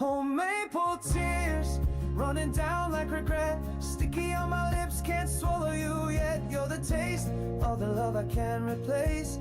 Oh, maple tears running down like regret, sticky on my lips, can't swallow you yet. You're the taste of the love I can't replace.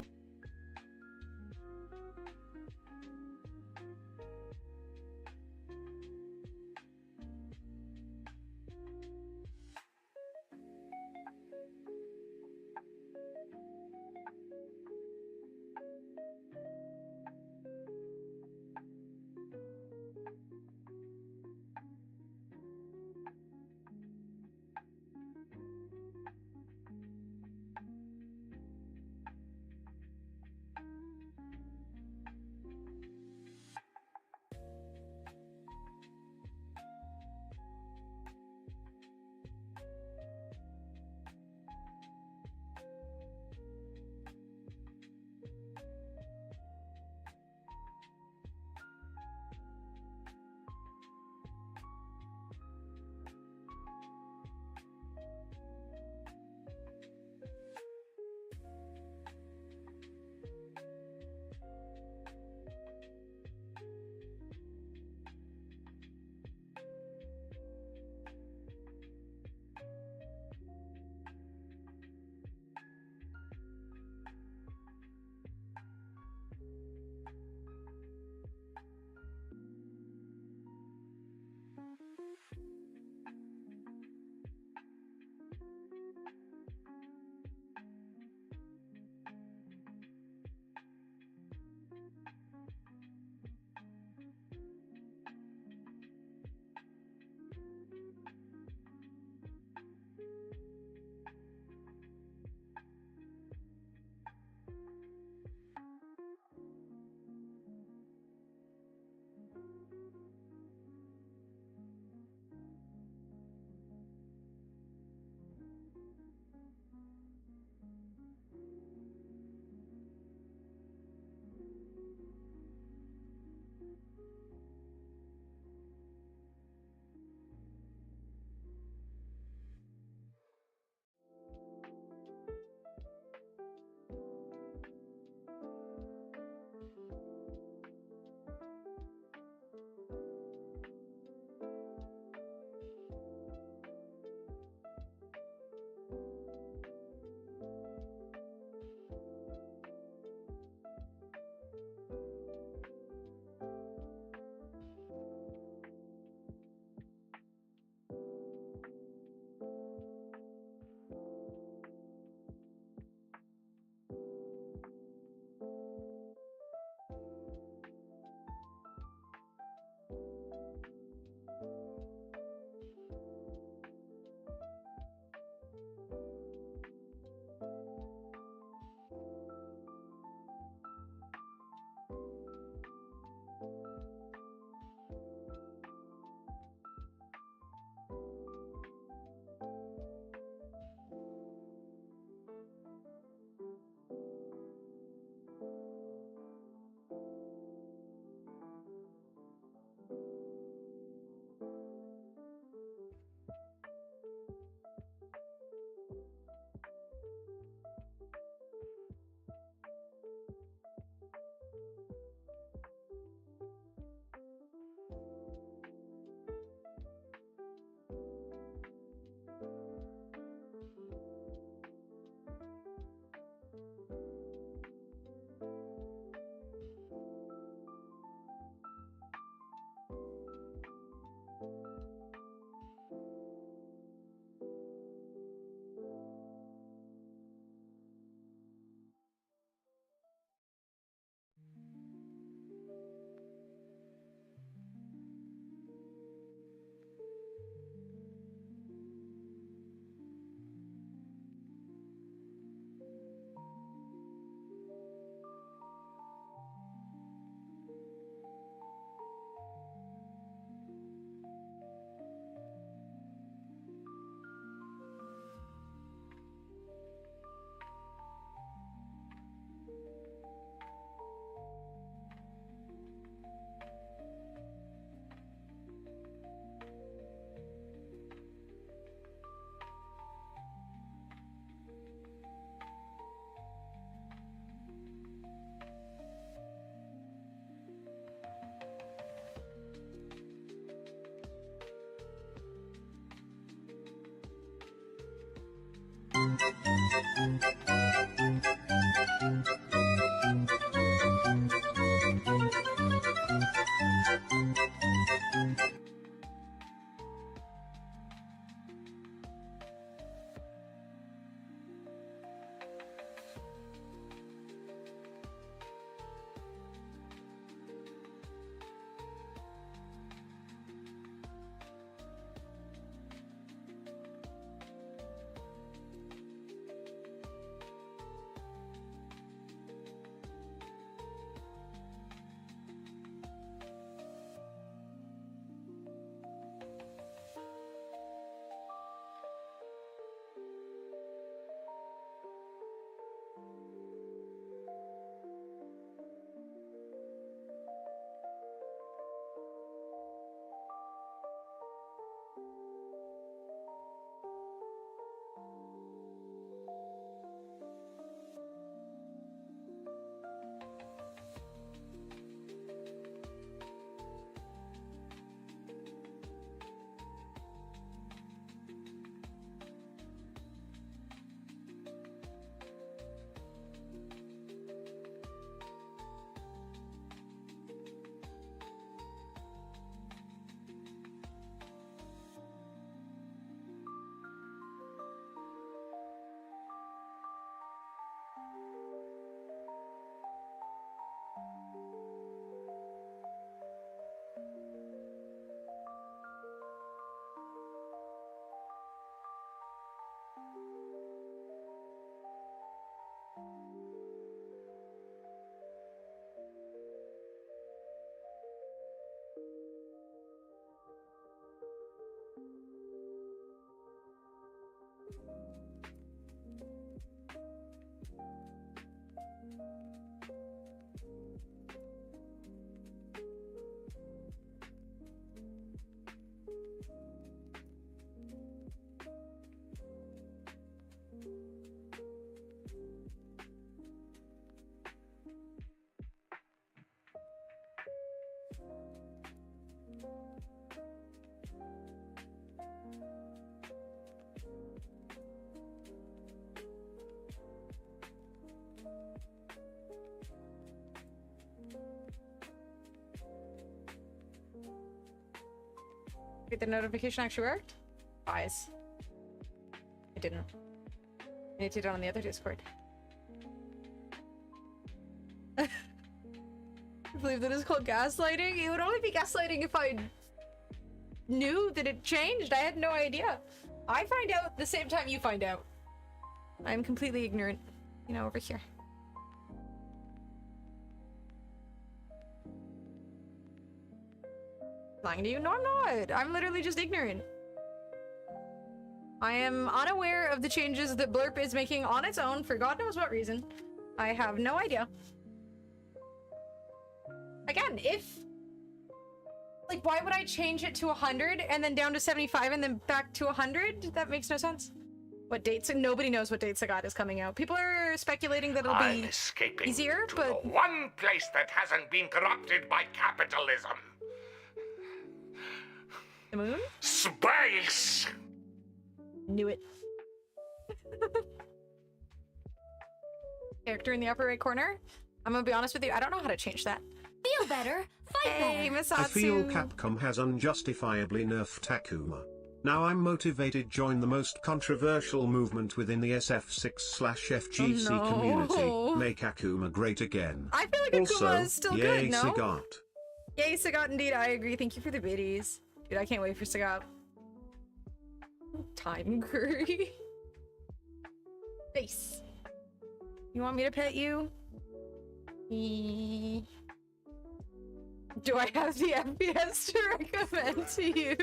Wait, the notification actually worked? Eyes. It didn't. I need to do it on the other Discord. I believe that is called gaslighting. It would only be gaslighting if I knew that it changed. I had no idea. I find out the same time you find out. I'm completely ignorant. You know, over here. Lying to you? No, I'm not. I'm literally just ignorant. I am unaware of the changes that Blurp is making on its own for God knows what reason. I have no idea. Again, if... Like, why would I change it to 100 and then down to 75 and then back to 100? That makes no sense. What dates? Nobody knows what dates Sagat is coming out. People are speculating that it'll be easier, but... The one place that hasn't been corrupted by capitalism. The moon? Space! Knew it. Character in the upper right corner. I'm gonna be honest with you, I don't know how to change that. Feel better, fight Hey, better. Masatsu. I feel Capcom has unjustifiably nerfed Takuma. Now I'm motivated join the most controversial movement within the SF6/FGC community. Make Akuma great again. I feel like Also, Akuma is still yay, good, no? Sagat. Yay, Sagat, indeed, I agree. Thank you for the biddies. Dude, I can't wait for Sagat. Time curry. Face. You want me to pet you? Do I have the FPS to recommend to you?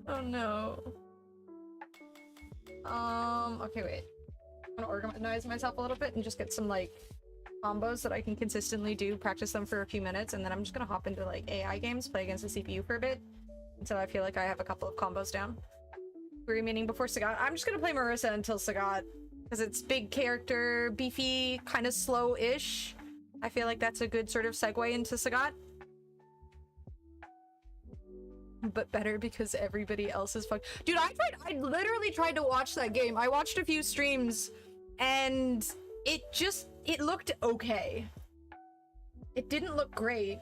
Oh no. Okay, wait. I'm gonna organize myself a little bit and just get some, like, combos that I can consistently do, practice them for a few minutes, and then I'm just gonna hop into, like, AI games, play against the CPU for a bit, until I feel like I have a couple of combos down. Meaning before Sagat. I'm just gonna play Marissa until Sagat, because it's big character, beefy, kind of slow-ish. I feel like that's a good sort of segue into Sagat. but better because everybody else is fucked. Dude, I literally tried to watch that game. I watched a few streams and it looked okay. It didn't look great.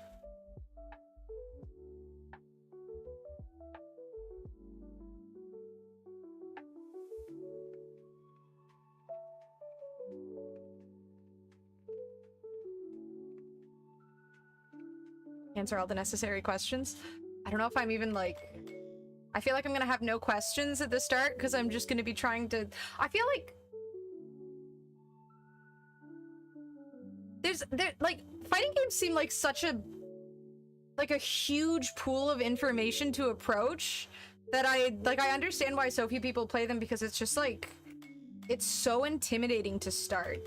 Answer all the necessary questions. I don't know if I'm even like... I feel like I'm gonna have no questions at the start because I'm just gonna be trying to... I feel like... like, fighting games seem like such a... like a huge pool of information to approach that I understand why so few people play them because it's just like... it's so intimidating to start.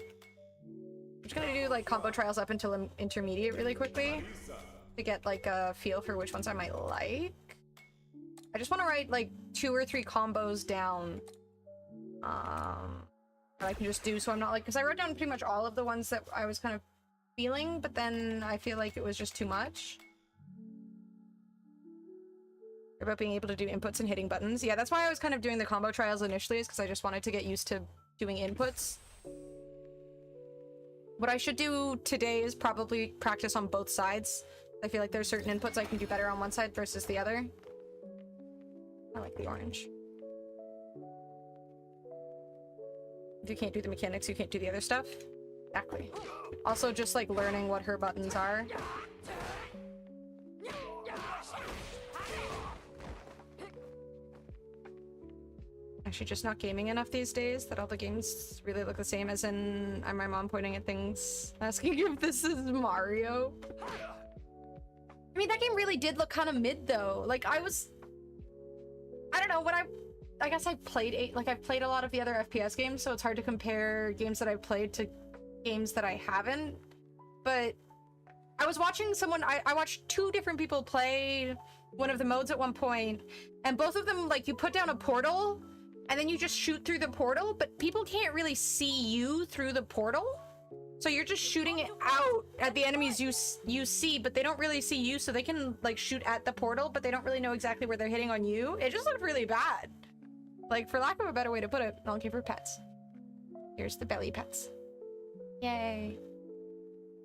I'm just gonna do like combo trials up until intermediate really quickly to get like a feel for which ones I might like. I just want to write like 2 or 3 combos down that I can just do so I'm not like, because I wrote down pretty much all of the ones that I was kind of feeling, but then I feel like it was just too much. About being able to do inputs and hitting buttons. Yeah, that's why I was kind of doing the combo trials initially, is because I just wanted to get used to doing inputs. What I should do today is probably practice on both sides. I feel like there's certain inputs I can do better on one side versus the other. I like the orange. If you can't do the mechanics, you can't do the other stuff. Exactly. Also, just like learning what her buttons are. Actually, just not gaming enough these days that all the games really look the same, as in my mom pointing at things asking if this is Mario. I mean, that game really did look kind of mid though. Like I don't know, I guess I've played I've played a lot of the other FPS games, so it's hard to compare games that I've played to games that I haven't. But I was watching someone, I watched 2 different people play one of the modes at one point, and both of them, like, you put down a portal and then you just shoot through the portal, but people can't really see you through the portal. So you're just shooting it out at the enemies you see, but they don't really see you, so they can like shoot at the portal, but they don't really know exactly where they're hitting on you. It just looked really bad. Like, for lack of a better way to put it, I'll give her pets. Here's the belly pets. Yay.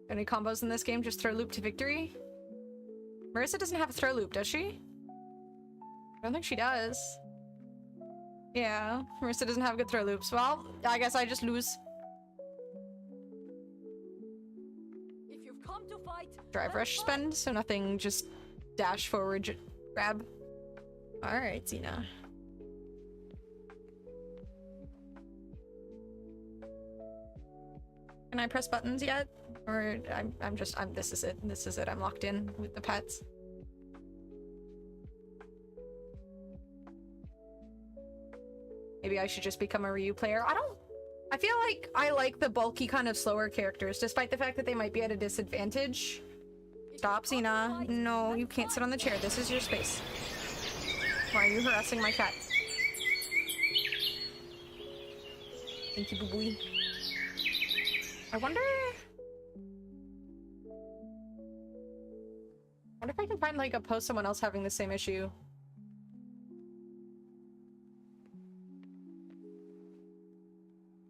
Any combos in this game? Just throw loop to victory? Marissa doesn't have a throw loop, does she? I don't think she does. Yeah, Marissa doesn't have good throw loops. Well, I guess I just lose. If you've come to fight, Drive rush spend, so nothing, just dash forward, grab. Alright, Xena. Can I press buttons yet? Or this is it, I'm locked in with the pets. Maybe I should just become a Ryu player. I feel like I like the bulky kind of slower characters, despite the fact that they might be at a disadvantage. Stop, Xena. No, you can't sit on the chair. This is your space. Why are you harassing my cat? Thank you, boo-boo. I wonder if I can find like a post someone else having the same issue.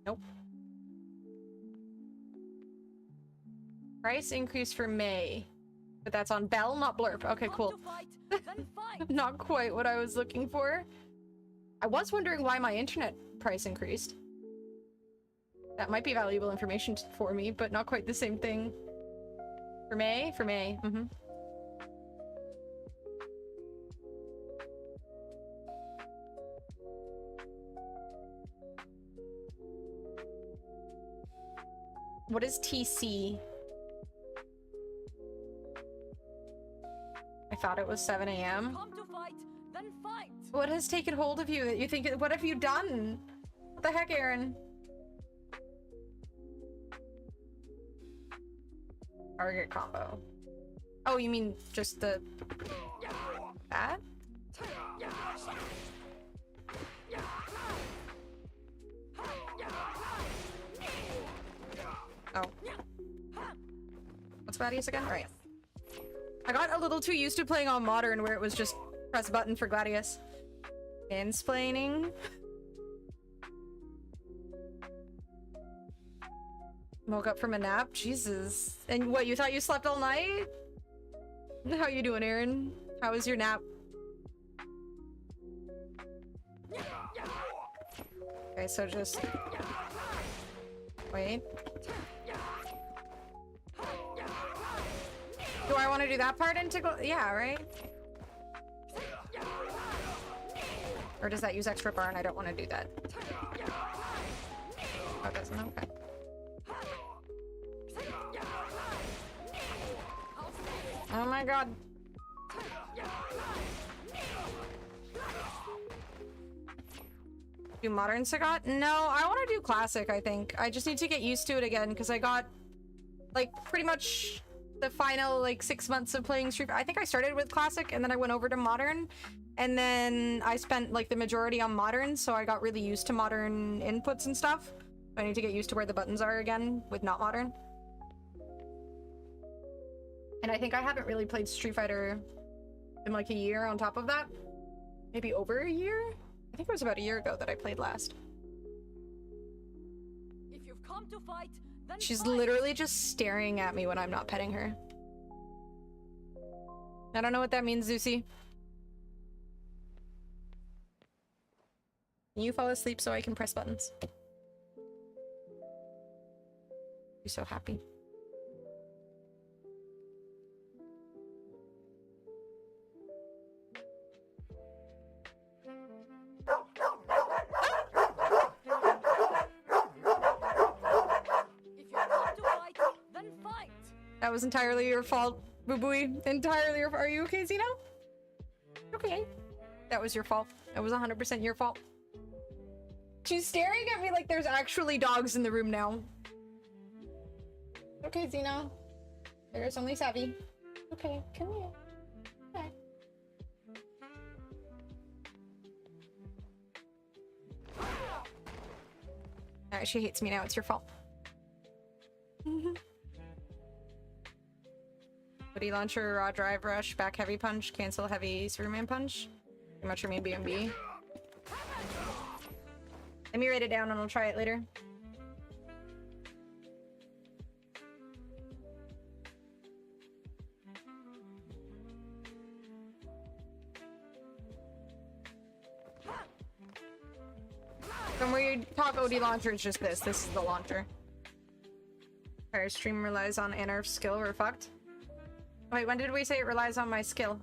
Nope. Price increase for May. But that's on Bell, not Blurp. Okay, cool. Not quite what I was looking for. I was wondering why my internet price increased. That might be valuable information for me, but not quite the same thing. For May? For May. Mm-hmm. What is TC? I thought it was 7 a.m. What has taken hold of you that you think? What have you done? What the heck, Aaron? Target combo. Oh, you mean just the... that? Oh. What's Badius again? Right. I got a little too used to playing on modern where it was just Press button for Gladius. Mansplaining. Woke up from a nap? Jesus. And what, you thought you slept all night? How you doing, Aaron? How was your nap? Okay, so just... Wait. Do I want to do that part into... Yeah, right? Or does that use extra bar and I don't want to do that? Oh, it doesn't? Okay. Oh my god. Do modern Sagat? No, I want to do classic, I think. I just need to get used to it again because I got like pretty much the final like 6 months of playing Street. I think I started with classic and then I went over to modern and then I spent like the majority on modern, so I got really used to modern inputs and stuff. I need to get used to where the buttons are again with not modern. And I think I haven't really played Street Fighter in like a year on top of that. Maybe over a year? I think it was about a year ago that I played last. If you've come to fight, then She's fight. literally just staring at me when I'm not petting her. I don't know what that means, Zeusy. You fall asleep so I can press buttons. You're so happy. If you've come to fight, then fight. That was entirely your fault, Boo Booey. Entirely your fault. Are you okay, Zeno? Okay. That was your fault. That was 100% your fault. She's staring at me like there's actually dogs in the room now. Okay, Zeno. There's only Savvy. Okay, come here. Okay. Alright, she hates me now. It's your fault. Woody launcher, raw drive rush, back heavy punch, cancel heavy Superman punch. Pretty much remain BMB. Let me write it down and I'll try it later. When we talk OD launcher, it's just this. This is the launcher. Our stream relies on Anarf's skill. We're fucked. Wait, when did we say it relies on my skill?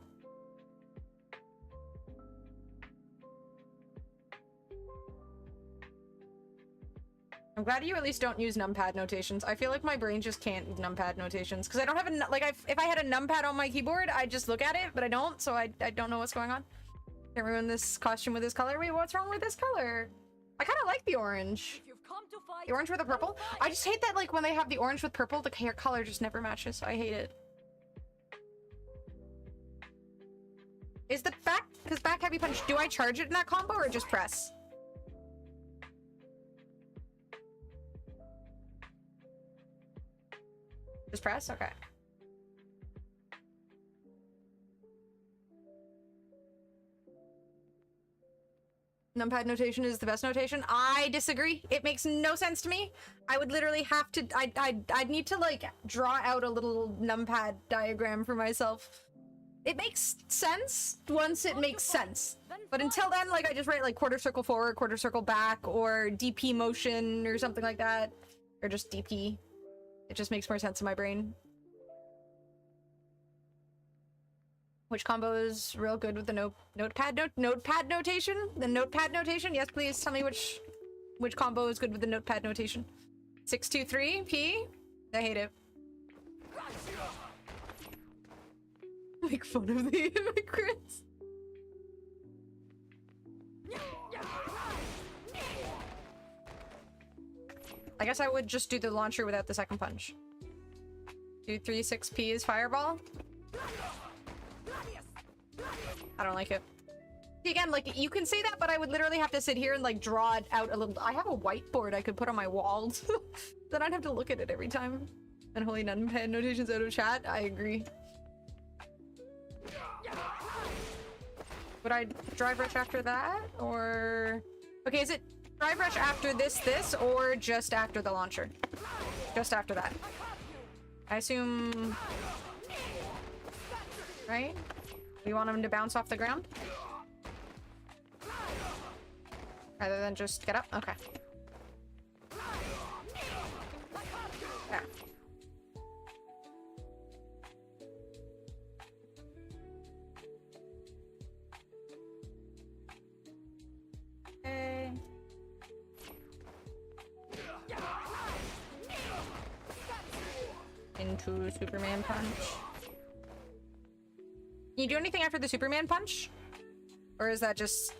I'm glad you at least don't use numpad notations. I feel like my brain just can't with numpad notations because I don't have a like. If I had a numpad on my keyboard, I'd just look at it, but I don't, so I don't know what's going on. Can't ruin this costume with this color. Wait, what's wrong with this color? I kind of like the orange. If you've come to fight, The orange with the purple? I just hate that like when they have the orange with purple, the hair color just never matches. I hate it. Is the back, because back heavy punch, do I charge it in that combo or just press? Just press? Okay. Numpad notation is the best notation. I disagree. It makes no sense to me. I would literally have to, I'd need to like draw out a little numpad diagram for myself. It makes sense once it makes sense. But until then, like I just write like quarter circle forward, quarter circle back, or DP motion or something like that. Or just DP. It just makes more sense in my brain. Which combo is real good with the notepad notation? The notepad notation? Yes, please tell me which combo is good with the notepad notation. 623 P? I hate it. Make fun of the immigrants. I guess I would just do the launcher without the second punch. 236 P is fireball. I don't like it. Again, like, you can say that, but I would literally have to sit here and, like, draw it out a little. I have a whiteboard I could put on my walls. Then I'd have to look at it every time. Unholy numpad notations out of chat. I agree. Would I drive rush after that? Or... Okay, is it drive rush after this, or just after the launcher? Just after that. I assume... Right? We want him to bounce off the ground? Rather than just get up? Okay. Yeah. Okay. Into Superman punch. Can you do anything after the Superman punch? Or is that just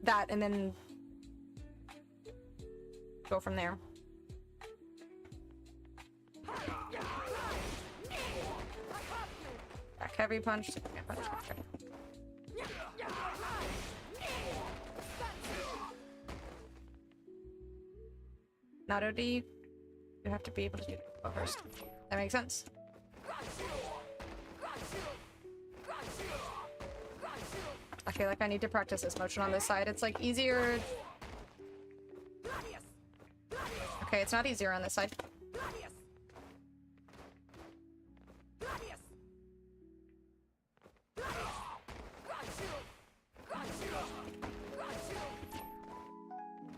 that and then go from there? Back heavy punch, Superman punch. Okay. Not OD. You have to be able to do it first. That makes sense. I feel like I need to practice this motion on this side. It's like easier. Okay, it's not easier on this side.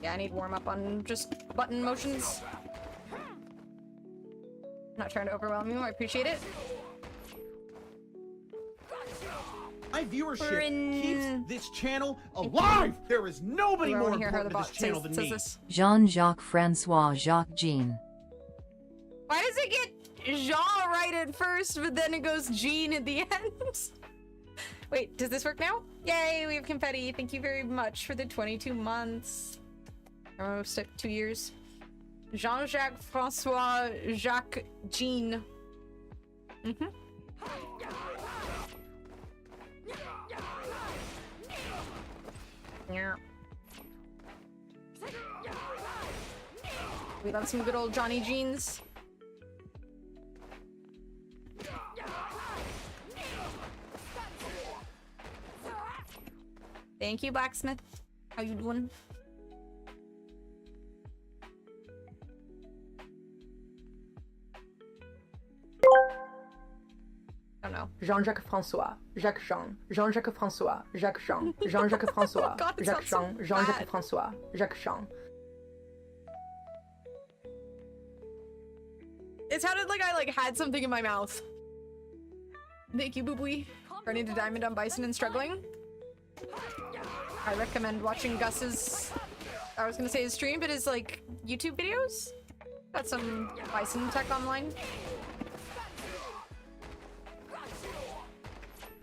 Yeah, I need warm up on just button motions. Not trying to overwhelm you, I appreciate it. My viewership keeps this channel alive! There is nobody more important to this channel than me. Jean-Jacques Francois Jacques Jean. Why does it get Jean right at first, but then it goes Jean at the end? Wait, does this work now? Yay, we have confetti. Thank you very much for the 22 months. Almost 2 years. Jean-Jacques Francois Jacques Jean. Yeah. We love some good old Johnny Jeans. Thank you, Blacksmith. How you doing? I don't know. Jean-Jacques Francois, Jacques Jean, Jean-Jacques Francois, Jacques Jean, Jean-Jacques Francois, God, it Jacques sounds Jean, so Jean-Jacques bad. Francois, Jacques Jean. It sounded like I had something in my mouth. Thank you, Boobly. Running to Diamond on Bison and struggling. I recommend watching Gus's, I was gonna say his stream, but his like YouTube videos. Got some Bison tech online.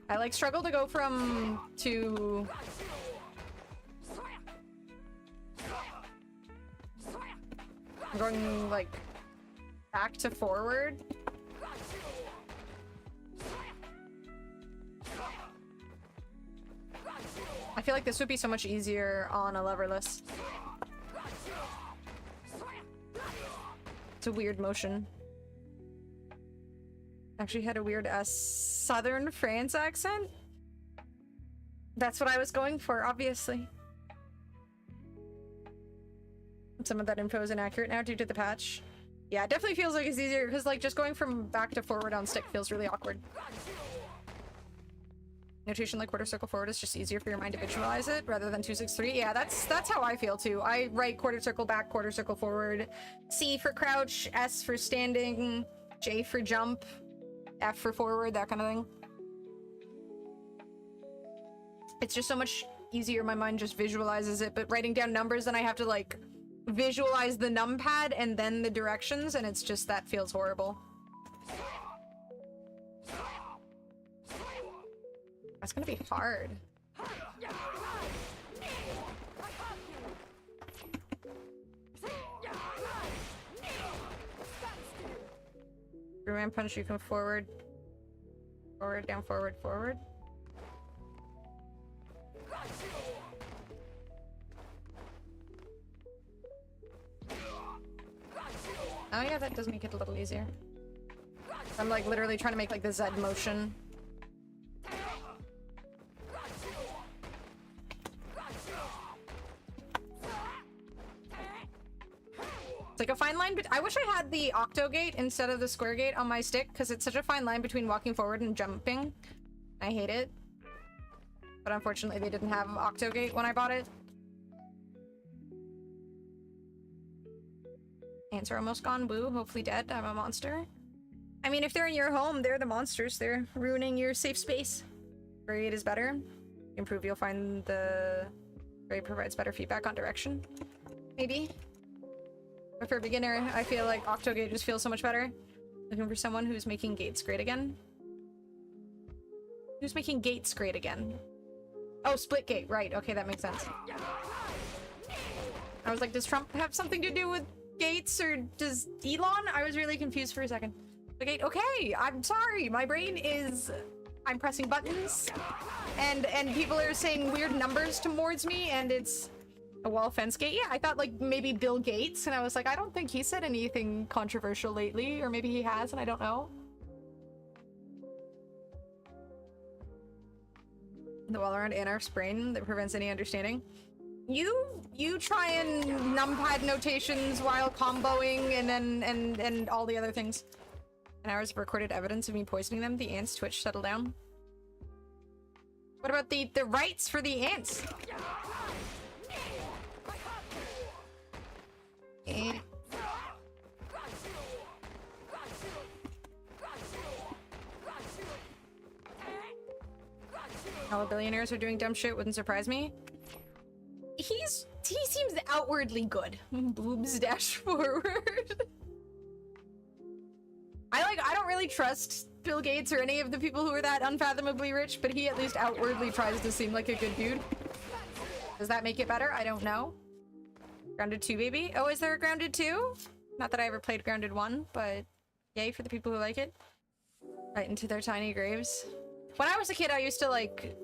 I like struggle to go from to I'm going like back to forward. I feel like this would be so much easier on a leverless. It's a weird motion. Actually had a weird Southern France accent. That's what I was going for, obviously. Some of that info is inaccurate now due to the patch. Yeah, it definitely feels like it's easier because like just going from back to forward on stick feels really awkward. Notation like quarter circle forward is just easier for your mind to visualize it rather than 263. Yeah, that's how I feel too. I write quarter circle back, quarter circle forward. C for crouch, S for standing, J for jump, F for forward, that kind of thing. It's just so much easier. My mind just visualizes it, but writing down numbers, then I have to like visualize the numpad and then the directions, and it's just, that feels horrible. That's gonna be hard. Superman punch, you can forward. Forward, down, forward, forward. Oh yeah, that does make it a little easier. I'm like literally trying to make like the Z motion. like a fine line, but I wish I had the octo gate instead of the square gate on my stick, because it's such a fine line between walking forward and jumping. I hate it. But unfortunately they didn't have octo gate when I bought it. Ants are almost gone. Woo, hopefully dead. I'm a monster. I mean, if they're in your home, they're the monsters. They're ruining your safe space. Grade is better. Improve, you'll find the grade provides better feedback on direction. Maybe. But for a beginner, I feel like Octogate just feels so much better. Looking for someone who's making gates great again. Who's making gates great again? Oh, split gate. Right. Okay, that makes sense. I was like, does Trump have something to do with gates, or does Elon? I was really confused for a second. The gate. Okay, I'm sorry. My brain is... I'm pressing buttons, and people are saying weird numbers towards me, and it's a wall fence gate. Yeah, I thought like maybe Bill Gates, and I was like, I don't think he said anything controversial lately, or maybe he has, and I don't know. The wall around Anarch's brain that prevents any understanding. You try and numpad notations while comboing, and then and all the other things. 10 hours of recorded evidence of me poisoning them. The ants twitch, settle down. What about the rights for the ants? All the billionaires are doing dumb shit wouldn't surprise me. He seems outwardly good. Boobs dash forward. I don't really trust Bill Gates or any of the people who are that unfathomably rich, but he at least outwardly tries to seem like a good dude. Does that make it better? I don't know. Grounded 2, baby. Oh, is there a Grounded 2? Not that I ever played Grounded 1, but yay for the people who like it. Right into their tiny graves. When I was a kid, I used to like...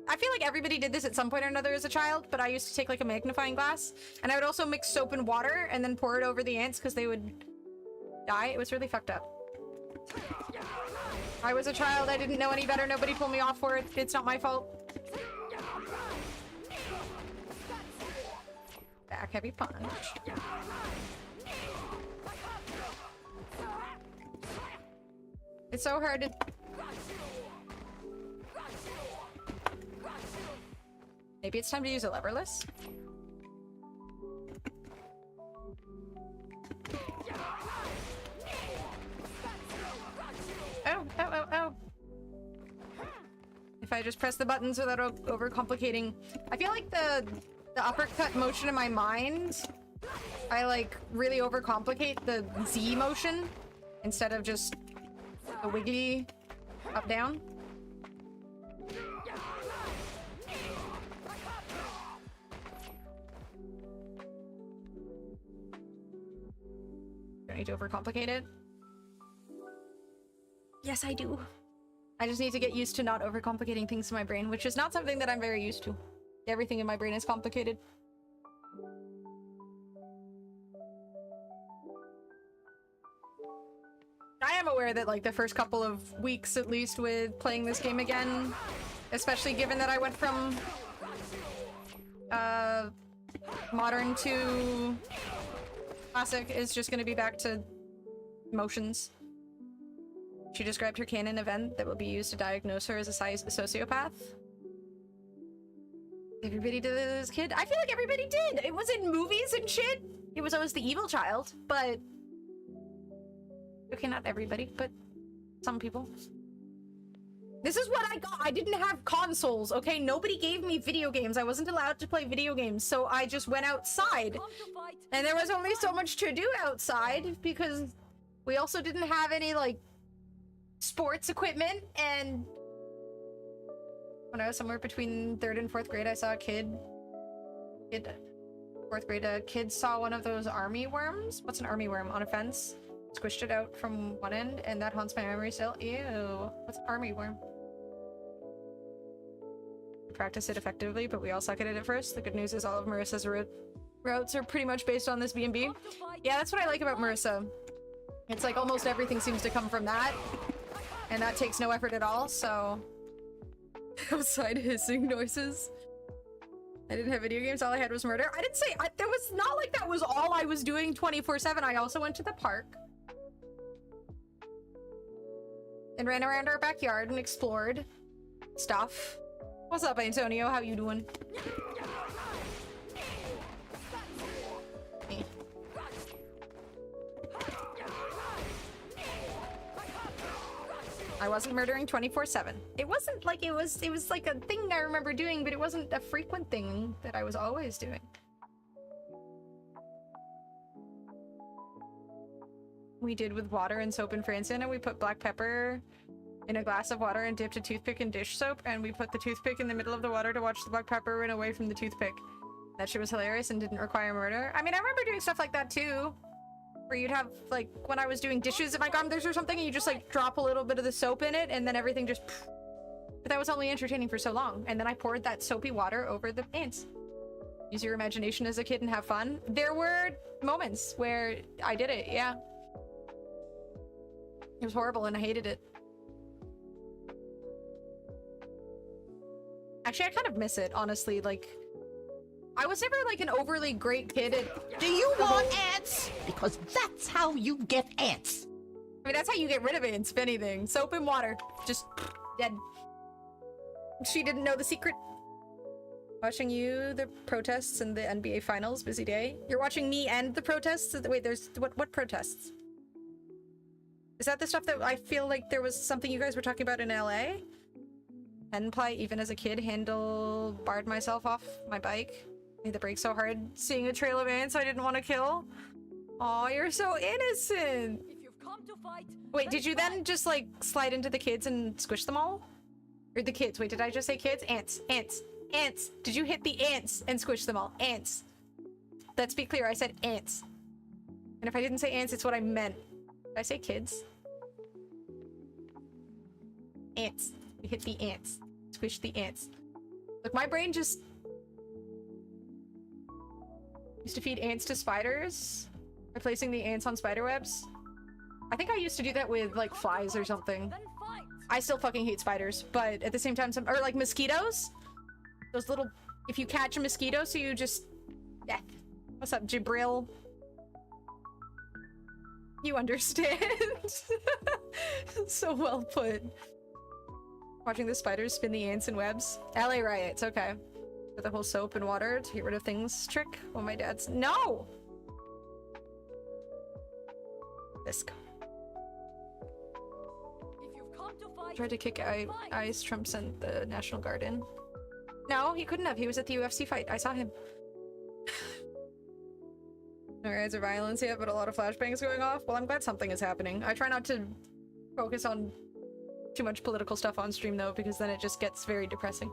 I feel like everybody did this at some point or another as a child, but I used to take like a magnifying glass, and I would also mix soap and water and then pour it over the ants because they would die. It was really fucked up. I was a child, I didn't know any better, nobody told me off for it, it's not my fault. Back heavy punch. It's so hard to... Maybe it's time to use a leverless? Oh. If I just press the buttons without overcomplicating. I feel like the uppercut motion in my mind, I like really overcomplicate the Z motion instead of just the wiggly up down. Don't need to overcomplicate it. Yes, I do. I just need to get used to not overcomplicating things in my brain, which is not something that I'm very used to. Everything in my brain is complicated. I am aware that like the first couple of weeks at least with playing this game again, especially given that I went from modern to classic, is just going to be back to motions. She described her canon event that will be used to diagnose her as a sociopath. Everybody did it as a kid? I feel like everybody did! It was in movies and shit! It was always the evil child, but... Okay, not everybody, but some people. This is what I got! I didn't have consoles, okay? Nobody gave me video games. I wasn't allowed to play video games, so I just went outside. And there was only so much to do outside, because we also didn't have any, like, sports equipment, and when I was somewhere between 3rd and 4th grade, I saw a kid 4th grade, a kid saw one of those army worms. What's an army worm? On a fence, squished it out from one end, and that haunts my memory still. Ew, what's an army worm? We practice it effectively, but we all suck at it at first. The good news is all of Marissa's routes are pretty much based on this B&B. Yeah, that's what I like about Marissa. It's like almost everything seems to come from that. And that takes no effort at all, so... Outside hissing noises. I didn't have video games. All I had was murder. I didn't say that was not like that was all I was doing 24/7. I also went to the park and ran around our backyard and explored stuff. What's up, Antonio? How you doing? I wasn't murdering 24/7. It wasn't like it was like a thing I remember doing, but it wasn't a frequent thing that I was always doing. We did with water and soap in Francine, and we put black pepper in a glass of water and dipped a toothpick in dish soap, and we put the toothpick in the middle of the water to watch the black pepper run away from the toothpick. That shit was hilarious and didn't require murder. I mean, I remember doing stuff like that too. Where you'd have, like, when I was doing dishes at my grandmother's or something, and you just, like, drop a little bit of the soap in it, and then everything just... But that was only entertaining for so long. And then I poured that soapy water over the ants. Use your imagination as a kid and have fun. There were moments where I did it, yeah. It was horrible, and I hated it. Actually, I kind of miss it, honestly, like... I was never, like, an overly great kid at... Do you want ants? Because that's how you get ants. I mean, that's how you get rid of ants, if anything. Soap and water. Just dead. She didn't know the secret. Watching you, the protests, and the NBA Finals. Busy day. You're watching me and the protests? Wait, there's... What protests? Is that the stuff that I feel like there was something you guys were talking about in LA? Henpai, even as a kid, barred myself off my bike. Made the brake so hard, seeing a trail of ants I didn't want to kill. Aw, you're so innocent! If you've come to fight, wait, did you then just, like, slide into the kids and squish them all? Or the kids, wait, did I just say kids? Ants, ants, ants! Did you hit the ants and squish them all? Ants. Let's be clear, I said ants. And if I didn't say ants, it's what I meant. Did I say kids? Ants. We hit the ants. Squish the ants. Look, my brain just... used to feed ants to spiders, replacing the ants on spider webs. I think I used to do that with, like, flies or something. then fight. I still fucking hate spiders, but at the same time, or like mosquitoes. Those little, if you catch a mosquito, so you just, death. What's up, Jibril? You understand. So well put. Watching the spiders spin the ants in webs. LA riots, okay. For the whole soap and water to get rid of things trick. Well, my dad's, no! This guy. If you've come to fight, Tried to kick then Ice Trump sent the National Guard in. No, he couldn't have. He was at the UFC fight. I saw him. No riots or violence yet, but a lot of flashbangs going off. Well, I'm glad something is happening. I try not to focus on too much political stuff on stream, though, because then it just gets very depressing.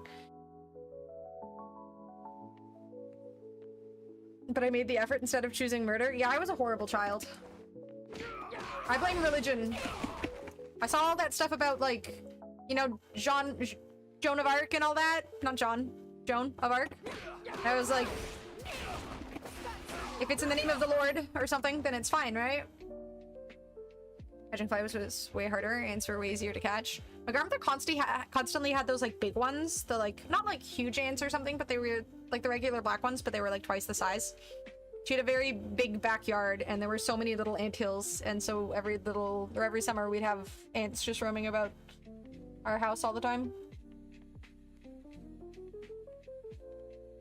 But I made the effort instead of choosing murder. Yeah, I was a horrible child. I blame religion. I saw all that stuff about, like, you know, Joan of Arc and all that. Not John. Joan of Arc. I was like, if it's in the name of the Lord or something, then it's fine, right? Catching flies was way harder. Ants were way easier to catch. My grandmother constantly had those, like, big ones. The, like, not like huge ants or something, but they were like the regular black ones, but they were like twice the size. She had a very big backyard, and there were so many little ant hills, and so every summer we'd have ants just roaming about our house all the time.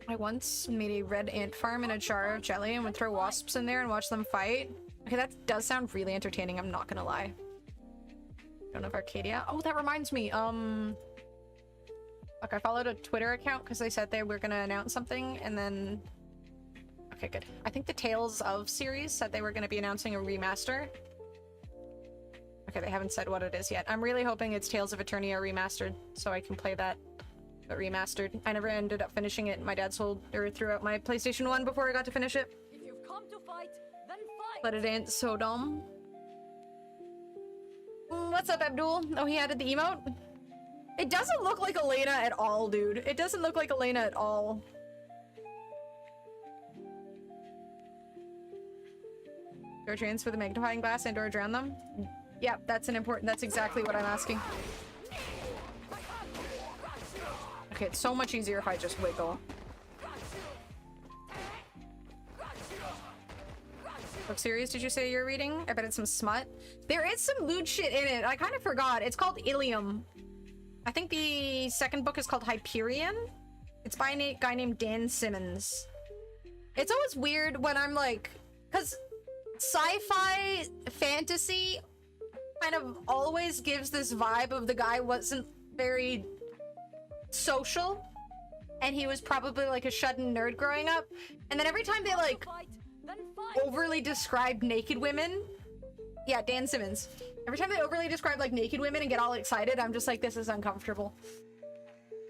I once made a red ant farm in a jar of jelly and would throw wasps in there and watch them fight. Okay, that does sound really entertaining, I'm not gonna lie. Don't know if Arcadia. Oh, that reminds me, look, I followed a Twitter account because they said they were gonna announce something, and then... Okay, good. I think the Tales of series said they were gonna be announcing a remaster. Okay, they haven't said what it is yet. I'm really hoping it's Tales of Eternia remastered, so I can play that, but remastered. I never ended up finishing it. My dad threw out my PlayStation 1 before I got to finish it. If you've come to fight, then fight. But it ain't so dumb. What's up, Abdul? Oh, he added the emote? It doesn't look like Elena at all, dude. It doesn't look like Elena at all. Door trains with a magnifying glass and or drown them? Yeah, that's exactly what I'm asking. Okay, it's so much easier if I just wiggle. book series did you say you're reading? I bet it's some smut. There is some lewd shit in it. I kind of forgot. It's called Ilium. I think the second book is called Hyperion. It's by a guy named Dan Simmons. It's always weird when I'm like, because sci-fi fantasy kind of always gives this vibe of the guy wasn't very social, and he was probably like a shut-in nerd growing up. And then every time they like overly describe naked women, yeah, Dan Simmons. Every time they overly describe like naked women and get all excited, I'm just like, this is uncomfortable.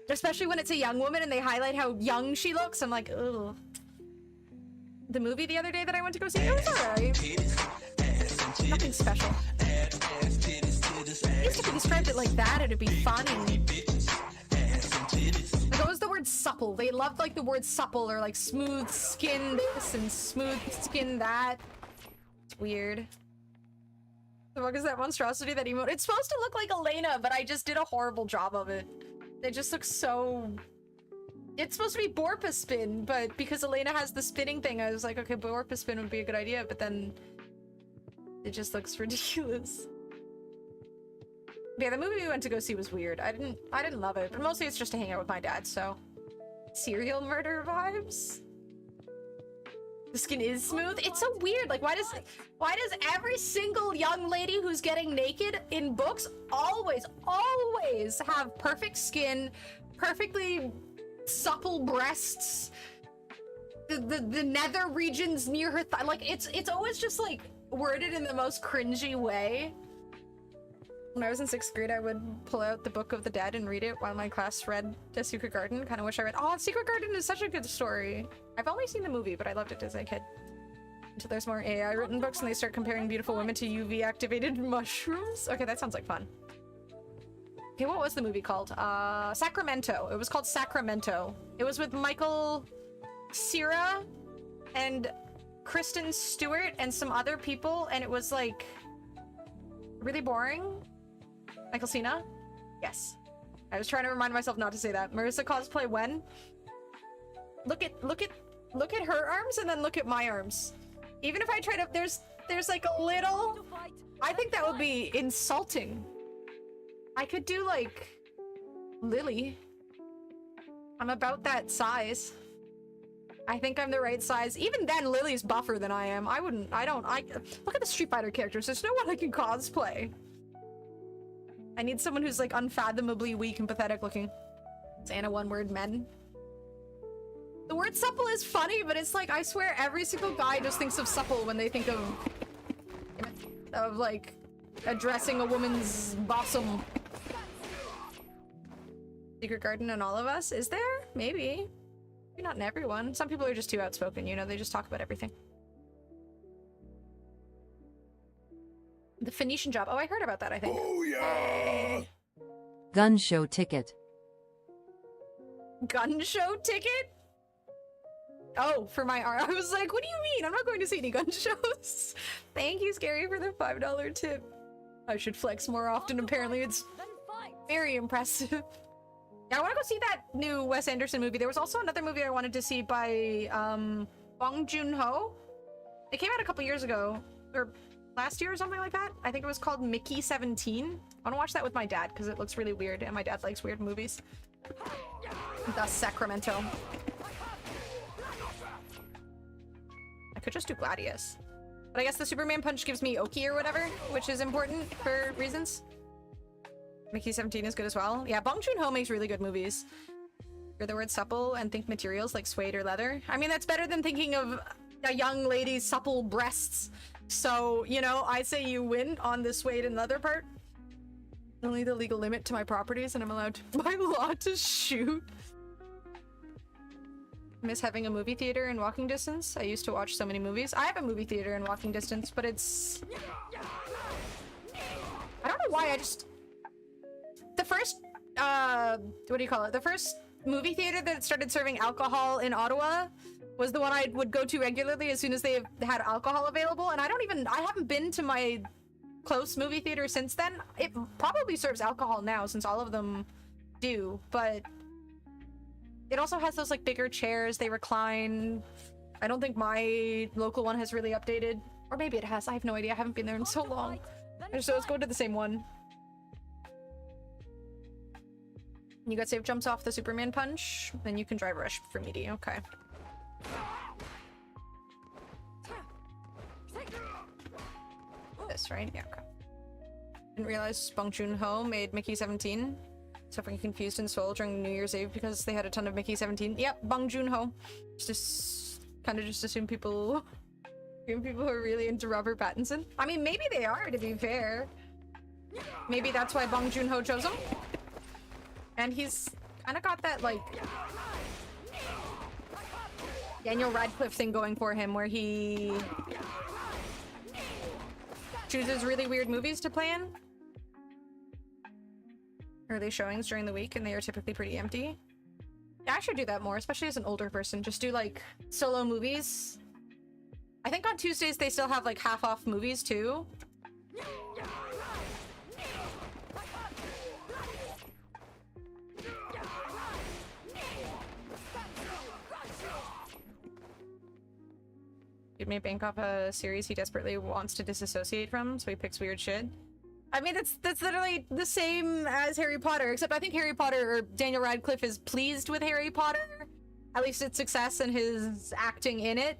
Especially when it's a young woman and they highlight how young she looks. I'm like, ugh. The movie the other day that I went to go see, it was alright. Nothing special. At least if you described it like that, it'd be funny. Like, what was the word supple? They loved like the word supple or like smooth skin this and smooth skin that. It's weird. The fuck is that monstrosity, that emote? It's supposed to look like Elena, but I just did a horrible job of it. It just looks so... It's supposed to be Borpaspin, but because Elena has the spinning thing, I was like, okay, Borpaspin would be a good idea, but then it just looks ridiculous. Yeah, the movie we went to go see was weird. I didn't love it, but mostly it's just to hang out with my dad, so... Serial murder vibes? The skin is smooth? It's so weird. Like, why does every single young lady who's getting naked in books always have perfect skin, perfectly supple breasts, the nether regions near her thigh? Like, it's always just like worded in the most cringy way. When I was in 6th grade, I would pull out the Book of the Dead and read it while my class read The Secret Garden. Kind of wish I read... Oh, Secret Garden is such a good story. I've only seen the movie, but I loved it as a kid. Until there's more AI written books and they start comparing beautiful women to UV activated mushrooms. Okay, that sounds like fun. Okay, what was the movie called? Sacramento. It was called Sacramento. It was with Michael Cera and Kristen Stewart and some other people, and it was like really boring. Michael Cena? Yes. I was trying to remind myself not to say that. Marissa cosplay when? Look at her arms and then look at my arms. Even if I try to, there's like a little, I think that would be insulting. I could do like Lily. I'm about that size. I think I'm the right size. Even then, Lily's buffer than I am. Look at the Street Fighter characters. There's no one I can cosplay. I need someone who's like unfathomably weak and pathetic looking. Santa one-word men. The word supple is funny, but it's like, I swear every single guy just thinks of supple when they think of like addressing a woman's bosom. Secret Garden in all of us? Is there? Maybe. Maybe not in everyone. Some people are just too outspoken, you know, they just talk about everything. The Phoenician job. Oh, I heard about that, I think. Oh, yeah! Gun show ticket. Gun show ticket? Oh, for my art. I was like, what do you mean? I'm not going to see any gun shows. Thank you, Scary, for the $5 tip. I should flex more often. Apparently, it's very impressive. Yeah, I want to go see that new Wes Anderson movie. There was also another movie I wanted to see by Bong Joon-ho. It came out a couple years ago, or last year or something like that. I think it was called Mickey 17. I want to watch that with my dad because it looks really weird, and my dad likes weird movies. Thus, Sacramento. I could just do Gladius. But I guess the Superman punch gives me Oki or whatever, which is important for reasons. Mickey 17 is good as well. Yeah, Bong Joon-ho makes really good movies. Hear the word supple and think materials like suede or leather. I mean, that's better than thinking of a young lady's supple breasts. So, you know, I say you win on the suede and leather part. Only the legal limit to my properties, and I'm allowed to, by law, to shoot. I miss having a movie theater in walking distance. I used to watch so many movies. I have a movie theater in walking distance, but it's... I don't know why, I just... The first, what do you call it? The first movie theater that started serving alcohol in Ottawa was the one I would go to regularly as soon as they had alcohol available, and I haven't been to my close movie theater since then. It probably serves alcohol now, since all of them do, but it also has those, like, bigger chairs, they recline. I don't think my local one has really updated. Or maybe it has. I have no idea. I haven't been there in so long. I just always go to the same one. You got safe jumps off the Superman punch, then you can drive rush for meaty. Okay. This, right? Yeah, okay. Didn't realize Bong Joon-ho made Mickey 17. Suffering confused in Seoul during New Year's Eve because they had a ton of Mickey 17. Yep, Bong Joon-ho. Just kind of just assume people are really into Robert Pattinson. I mean, maybe they are, to be fair. Maybe that's why Bong Joon-ho chose him. And he's kind of got that, like, Daniel Radcliffe thing going for him, where he chooses really weird movies to play in. Early showings during the week, and they are typically pretty empty. Yeah, I should do that more, especially as an older person. Just do, like, solo movies. I think on Tuesdays they still have, like, half-off movies, too. Dude made bank off a series he desperately wants to disassociate from, so he picks weird shit. I mean, that's literally the same as Harry Potter, except I think Harry Potter, or Daniel Radcliffe, is pleased with Harry Potter. At least its success and his acting in it.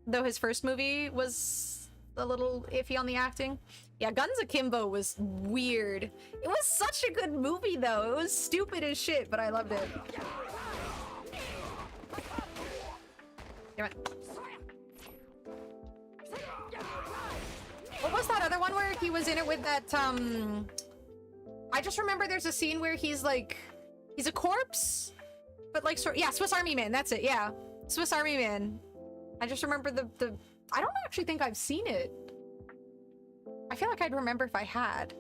Though his first movie was a little iffy on the acting. Yeah, Guns Akimbo was weird. It was such a good movie, though. It was stupid as shit, but I loved it. Damn it. What was that other one where he was in it with that, I just remember there's a scene where he's like, he's a corpse, but like, yeah, Swiss Army Man, that's it, yeah. Swiss Army Man. I just remember the I don't actually think I've seen it. I feel like I'd remember if I had.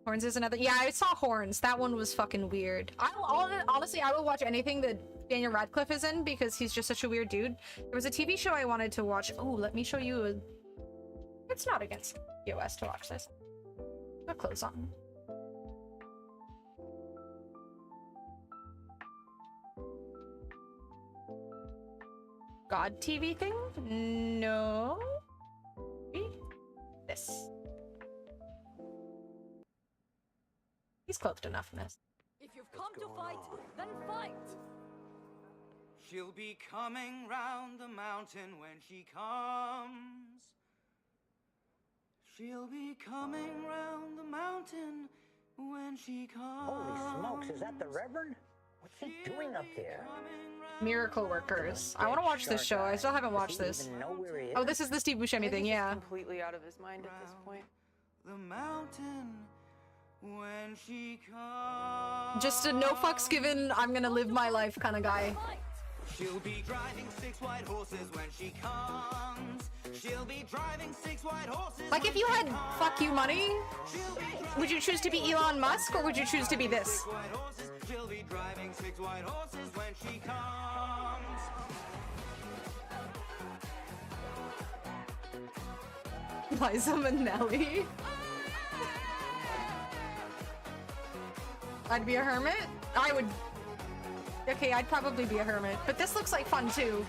Horns is another, yeah, I saw Horns. That one was fucking weird. Honestly, I will watch anything that Daniel Radcliffe is in because he's just such a weird dude. There was a TV show I wanted to watch. Oh, let me show you a... It's not against POS to watch this. Put clothes on. God TV thing? No. This. He's clothed enough in this. If you've come to fight, then fight! She'll be coming round the mountain when she comes. She'll be coming round the mountain when she comes. Holy smokes, is that the Reverend? What's he doing up there? Miracle Workers. I want to watch this show. I still haven't watched this. Oh, this is the Steve Buscemi thing, yeah. Completely out of his mind at this point. The mountain when she comes. Just a no fucks given, I'm gonna live my life kind of guy. She'll be driving 6 white horses when she comes. She'll be driving 6 white horses. Like, if you had fuck you money, would you choose to be Elon Musk or would you choose to be this? She'll be driving 6 white horses when she comes. Liza Minnelli. I'd be a hermit? I would... Okay, I'd probably be a hermit, but this looks like fun too.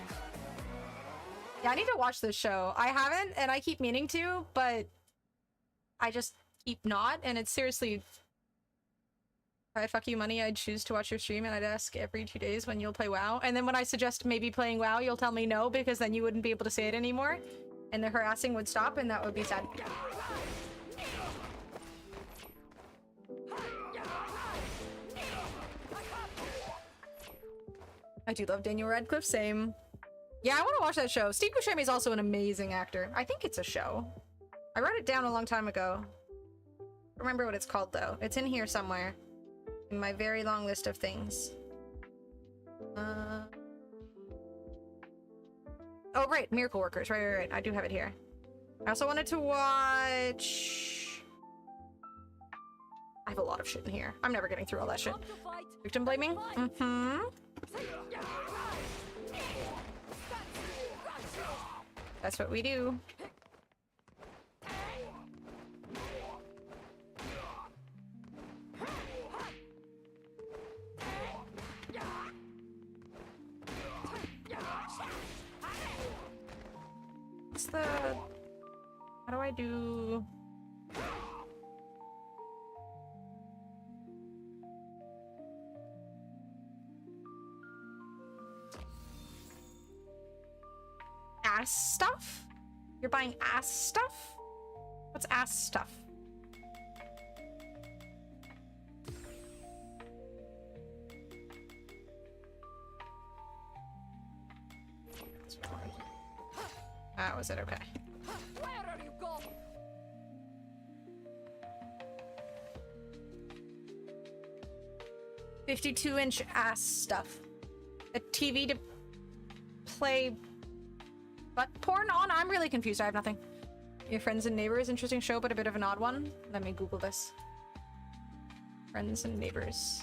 Yeah, I need to watch this show. I haven't, and I keep meaning to, but I just keep not, and it's seriously... If I had fuck you money, I'd choose to watch your stream, and I'd ask every 2 days when you'll play WoW. And then when I suggest maybe playing WoW, you'll tell me no, because then you wouldn't be able to say it anymore. And the harassing would stop, and that would be sad. I do love Daniel Radcliffe, same. Yeah, I want to watch that show. Steve Buscemi is also an amazing actor. I think it's a show. I wrote it down a long time ago. Remember what it's called, though. It's in here somewhere. In my very long list of things. Oh, right. Miracle Workers. Right. I do have it here. I also wanted to watch... I have a lot of shit in here. I'm never getting through all that shit. Victim blaming? Mm-hmm. That's what we do. What's the How do I do... ass stuff? You're buying ass stuff? What's ass stuff? Oh, was it okay? Where are you going? $52-inch ass stuff. A TV to play butt porn on? I'm really confused. I have nothing. Your Friends and Neighbors, interesting show, but a bit of an odd one. Let me Google this. Friends and Neighbors.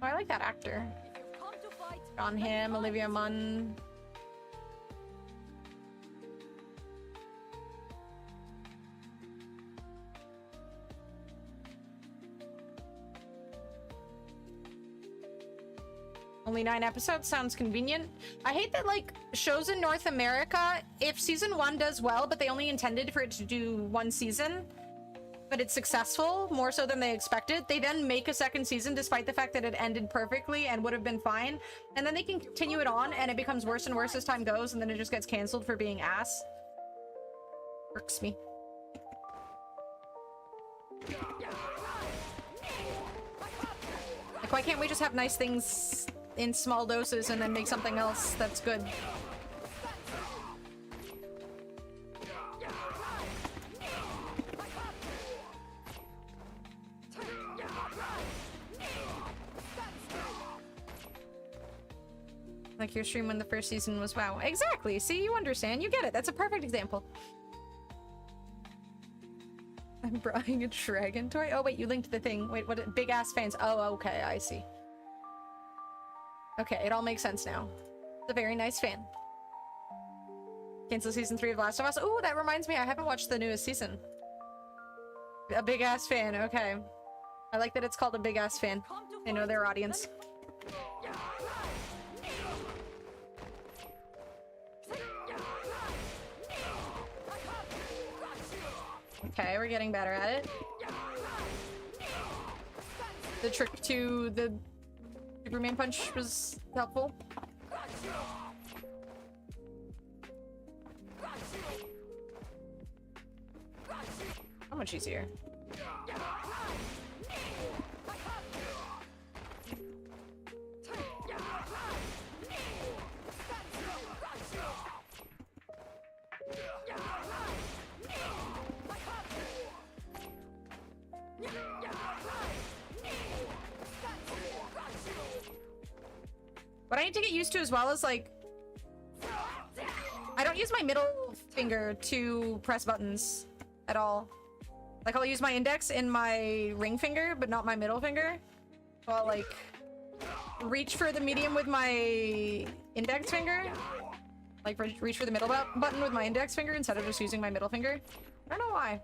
Oh, I like that actor. On him, Olivia Munn. Only 9 episodes sounds convenient. I hate that, like, shows in North America, if season 1 does well, but they only intended for it to do 1 season, but it's successful, more so than they expected, they then make a second season despite the fact that it ended perfectly and would have been fine, and then they can continue it on, and it becomes worse and worse as time goes, and then it just gets canceled for being ass. Irks me. Like, why can't we just have nice things in small doses and then make something else that's good? Like your stream when the first season was wow. Exactly. See, you understand. You get it. That's a perfect example. I'm buying a dragon toy. Oh, wait, you linked the thing. Wait, what? Big ass fans. Oh, okay. I see. Okay, it all makes sense now. It's a very nice fan. Cancel season 3 of Last of Us. Oh, that reminds me. I haven't watched the newest season. A big ass fan. Okay. I like that it's called a big ass fan. They know their audience. Okay, we're getting better at it. The trick to the Superman punch was helpful. How much easier? What I need to get used to as well is, like, I don't use my middle finger to press buttons at all. Like, I'll use my index and my ring finger, but not my middle finger. So I'll, like, reach for the medium with my index finger. Like, reach for the middle button with my index finger instead of just using my middle finger. I don't know why.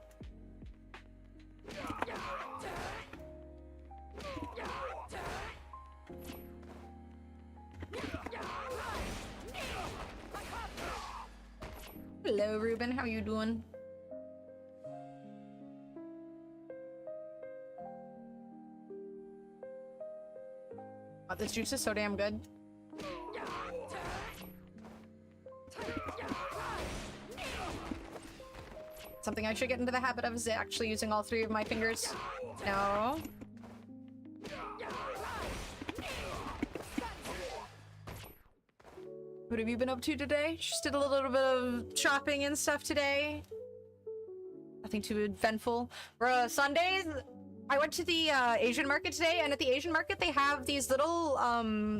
Hello, Ruben. How you doing? Oh, this juice is so damn good. Something I should get into the habit of is actually using all 3 of my fingers. No. What have you been up to today? Just did a little bit of shopping and stuff today. Nothing too eventful. Sundays, I went to the Asian market today, and at the Asian market they have these little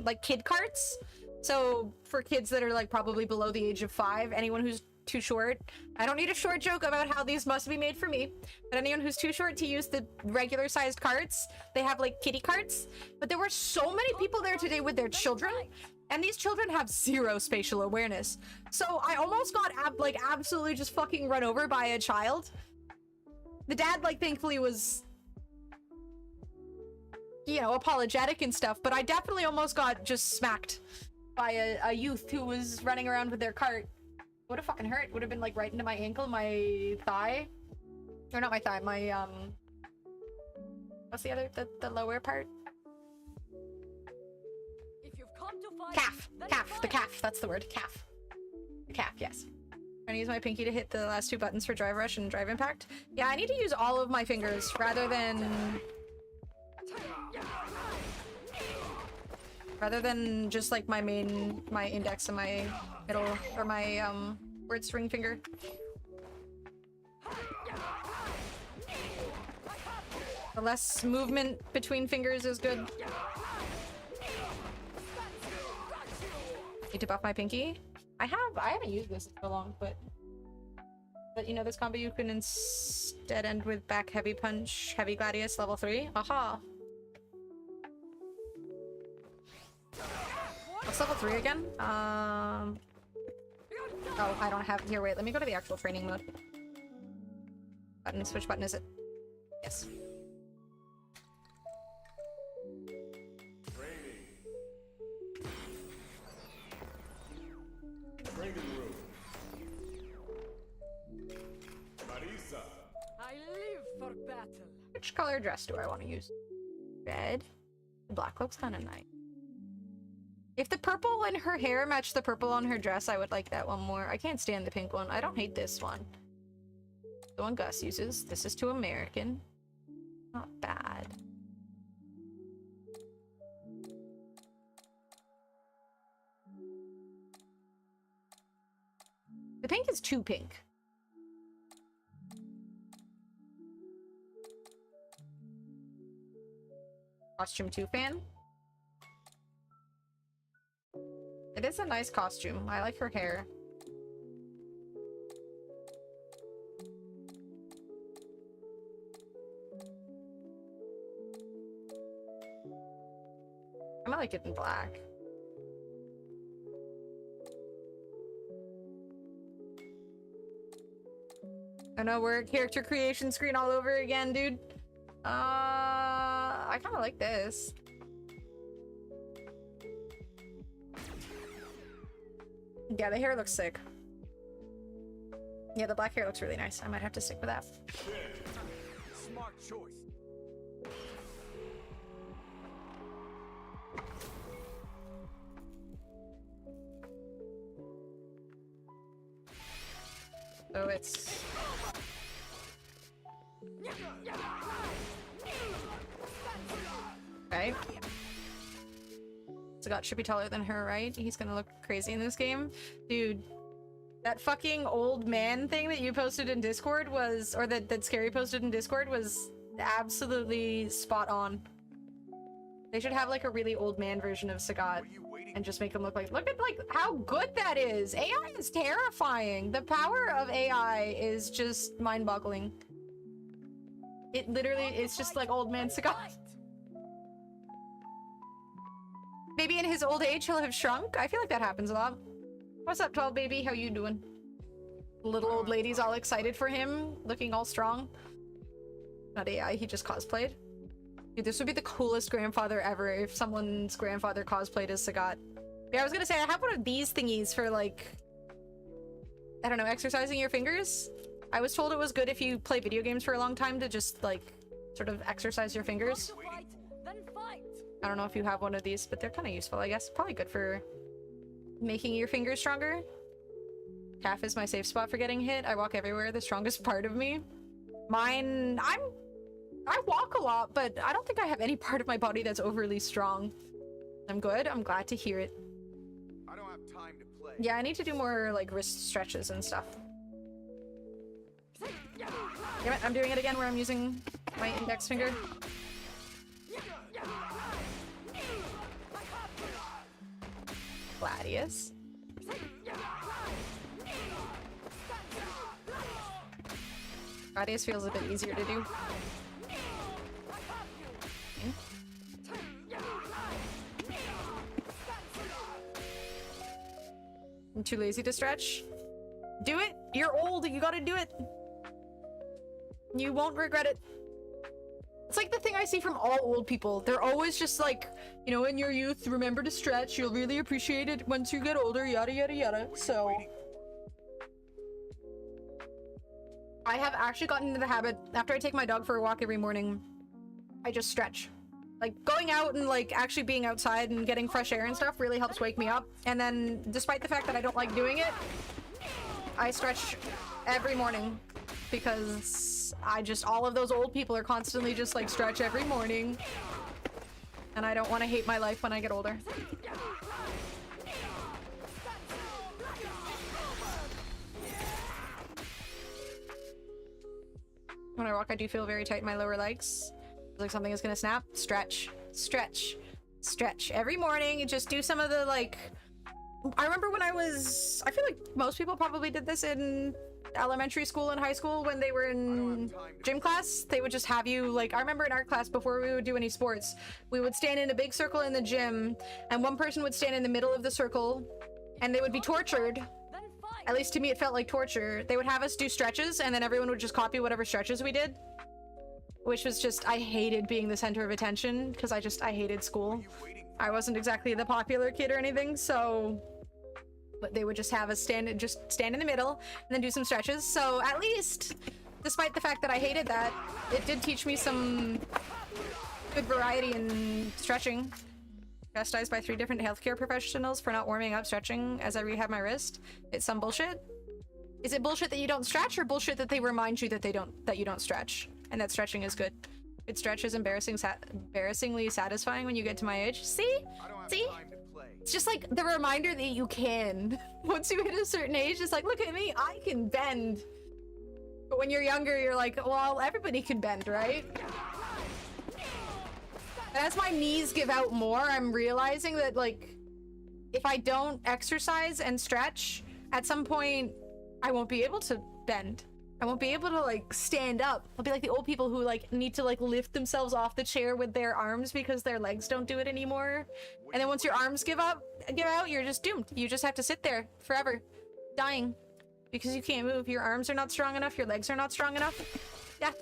like kid carts. So for kids that are like probably below the age of 5, anyone who's too short. I don't need a short joke about how these must be made for me, but anyone who's too short to use the regular sized carts, they have like kiddie carts. But there were so many people there today with their children, and these children have 0 spatial awareness. So I almost got absolutely just fucking run over by a child. The dad, like, thankfully was, you know, apologetic and stuff, but I definitely almost got just smacked by a youth who was running around with their cart. Would have fucking hurt. Would have been like right into my ankle, my thigh. Or not my thigh, my what's the other, the lower part? If you've come to fight, Calf. then Calf. The fight. calf. That's the word. Calf. The calf, yes. I'm gonna use my pinky to hit the last 2 buttons for drive rush and drive impact. Yeah, I need to use all of my fingers rather than just like my index and my middle, or my where it's ring finger. The less movement between fingers is good. Need to buff my pinky. I haven't used this in so long, but you know, this combo you can instead end with back heavy punch, heavy gladius, level 3. Aha! What's level 3 again? Oh, I don't have... Here, wait, let me go to the actual training mode. Which button is it? Yes. I live for battle. Which color dress do I want to use? Red? The black looks kind of nice. If the purple in her hair matched the purple on her dress, I would like that one more. I can't stand the pink one. I don't hate this one. The one Gus uses. This is too American. Not bad. The pink is too pink. Costume 2 fan. It is a nice costume. I like her hair. I might like it in black. I know, we're at character creation screen all over again, dude. I kind of like this. Yeah, the hair looks sick. Yeah, the black hair looks really nice. I might have to stick with that. Smart choice. So it's... Okay. Sagat should be taller than her, right? He's gonna look crazy in this game. Dude, that fucking old man thing that you posted in Discord was... Or that Scary posted in Discord was absolutely spot on. They should have like a really old man version of Sagat and just make him look at like how good that is. AI is terrifying. The power of AI is just mind-boggling. It literally is just like old man Sagat. Maybe in his old age he'll have shrunk. I feel like that happens a lot. What's up, 12 baby? How you doing? Little old lady's all excited for him, looking all strong. Not AI, he just cosplayed. Dude, this would be the coolest grandfather ever if someone's grandfather cosplayed as Sagat. Yeah, I was gonna say, I have one of these thingies for like... I don't know, exercising your fingers? I was told it was good if you play video games for a long time to just like, sort of exercise your fingers. I don't know if you have one of these, but they're kind of useful, I guess. Probably good for making your fingers stronger. Calf is my safe spot for getting hit. I walk everywhere, the strongest part of me. Mine, I walk a lot, but I don't think I have any part of my body that's overly strong. I'm good. I'm glad to hear it. I don't have time to play. Yeah, I need to do more like wrist stretches and stuff. Damn it, I'm doing it again where I'm using my index finger. Gladius. Gladius feels a bit easier to do. I'm too lazy to stretch. Do it! You're old, you gotta do it! You won't regret it. It's like the thing I see from all old people. They're always just like, you know, in your youth, remember to stretch. You'll really appreciate it once you get older, yada yada yada. So I have actually gotten into the habit, after I take my dog for a walk every morning, I just stretch. Like, going out and, like, actually being outside and getting fresh air and stuff really helps wake me up. And then, despite the fact that I don't like doing it, I stretch every morning. Because all of those old people are constantly just, like, stretch every morning. And I don't want to hate my life when I get older. When I walk, I do feel very tight in my lower legs. Like something is gonna snap. Stretch, stretch, stretch every morning. And just do some of the, like, I remember when I feel like most people probably did this in elementary school and high school when they were in gym class. They would just have you, like, I remember in art class, before we would do any sports, we would stand in a big circle in the gym, and one person would stand in the middle of the circle, and they would be tortured. At least to me it felt like torture. They would have us do stretches, and then everyone would just copy whatever stretches we did. Which was just, I hated being the center of attention, because I hated school. I wasn't exactly the popular kid or anything, so... But they would just have us stand in the middle, and then do some stretches. So at least, despite the fact that I hated that, it did teach me some good variety in stretching. Chastised by 3 different healthcare professionals for not warming up stretching as I rehab my wrist. It's some bullshit. Is it bullshit that you don't stretch, or bullshit that they remind you that you don't stretch? And that stretching is good. Good stretch is embarrassingly satisfying when you get to my age. See? See? It's just like the reminder that you can. Once you hit a certain age, it's like, look at me, I can bend. But when you're younger, you're like, well, everybody can bend, right? And as my knees give out more, I'm realizing that, like, if I don't exercise and stretch, at some point, I won't be able to bend. I won't be able to, like, stand up. I'll be like the old people who, like, need to, like, lift themselves off the chair with their arms because their legs don't do it anymore. And then once your arms give out, you're just doomed. You just have to sit there forever, dying, because you can't move. Your arms are not strong enough. Your legs are not strong enough. Yeah.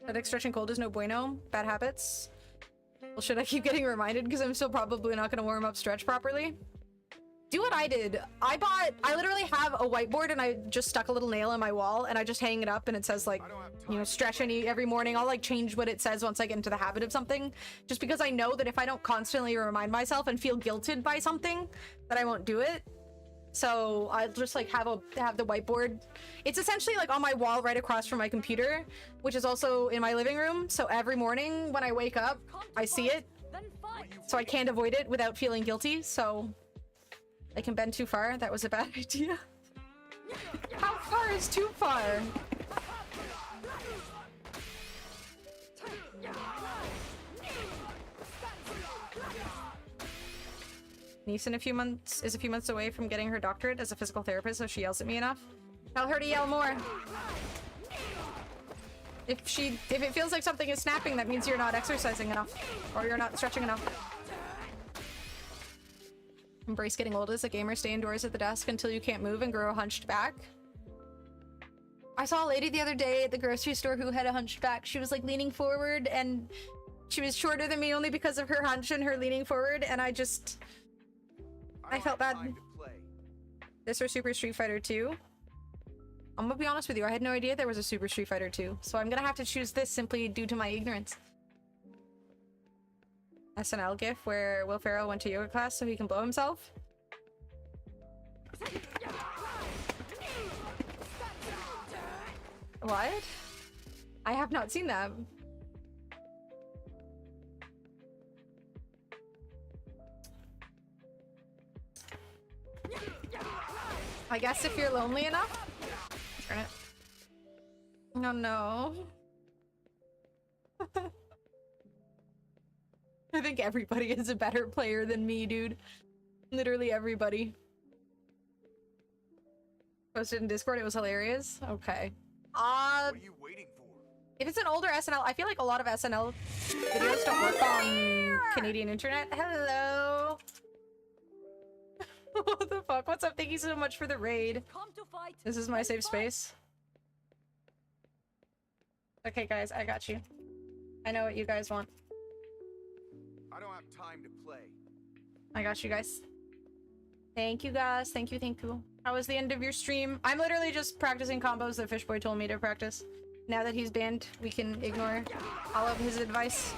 I think stretching cold is no bueno. Bad habits. Well, should I keep getting reminded because I'm still probably not going to warm up stretch properly? Do what I did. I literally have a whiteboard, and I just stuck a little nail in my wall, and I just hang it up, and it says, like, you know, stretch every morning. I'll, like, change what it says once I get into the habit of something, just because I know that if I don't constantly remind myself and feel guilted by something, that I won't do it. So I'll just, like, have the whiteboard. It's essentially, like, on my wall right across from my computer, which is also in my living room. So every morning when I wake up, I see it, so I can't avoid it without feeling guilty. So I can bend too far. That was a bad idea. How far is too far? Niece is a few months away from getting her doctorate as a physical therapist, so she yells at me enough. Tell her to yell more. If it feels like something is snapping, that means you're not exercising enough, or you're not stretching enough. Embrace getting old as a gamer. Stay indoors at the desk until you can't move and grow a hunched back. I saw a lady the other day at the grocery store who had a hunched back. She was, like, leaning forward, and she was shorter than me only because of her hunch and her leaning forward, and I felt bad. This or Super Street Fighter 2? I'm gonna be honest with you, I had no idea there was a Super Street Fighter 2, so I'm gonna have to choose this simply due to my ignorance. SNL gif where Will Ferrell went to yoga class so he can blow himself. What? I have not seen that. I guess if you're lonely enough. Turn it. Oh no. I think everybody is a better player than me, dude. Literally everybody. Posted in Discord, it was hilarious. Okay. What are you waiting for? If it's an older SNL, I feel like a lot of SNL videos don't work on Canadian internet. Hello. What the fuck? What's up? Thank you so much for the raid. This is my safe space. Okay, guys, I got you. I know what you guys want. I don't have time to play. I got you guys. Thank you, guys. Thank you, thank you. How was the end of your stream? I'm literally just practicing combos that Fishboy told me to practice. Now that he's banned, we can ignore all of his advice.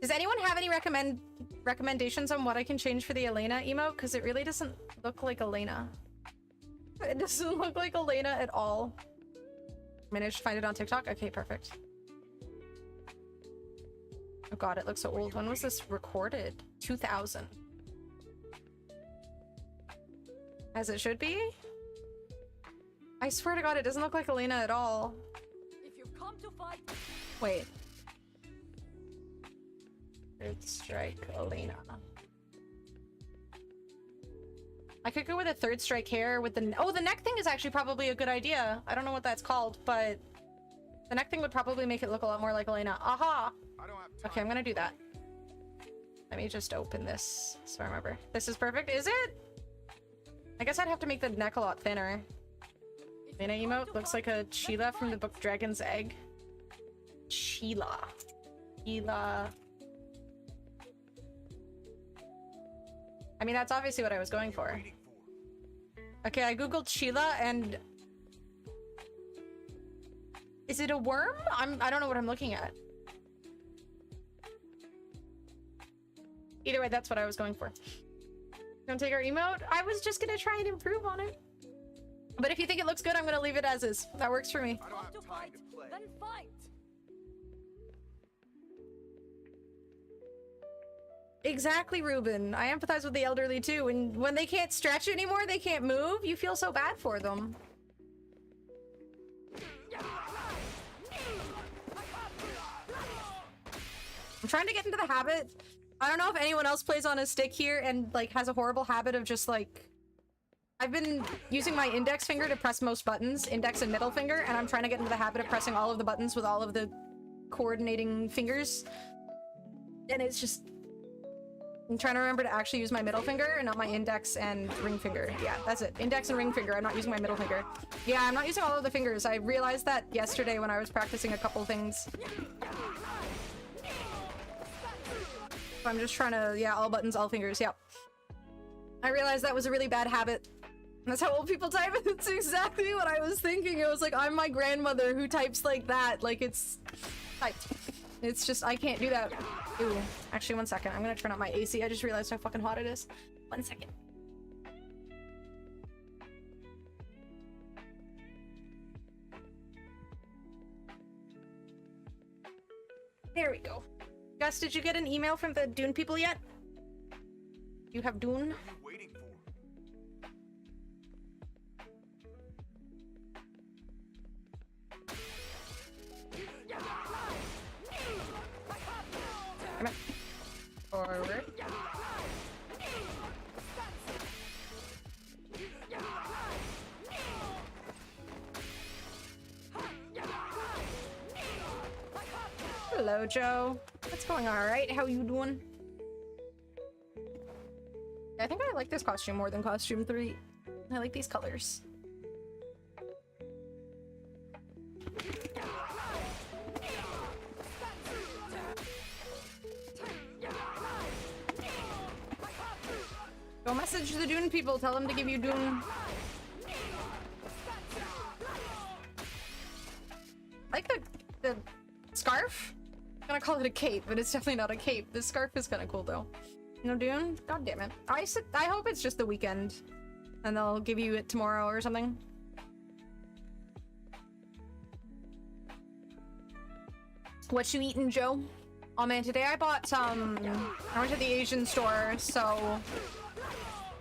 Does anyone have any recommendations on what I can change for the Elena emote? Because it really doesn't look like Elena. It doesn't look like Elena at all. Managed to find it on TikTok? Okay, perfect. Oh god, it looks so old. When was this recorded? 2000. As it should be? I swear to god, it doesn't look like Elena at all. If you've come to fight... Wait. Third strike Elena. I could go with a third strike hair with the... Oh, the neck thing is actually probably a good idea. I don't know what that's called, but... The neck thing would probably make it look a lot more like Elena. Aha! Okay, I'm gonna do that. Let me just open this so I remember. This is perfect, is it? I guess I'd have to make the neck a lot thinner. Elena emote looks like a Sheila from the book Dragon's Egg. Sheila. Sheila. I mean, that's obviously what I was going for. Okay, I googled Sheila and... Is it a worm? I don't know what I'm looking at. Either way, that's what I was going for. Don't take our emote? I was just gonna try and improve on it. But if you think it looks good, I'm gonna leave it as is. That works for me. I don't have time to play. Then fight! Exactly, Ruben. I empathize with the elderly too. And when they can't stretch anymore, they can't move, you feel so bad for them. I'm trying to get into the habit. I don't know if anyone else plays on a stick here and like has a horrible habit of just like... I've been using my index finger to press most buttons, index and middle finger, and I'm trying to get into the habit of pressing all of the buttons with all of the coordinating fingers. And it's just... I'm trying to remember to actually use my middle finger and not my index and ring finger. Yeah, that's it. Index and ring finger. I'm not using my middle finger. Yeah, I'm not using all of the fingers. I realized that yesterday when I was practicing a couple things. So I'm just trying to, yeah, all buttons, all fingers, yep. I realized that was a really bad habit. That's how old people type. It's exactly what I was thinking. It was like, I'm my grandmother who types like that. Like, it's typed. It's just, I can't do that. Ooh, actually, one second. I'm gonna turn on my AC. I just realized how fucking hot it is. 1 second. There we go. Gus, did you get an email from the DUNE people yet? You have DUNE? What are you waiting for? Come on. Forward. Hello, Joe. What's going on, alright? How you doing? I think I like this costume more than costume 3. I like these colors. Go message the DUNE people, tell them to give you DUNE. I like the scarf? I'm gonna call it a cape, but it's definitely not a cape. This scarf is kind of cool though. No DUNE? God damn it. I hope it's just the weekend and they'll give you it tomorrow or something. What you eating, Joe? Oh man, today I bought I went to the Asian store, so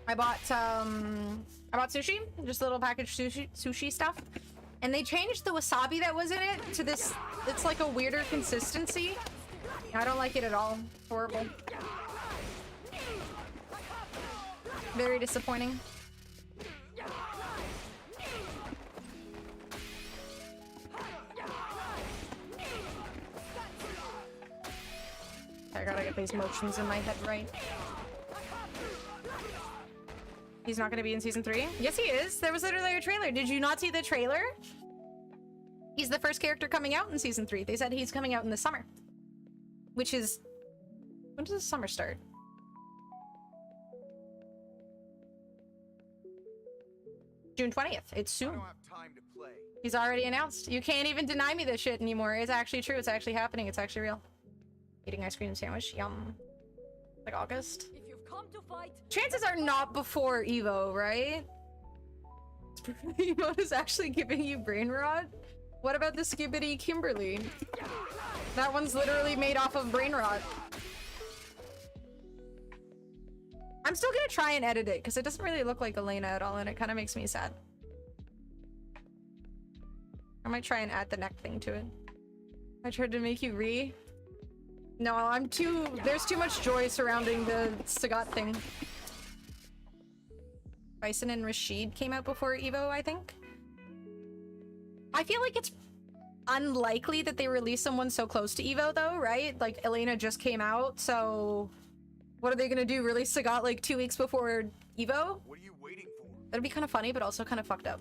I bought sushi, just a little packaged sushi stuff. And they changed the wasabi that was in it to this, it's like a weirder consistency. I don't like it at all. It's horrible. Very disappointing. I gotta get these motions in my head right. He's not gonna be in season 3? Yes, he is. There was literally a trailer. Did you not see the trailer? He's the first character coming out in season 3. They said he's coming out in the summer. Which is... When does the summer start? June 20th. It's soon. I don't have time to play. He's already announced. You can't even deny me this shit anymore. It's actually true. It's actually happening. It's actually real. Eating ice cream sandwich. Yum. Like August. If you've come to fight, Chances are not before Evo, right? Evo is actually giving you brain rot? What about the Skibbity Kimberly? That one's literally made off of brain rot. I'm still gonna try and edit it because it doesn't really look like Elena at all and it kind of makes me sad. I might try and add the neck thing to it. I tried to make you re. No, I'm too... There's too much joy surrounding the Sagat thing. Bison and Rashid came out before Evo, I think. I feel like it's unlikely that they release someone so close to Evo, though, right? Like, Elena just came out, so... What are they gonna do? Release Sagat like 2 weeks before Evo? What are you waiting for? That'd be kind of funny, but also kind of fucked up.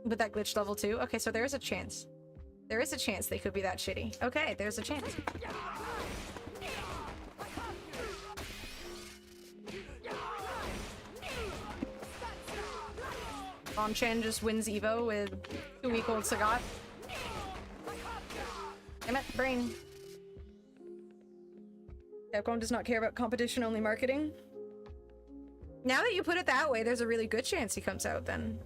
With that glitch level 2? Okay, so there's a chance. There is a chance they could be that shitty. Okay, there's a chance. Bombchan just wins Evo with 2-week-old Sagat. Damn it, brain. Capcom does not care about competition-only marketing. Now that you put it that way, there's a really good chance he comes out then.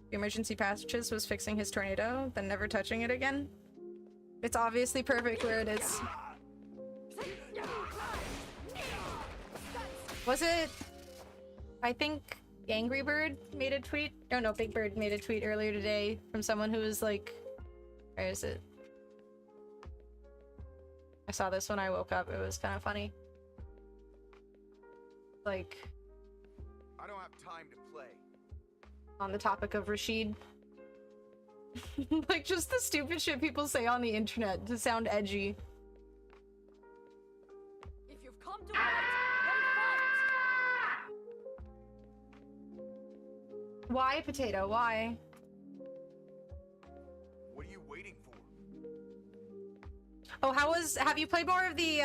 The emergency patches was fixing his tornado, then never touching it again. It's obviously perfect where it is. Was it... I think Angry Bird made a tweet? Oh no, Big Bird made a tweet earlier today from someone who was like... Where is it? I saw this when I woke up. It was kind of funny. Like... I don't have time to play. On the topic of Rashid. Like, just the stupid shit people say on the internet to sound edgy. if you've come to fight, then fight. Why, Potato? Why? What are you waiting for? Oh, have you played more of the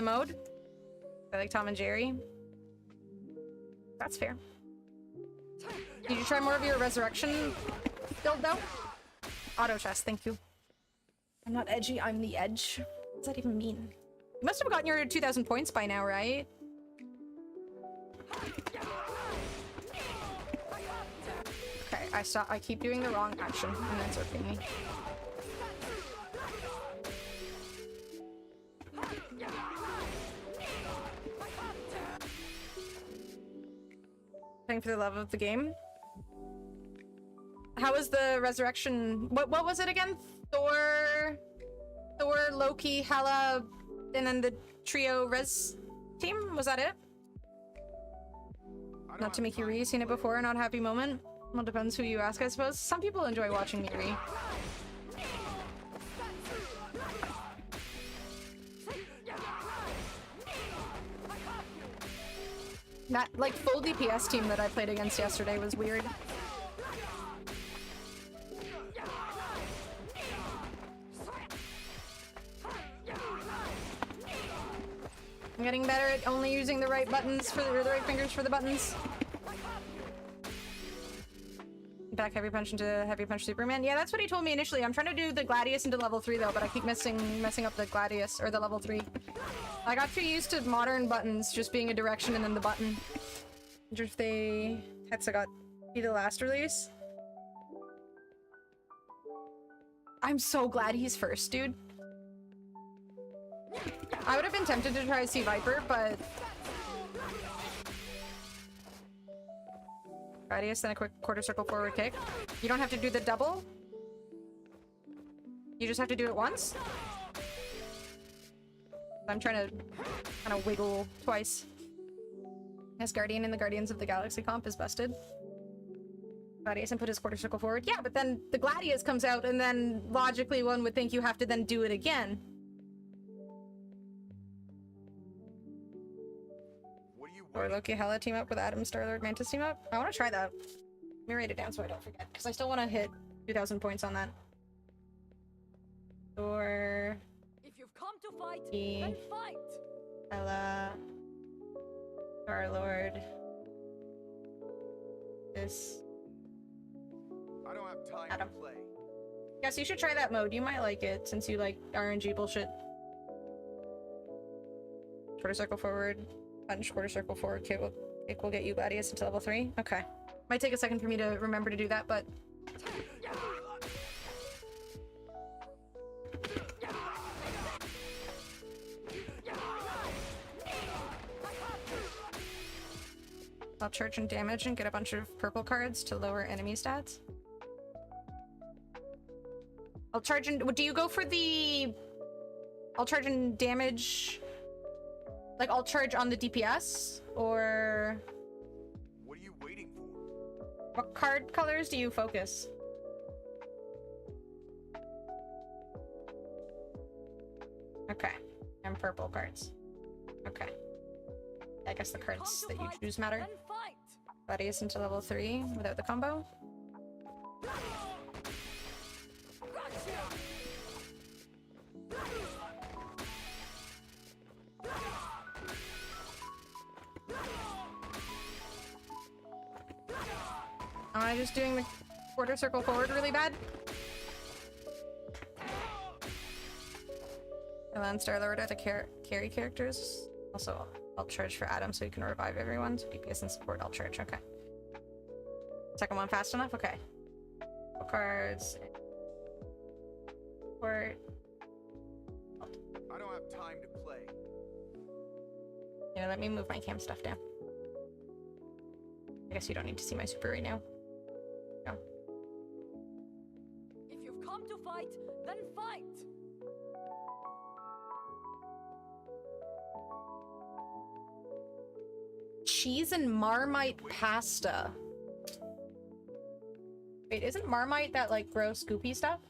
mode? I like Tom and Jerry. That's fair. Did you try more of your resurrection build though? Auto chest, thank you. I'm not edgy, I'm the edge. What does that even mean? You must have gotten your 2,000 points by now, right? Okay, I keep doing the wrong action and then surfing me. Playing for the love of the game. How was the resurrection? What was it again? Thor, Loki, Hela, and then the trio res team? Was that it? Not to make you re, seen it before, not happy moment. Well, depends who you ask, I suppose. Some people enjoy watching me re. That, like, full DPS team that I played against yesterday was weird. I'm getting better at only using the right buttons for the right fingers for the buttons. Back heavy punch into heavy punch Superman. Yeah, that's what he told me initially. I'm trying to do the Gladius into level 3 though, but I keep messing up the Gladius or the level 3. I got too used to modern buttons just being a direction and then the button. Wonder if they had Sagat be the last release. I'm so glad he's first, dude. I would have been tempted to try Sea Viper, but Gladius, then a quick quarter circle forward kick. You don't have to do the double. You just have to do it once. I'm trying to kind of wiggle twice. Yes, Guardian in the Guardians of the Galaxy comp is busted. Gladius and put his quarter circle forward. Yeah, but then the Gladius comes out and then logically one would think you have to then do it again. Or Loki Hella team up with Adam Star-Lord Mantis team up? I want to try that. Let me write it down so I don't forget, because I still want to hit 2,000 points on that. Or... If you've come to fight, then fight! Hella... Star-Lord... This... I don't have time Adam. to play. Yes, you should try that mode. You might like it, since you like RNG bullshit. Quarter circle forward. Punch, quarter circle forward. Kick will get you Gladius into level 3. Okay. Might take a second for me to remember to do that, but... I'll charge and damage and get a bunch of purple cards to lower enemy stats. I'll charge and... Do you go for the... I'll charge and damage... Like, I'll charge on the DPS? Or... What are you waiting for? What card colors do you focus? Okay. And purple cards. Okay. I guess the cards that you choose matter. Gladius into level 3 without the combo. Am I just doing the quarter circle forward really bad? And then Star-Lord are the carry characters. Also, I'll charge for Adam so he can revive everyone. So DPS and support, I'll charge. Okay. Second one fast enough? Okay. Cards. Support. I don't have time to play. Yeah, let me move my cam stuff down. I guess you don't need to see my super right now. No. If you've come to fight, then fight! Cheese and Marmite pasta. Wait, isn't Marmite that like gross goopy stuff?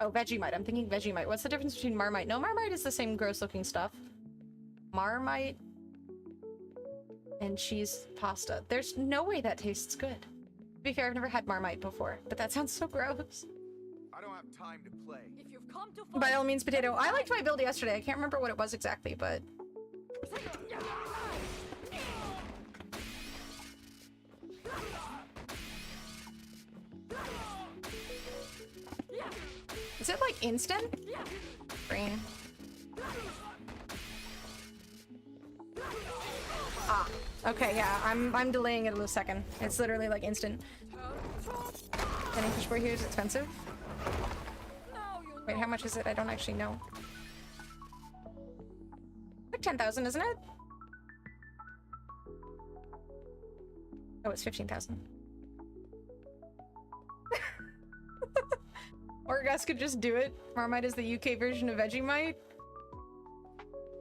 Oh, Vegemite. I'm thinking Vegemite. What's the difference between Marmite? No, Marmite is the same gross looking stuff. Marmite and cheese pasta. There's no way that tastes good. To be fair, I've never had Marmite before, but that sounds so gross. I don't have time to play. If you've come to fight, By all means, potato. I liked my build yesterday. I can't remember what it was exactly, but... Is it like instant? Green. Ah, okay, yeah, I'm delaying it a little second. It's literally like instant. Getting fish boy here is expensive. Wait, how much is it? I don't actually know. Like 10,000, isn't it? Oh, it's 15,000. Orgas could just do it. Marmite is the UK version of Vegemite.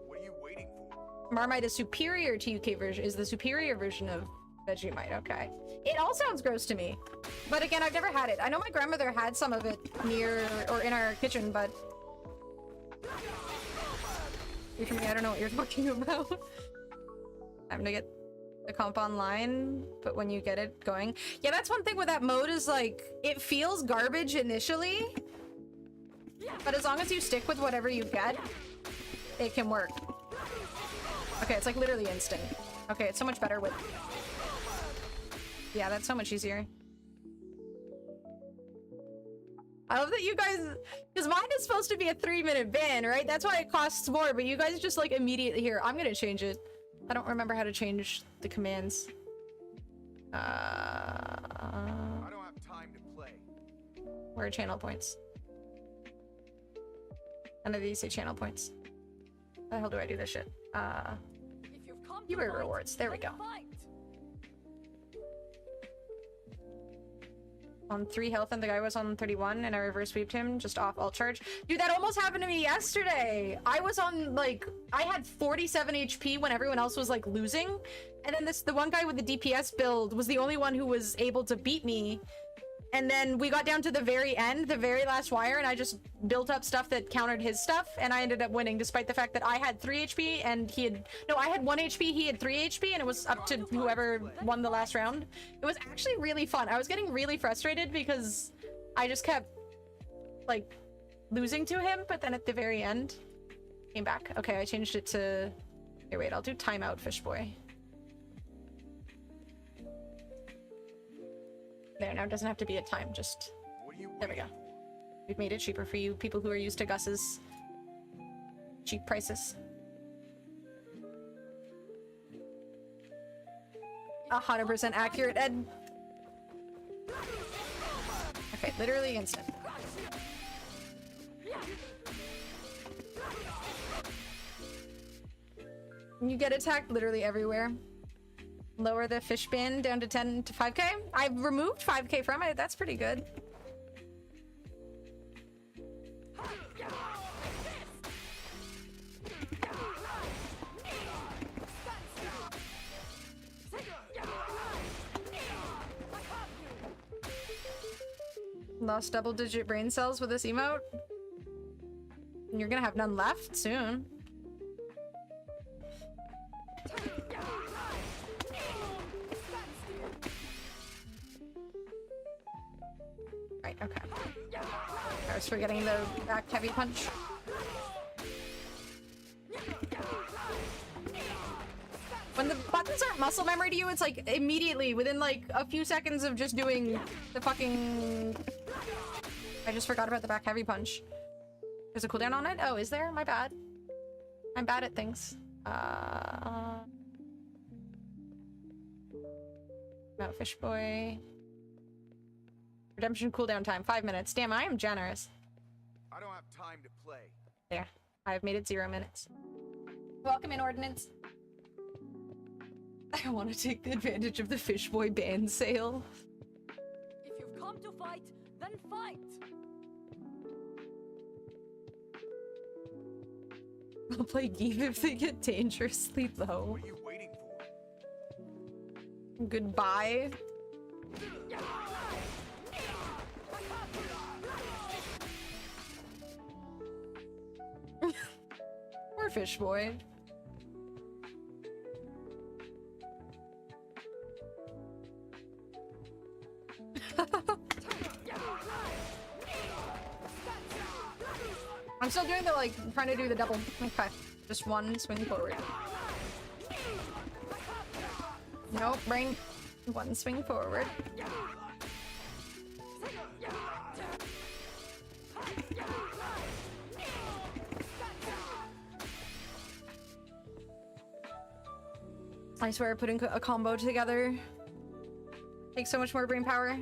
What are you waiting for? Marmite is superior to UK version, is the superior version of Vegemite. Okay. It all sounds gross to me. But again, I've never had it. I know my grandmother had some of it near or in our kitchen, but... You for me, I don't know what you're talking about. I'm gonna get the comp online, but when you get it going... Yeah, that's one thing with that mode is like, it feels garbage initially, but as long as you stick with whatever you get, it can work. Okay, it's like literally instant. Okay, it's so much better with... Yeah, that's so much easier. I love that you guys... Because mine is supposed to be a 3-minute ban, right? That's why it costs more, but you guys just like immediately... Here, I'm gonna change it. I don't remember how to change the commands. I don't have time to play. Where are channel points? None of these say channel points. How the hell do I do this shit? Viewer rewards. There we go. On 3 health and the guy was on 31 and I reverse sweeped him just off alt charge. Dude, that almost happened to me yesterday. I was on like, I had 47 HP when everyone else was like losing. And then the one guy with the DPS build was the only one who was able to beat me. And then we got down to the very end, the very last wire, and I just built up stuff that countered his stuff, and I ended up winning, despite the fact that I had 3 HP, and he had... No, I had 1 HP, he had 3 HP, and it was up to whoever won the last round. It was actually really fun. I was getting really frustrated because I just kept, like, losing to him, but then at the very end, came back. Okay, I changed it to... Here, wait, I'll do timeout, fish boy. There, now it doesn't have to be a time, just... There we go. We've made it cheaper for you people who are used to Gus's cheap prices. 100% accurate, Ed. Okay, literally instant. You get attacked literally everywhere. Lower the fish bin down to 10 to 5k. I've removed 5k from it. That's pretty good. Lost double-digit brain cells with this emote. And you're gonna have none left soon. Right, okay. I was forgetting the back heavy punch. When the buttons aren't muscle memory to you, it's like immediately, within like a few seconds of just doing the fucking... I just forgot about the back heavy punch. There's a cooldown on it? Oh, is there? My bad. I'm bad at things. No, fish boy. Redemption cooldown time, 5 minutes. Damn, I am generous. I don't have time to play. There. I've made it 0 minutes. Welcome in, Ordnance. I want to take the advantage of the fish boy band sale. If you've come to fight, then fight. I'll play Geeve if they get dangerously low. What are you waiting for? Goodbye. Poor fish boy. I'm still doing the, like, trying to do the double. Okay. Just one swing forward. Nope, brain. One swing forward. I swear putting a combo together takes so much more brain power.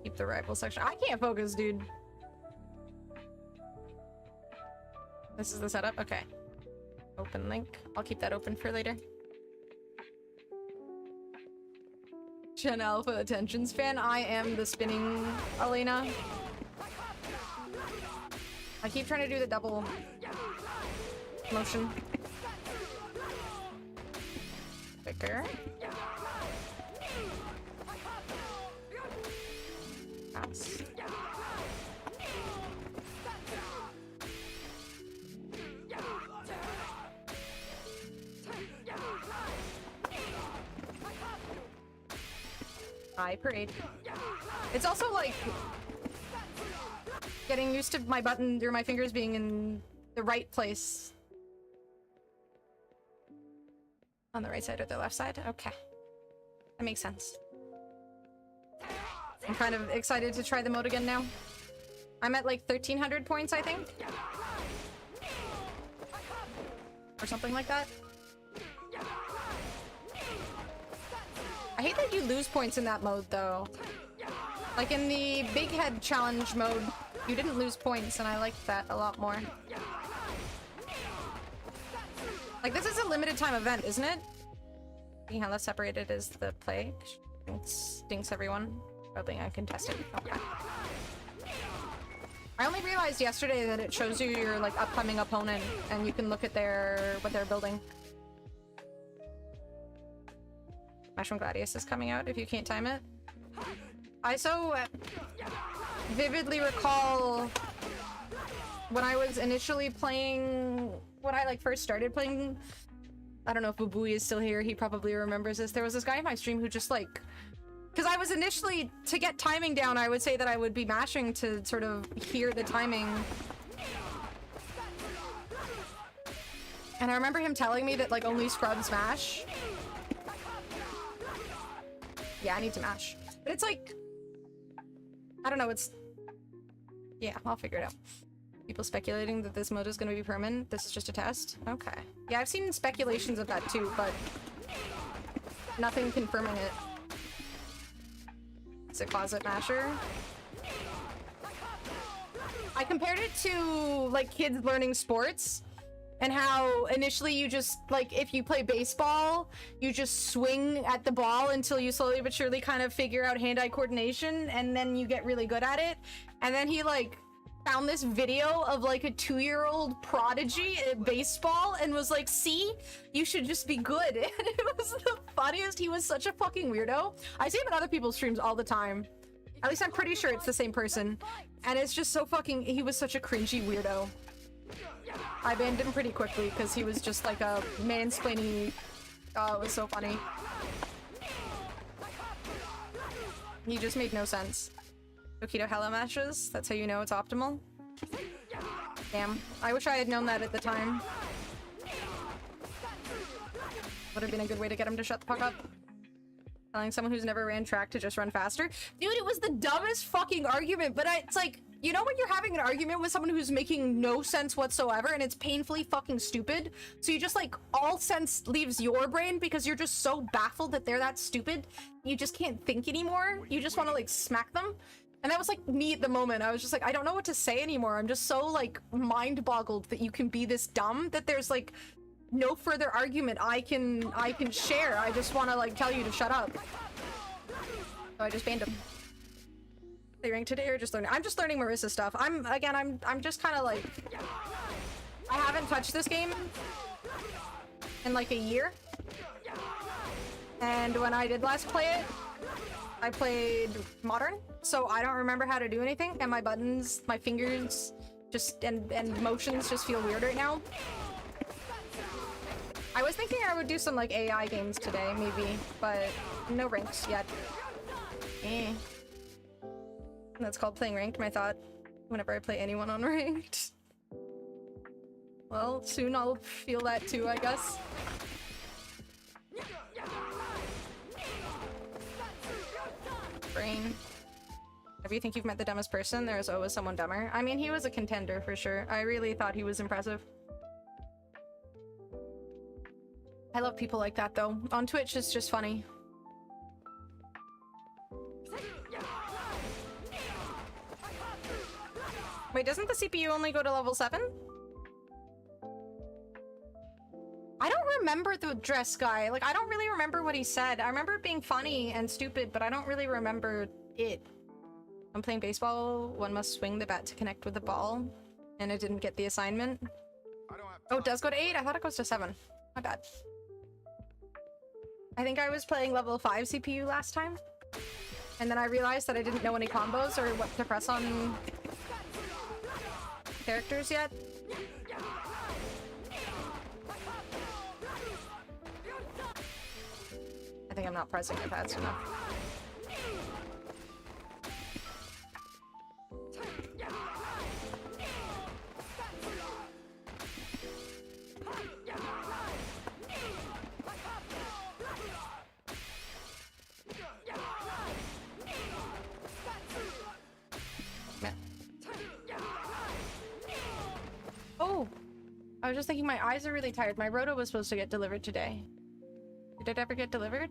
Keep the rifle section. I can't focus, dude. This is the setup? Okay. Open link. I'll keep that open for later. Gen Alpha attention span. I am the spinning Elena. I keep trying to do the double motion. Quicker. Pass. High parade. It's also like getting used to my button or my fingers being in the right place. On the right side or the left side? Okay. That makes sense. I'm kind of excited to try the mode again now. I'm at like 1300 points, I think. Or something like that. I hate that you lose points in that mode, though. Like in the big head challenge mode, you didn't lose points, and I liked that a lot more. Like, this is a limited time event, isn't it? Seeing how less separated is the plague. Stinks everyone. Probably uncontested. Okay. I only realized yesterday that it shows you your like upcoming opponent, and you can look at what they're building. Mushroom Gladius is coming out if you can't time it. I so vividly recall when I was initially playing, when I like first started playing. I don't know if Bubui is still here. He probably remembers this. There was this guy in my stream who just like, because I was initially, to get timing down, I would say that I would be mashing to sort of hear the timing. And I remember him telling me that like only scrubs mash. Yeah, I need to mash. But it's like, I don't know, it's... Yeah, I'll figure it out. People speculating that this mode is going to be permanent. This is just a test? Okay. Yeah, I've seen speculations of that too, but nothing confirming it. Is it Closet Masher? I compared it to, like, kids learning sports. And how initially you just, like, if you play baseball, you just swing at the ball until you slowly but surely kind of figure out hand-eye coordination, and then you get really good at it. And then he, like, found this video of, like, a 2-year-old prodigy at baseball and was like, see? You should just be good. And it was the funniest. He was such a fucking weirdo. I see him in other people's streams all the time. At least I'm pretty sure it's the same person. And it's just so fucking... He was such a cringy weirdo. I banned him pretty quickly because he was just like a mansplaining. Oh, it was so funny. He just made no sense. Tokido hella matches. That's how you know it's optimal. Damn. I wish I had known that at the time. Would have been a good way to get him to shut the fuck up. Telling someone who's never ran track to just run faster. Dude, it was the dumbest fucking argument, but it's like, you know when you're having an argument with someone who's making no sense whatsoever and it's painfully fucking stupid? So you just like, all sense leaves your brain because you're just so baffled that they're that stupid. You just can't think anymore. You just want to like smack them. And that was like me at the moment. I was just like, I don't know what to say anymore. I'm just so like mind boggled that you can be this dumb that there's like no further argument I can share. I just want to like tell you to shut up. So I just banned him. They ranked today or just learning? I'm just learning Marissa stuff. I'm just kind of like, I haven't touched this game in like a year. And when I did last play it, I played modern, so I don't remember how to do anything, and my buttons, my fingers, just and motions just feel weird right now. I was thinking I would do some like AI games today, maybe, but no ranks yet. Eh. That's called playing ranked, my thought, whenever I play anyone on ranked. Well, soon I'll feel that too, I guess. Brain. If you think you've met the dumbest person, there's always someone dumber. I mean, he was a contender for sure. I really thought he was impressive. I love people like that though. On Twitch, it's just funny. Wait, doesn't the CPU only go to level 7? I don't remember the dress guy. Like, I don't really remember what he said. I remember it being funny and stupid, but I don't really remember it. I'm playing baseball. One must swing the bat to connect with the ball. And it didn't get the assignment. Oh, it does go to 8? I thought it goes to 7. My bad. I think I was playing level 5 CPU last time. And then I realized that I didn't know any combos or what to press on characters yet. I think I'm not pressing it fast enough. Oh! I was just thinking my eyes are really tired. My roto was supposed to get delivered today. Did it ever get delivered?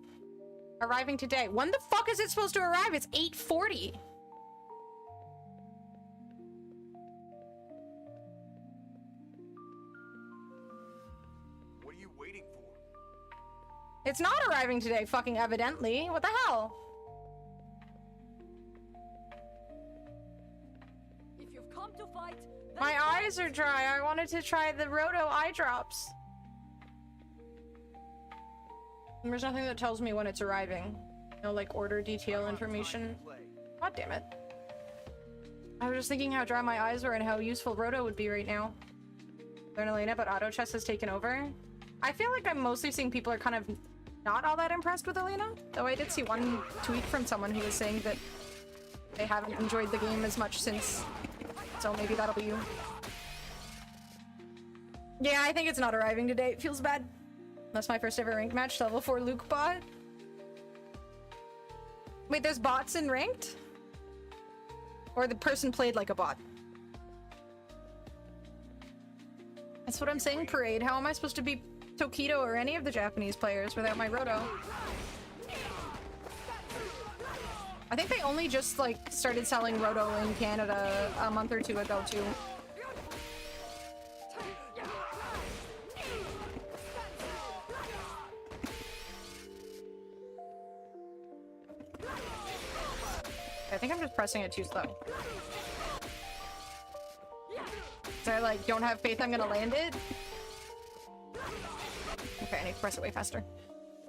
Arriving today. When the fuck is it supposed to arrive? It's 8:40. What are you waiting for? It's not arriving today, fucking evidently. What the hell? If you've come to fight, then My fight. eyes are dry. I wanted to try the Roto eye drops. There's nothing that tells me when it's arriving. No, like, order detail information. God damn it. I was just thinking how dry my eyes were and how useful Roto would be right now. Learn Elena, but auto chess has taken over. I feel like I'm mostly seeing people are kind of not all that impressed with Elena. Though I did see one tweet from someone who was saying that they haven't enjoyed the game as much since. So maybe that'll be you. Yeah, I think it's not arriving today. It feels bad. That's my first ever ranked match, level 4 Luke bot. Wait, there's bots in ranked? Or the person played like a bot? That's what I'm saying, Parade. How am I supposed to be Tokido or any of the Japanese players without my Roto? I think they only just, like, started selling Roto in Canada a month or two ago, too. I think I'm just pressing it too slow. So I, like, don't have faith I'm gonna land it. Okay, I need to press it way faster.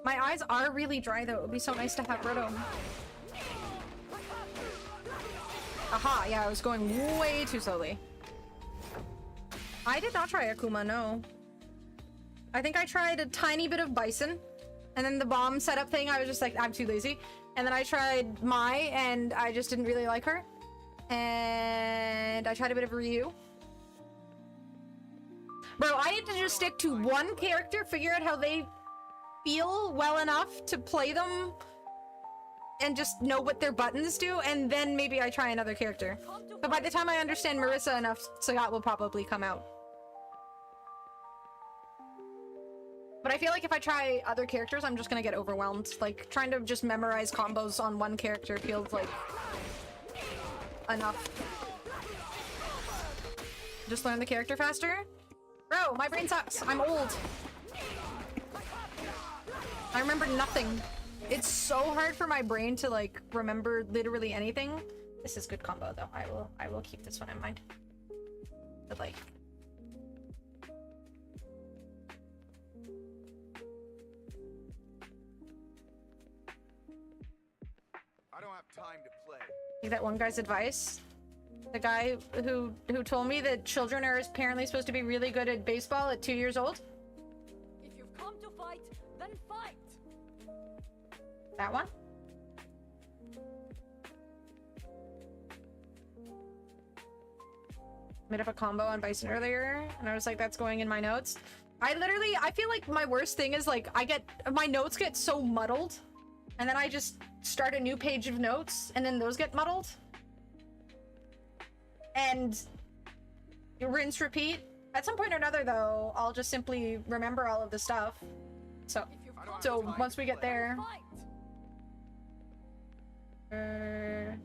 My eyes are really dry, though. It would be so nice to have Roto. Aha, yeah, I was going way too slowly. I did not try Akuma, no. I think I tried a tiny bit of Bison, and then the bomb setup thing, I was just like, I'm too lazy. And then I tried Mai, and I just didn't really like her. And I tried a bit of Ryu. Bro, I need to just stick to one character, figure out how they feel well enough to play them, and just know what their buttons do, and then maybe I try another character. But by the time I understand Marissa enough, Sagat will probably come out. But I feel like if I try other characters, I'm just gonna get overwhelmed. Like, trying to just memorize combos on one character feels like enough. Just learn the character faster? Bro, my brain sucks. I'm old. I remember nothing. It's so hard for my brain to, like, remember literally anything. This is good combo, though. I will keep this one in mind. But, like... I don't have time to play. Take that one guy's advice. The guy who told me that children are apparently supposed to be really good at baseball at 2 years old. If you've come to fight, then fight. That one? Made up a combo on Bison earlier, and I was like, that's going in my notes. I feel like my worst thing is, like, my notes get so muddled, and then I just start a new page of notes, and then those get muddled. And you rinse, repeat. At some point or another, though, I'll just simply remember all of the stuff. So once we get there... and...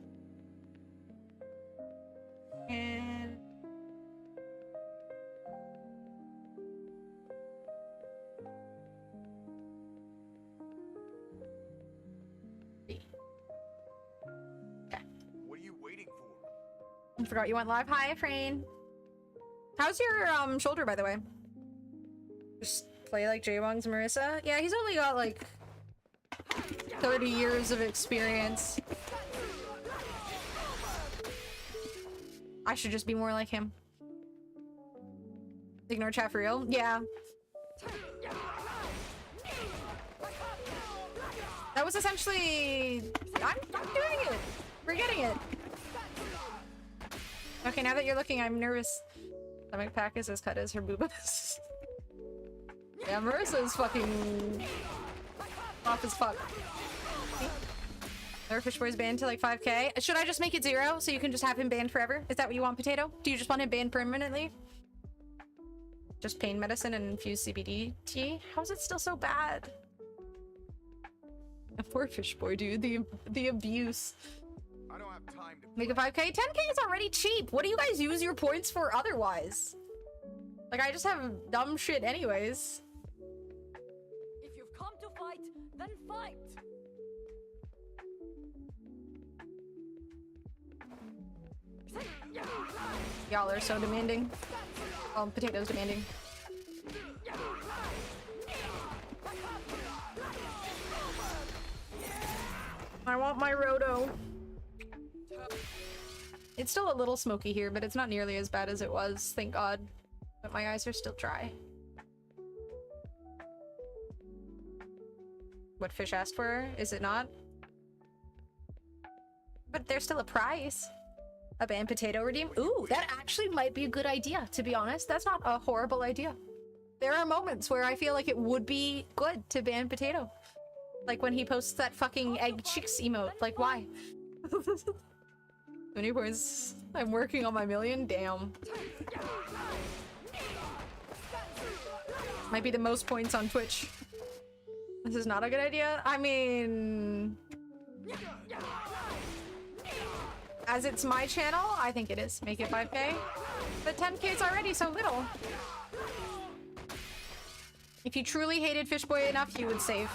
What are you waiting for? I forgot you went live. Hi, Frayne. How's your shoulder, by the way? Just play like Jaywong's Marissa? Yeah, he's only got like 30 years of experience. I should just be more like him. Ignore chat for real? Yeah. That was essentially... I'm doing it! We're getting it! Okay, now that you're looking, I'm nervous. Stomach pack is as cut as her boobas. Yeah, Marissa is fucking... off as fuck. Our Fish Boy's banned to like 5k. Should I just make it 0 so you can just have him banned forever? Is that what you want, Potato? Do you just want him banned permanently? Just pain medicine and infused CBD tea? How is it still so bad? Poor Fish Boy, dude. The abuse. I don't have time to Make a 5k? 10k is already cheap. What do you guys use your points for otherwise? Like, I just have dumb shit anyways. If you've come to fight, then fight. Y'all are so demanding. Well, Potato's demanding. I want my roto. It's still a little smoky here, but it's not nearly as bad as it was, thank God. But my eyes are still dry. What Fish asked for, is it not? But there's still a prize. A banned potato redeem? Ooh, that actually might be a good idea, to be honest. That's not a horrible idea. There are moments where I feel like it would be good to ban potato. Like when he posts that fucking egg chicks emote. Like, why? 20 points. I'm working on my million? Damn. Might be the most points on Twitch. This is not a good idea? I mean... as it's my channel, I think it is. Make it 5K. But 10K is already so little. If you truly hated Fishboy enough, you would save.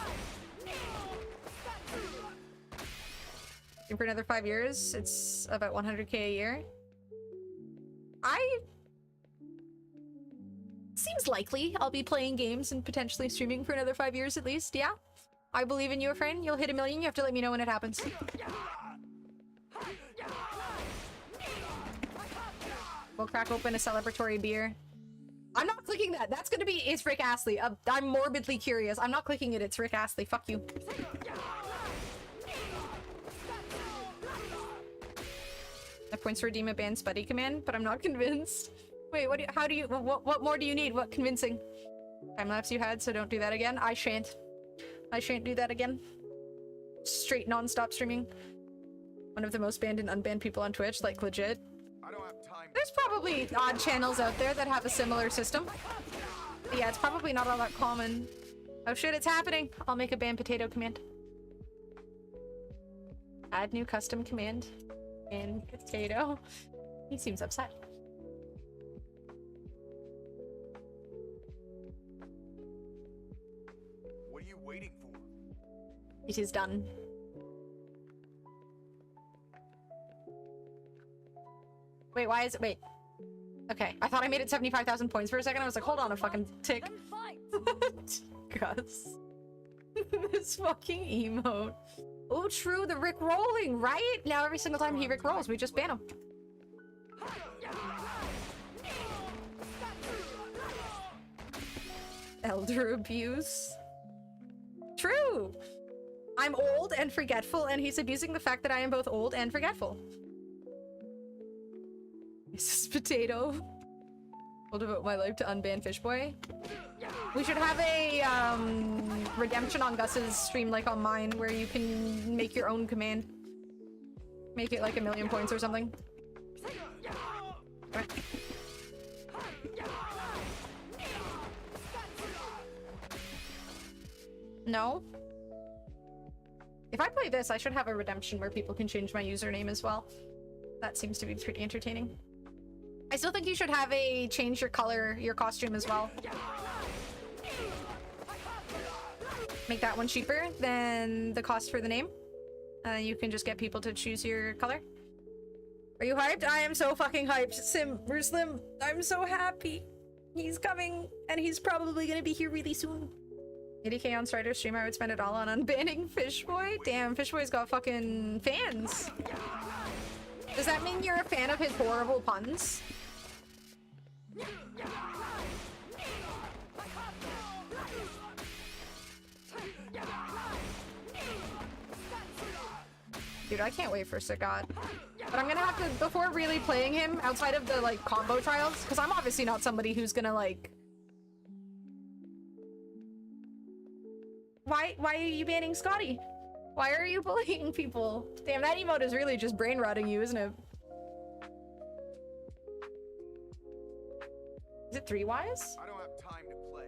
And for another 5 years, it's about 100K a year. Seems likely I'll be playing games and potentially streaming for another 5 years at least, yeah? I believe in you, friend. You'll hit 1 million. You have to let me know when it happens. We'll crack open a celebratory beer. I'm not clicking that. That's gonna be... it's Rick Astley. I'm morbidly curious. I'm not clicking it. It's Rick Astley. Fuck you. The points to redeem a banned Spuddy command, but I'm not convinced. Wait, what more do you need? What convincing? Time-lapse you had, so don't do that again. I shan't do that again. Straight non-stop streaming. One of the most banned and unbanned people on Twitch, like legit. I don't have time. There's probably odd channels out there that have a similar system. But yeah, it's probably not all that common. Oh shit, it's happening! I'll make a banned potato command. Add new custom command. And potato. He seems upset. What are you waiting for? It is done. Wait, why is it? Wait. Okay, I thought I made it 75,000 points for a second. I was like, hold on a fucking tick. Gus. This fucking emote. Oh, true, the Rick rolling, right? Now every single time he Rick rolls, we just ban him. Elder abuse. True. I'm old and forgetful, and he's abusing the fact that I am both old and forgetful. Mrs. Potato. I'll devote my life to unban Fishboy. We should have a redemption on Gus's stream like on mine, where you can make your own command. Make it like 1 million points or something. Right. No? If I play this, I should have a redemption where people can change my username as well. That seems to be pretty entertaining. I still think you should have a change your color, your costume as well. Make that one cheaper than the cost for the name. You can just get people to choose your color. Are you hyped? I am so fucking hyped. Slim, I'm so happy. He's coming, and he's probably gonna be here really soon. 80K on Strider stream, I would spend it all on unbanning Fishboy. Damn, Fishboy's got fucking fans. Does that mean you're a fan of his horrible puns? Dude, I can't wait for Sagat. But I'm gonna have to, before really playing him outside of the, like, combo trials, because I'm obviously not somebody who's gonna, like... Why are you banning Scotty? Why are you bullying people? Damn, that emote is really just brain rotting you, isn't it? Is it 3-wise? I don't have time to play.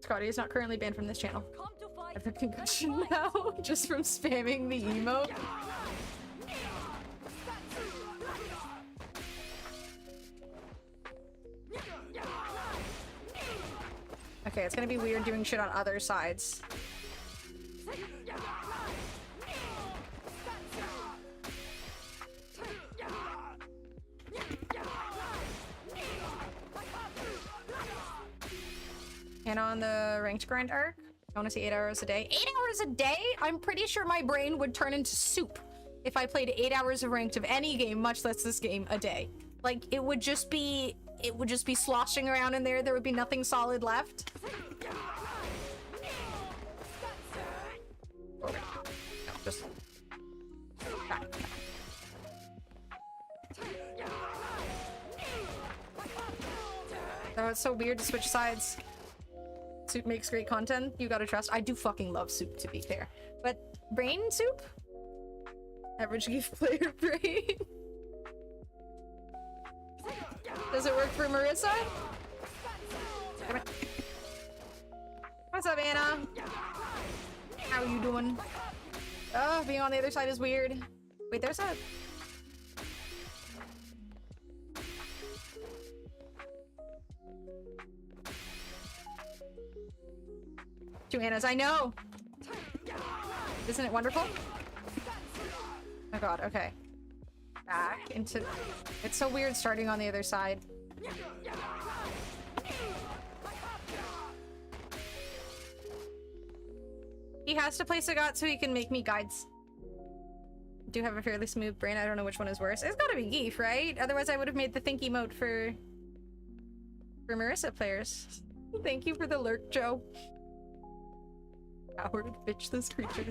Scotty is not currently banned from this channel. I have a concussion now, just from spamming the emote. Okay, it's gonna be weird doing shit on other sides. And on the ranked grind arc, I want to see 8 hours a day. 8 hours a day? I'm pretty sure my brain would turn into soup if I played 8 hours of ranked of any game, much less this game, a day. Like, it would just be sloshing around in there. There would be nothing solid left. No, just... Oh, it's so weird to switch sides. Soup makes great content. You gotta trust. I do fucking love soup, to be fair. But brain soup? Average gift player brain. Does it work for Marissa? What's up, Anna? How are you doing? Oh, being on the other side is weird. Wait, there's a... Two Annas, I know! Isn't it wonderful? Oh god, okay. Back into... It's so weird starting on the other side. He has to play Sagat so he can make me guides. I do have a fairly smooth brain. I don't know which one is worse. It's gotta be Geef, right? Otherwise I would have made the think emote for Marissa players. Thank you for the lurk, Joe. Coward, bitch, this creature.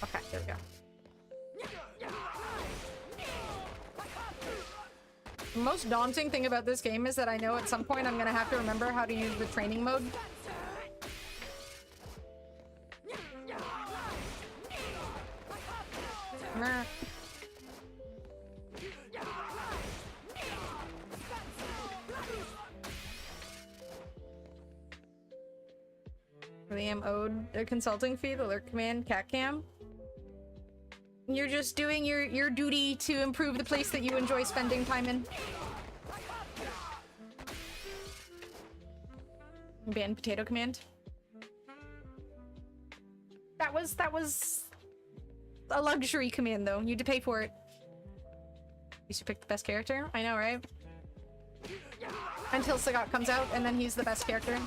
Okay, there we go. The most daunting thing about this game is that I know at some point I'm gonna have to remember how to use the training mode. Really am owed a consulting fee, the lurk command, cat cam. You're just doing your duty to improve the place that you enjoy spending time in. Ban potato command. That was a luxury command though. You had to pay for it. You should pick the best character. I know, right? Until Sagat comes out, and then he's the best character.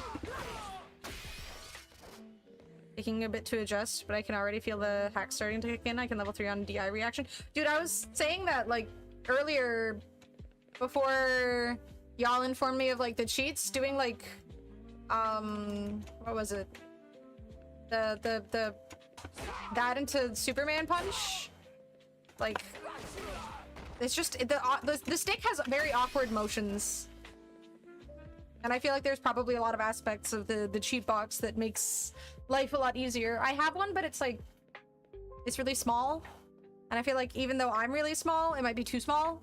Taking a bit to adjust, but I can already feel the hack starting to kick in. I can level 3 on DI reaction. Dude, I was saying that like earlier before y'all informed me of like the cheats, doing like what was it? The that into Superman punch. Like it's just the stick has very awkward motions. And I feel like there's probably a lot of aspects of the cheat box that makes life a lot easier. I have one, but it's like, it's really small. And I feel like even though I'm really small, it might be too small.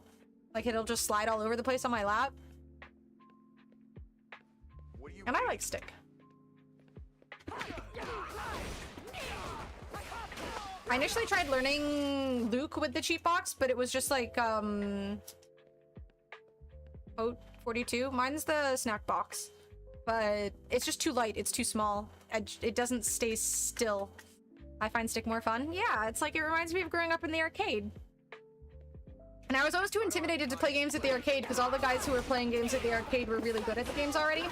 Like it'll just slide all over the place on my lap. And I like stick. I initially tried learning Luke with the cheat box, but it was just like, oh, 42. Mine's the snack box, but it's just too light. It's too small. It doesn't stay still. I find stick more fun. Yeah, it's like it reminds me of growing up in the arcade. And I was always too intimidated to play games at the arcade because all the guys who were playing games at the arcade were really good at the games already.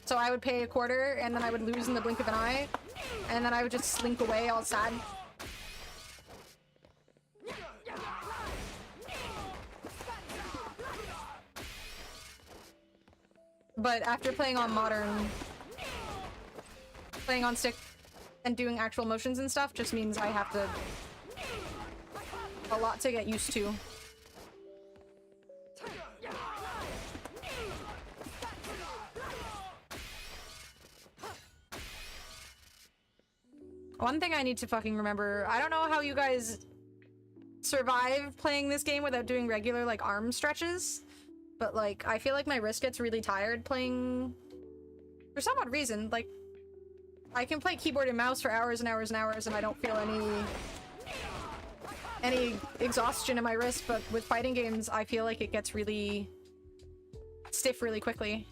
So I would pay a quarter and then I would lose in the blink of an eye. And then I would just slink away all sad. But after playing on modern, playing on stick and doing actual motions and stuff just means I have to... a lot to get used to. One thing I need to fucking remember, I don't know how you guys survive playing this game without doing regular like arm stretches. But, like, I feel like my wrist gets really tired playing... For some odd reason, like... I can play keyboard and mouse for hours and hours and hours and I don't feel any exhaustion in my wrist, but with fighting games, I feel like it gets really... stiff really quickly.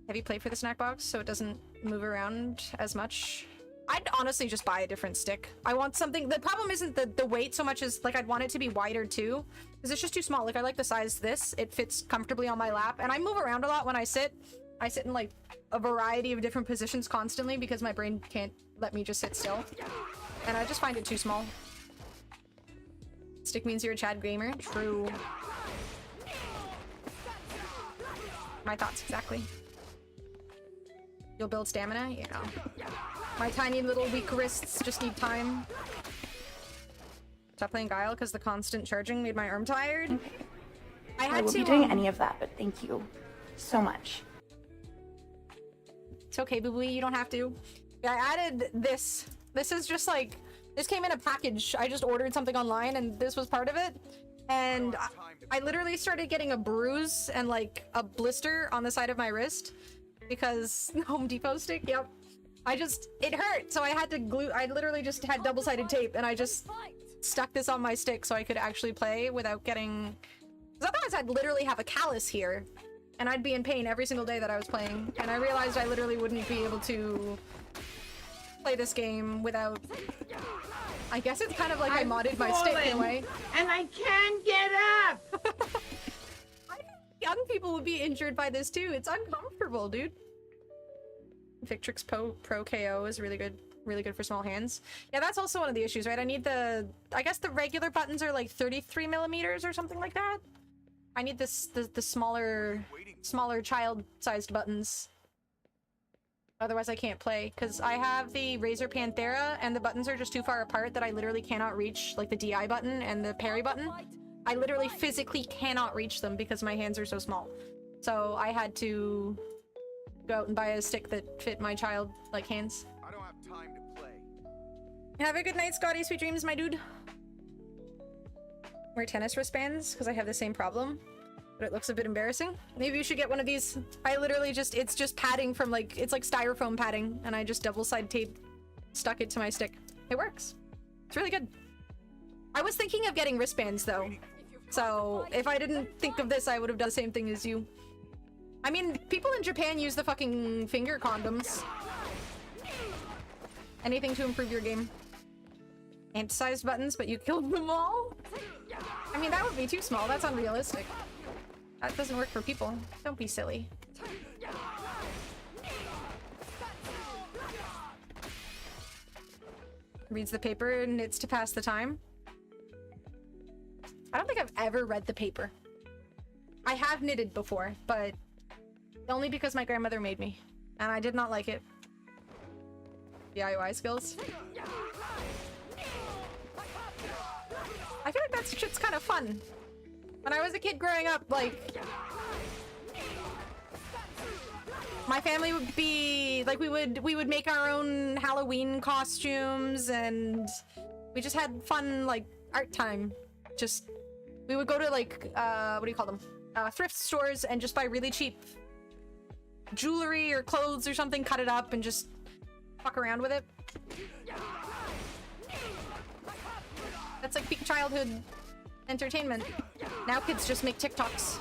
Have you played for the snack box so it doesn't move around as much? I'd honestly just buy a different stick. I want something. The problem isn't the weight so much as like I'd want it to be wider too, because it's just too small. Like I like the size this. It fits comfortably on my lap, and I move around a lot when I sit. I sit in like a variety of different positions constantly because my brain can't let me just sit still, and I just find it too small. Stick means you're a Chad gamer. True. My thoughts exactly. You'll build stamina? Yeah. My tiny little weak wrists just need time. Stop playing Guile because the constant charging made my arm tired. Okay. I I won't be doing any of that, but thank you so much. It's okay, boo boo. You don't have to. Yeah, I added this. This is just like, this came in a package. I just ordered something online and this was part of it. And I literally started getting a bruise and like a blister on the side of my wrist because Home Depot stick, yep. It hurt, so I had to glue, I literally just had double-sided tape and I just stuck this on my stick so I could actually play without getting, because otherwise I'd literally have a callus here and I'd be in pain every single day that I was playing, and I realized I literally wouldn't be able to play this game without, I guess it's kind of like I modded my stick in a way. And I can't get up! I think young people would be injured by this too. It's uncomfortable, dude. Victrix Pro KO is really good for small hands. Yeah, that's also one of the issues, right? I need I guess the regular buttons are like 33 millimeters or something like that. I need the smaller child-sized buttons. Otherwise I can't play, because I have the Razer Panthera and the buttons are just too far apart that I literally cannot reach like the DI button and the parry button. I literally physically cannot reach them because my hands are so small. So I had to go out and buy a stick that fit my child-like hands. I don't have time to play. Have a good night, Scotty. Sweet dreams, my dude. Wear tennis wristbands because I have the same problem, but it looks a bit embarrassing. Maybe you should get one of these. I literally just, it's just padding from like, it's like styrofoam padding, and I just double-sided tape stuck it to my stick. It works. It's really good. I was thinking of getting wristbands though, so if I didn't think of this, I would have done the same thing as you. I mean, people in Japan use the fucking finger condoms. Anything to improve your game. Ant-sized buttons, but you killed them all? I mean, that would be too small. That's unrealistic. That doesn't work for people. Don't be silly. Reads the paper and knits to pass the time. I don't think I've ever read the paper. I have knitted before, but only because my grandmother made me, and I did not like it. DIY skills. I feel like that shit's kind of fun. When I was a kid growing up, like, my family would be like, we would make our own Halloween costumes, and we just had fun like art time. Just we would go to like what do you call them? Thrift stores and just buy really cheap jewelry or clothes or something, cut it up and just fuck around with it. That's like peak childhood entertainment. Now kids just make TikToks.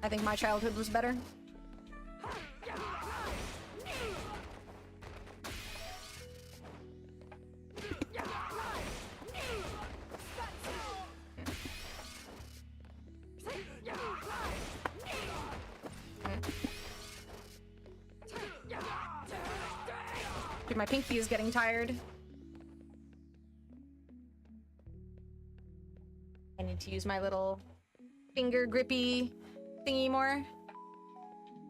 I think my childhood was better. Dude, my pinky is getting tired. I need to use my little finger grippy thingy more.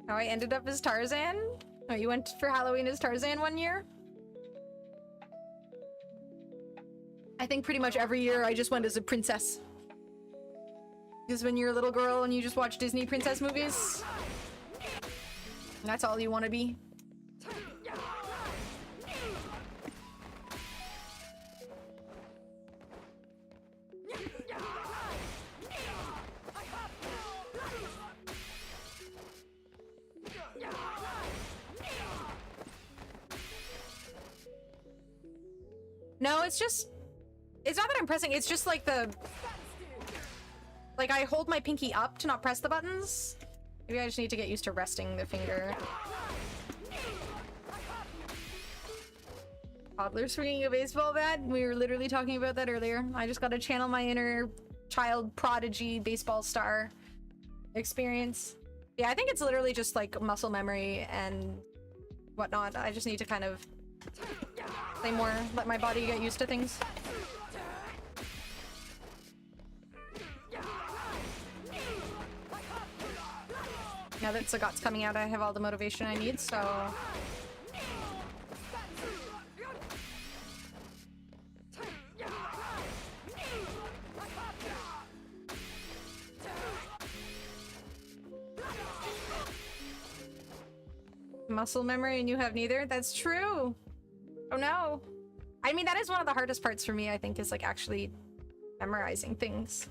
How I ended up as Tarzan? Oh, you went for Halloween as Tarzan one year? I think pretty much every year I just went as a princess. Because when you're a little girl and you just watch Disney princess movies, that's all you want to be. No, it's not that I'm pressing, it's just like Like, I hold my pinky up to not press the buttons. Maybe I just need to get used to resting the finger. Toddler swinging a baseball bat? We were literally talking about that earlier. I just gotta channel my inner child prodigy baseball star experience. Yeah, I think it's literally just like muscle memory and whatnot. I just need to kind of play more, let my body get used to things. Now that Sagat's coming out, I have all the motivation I need, so... Muscle memory and you have neither? That's true! Oh no! I mean, that is one of the hardest parts for me, I think, is like actually memorizing things.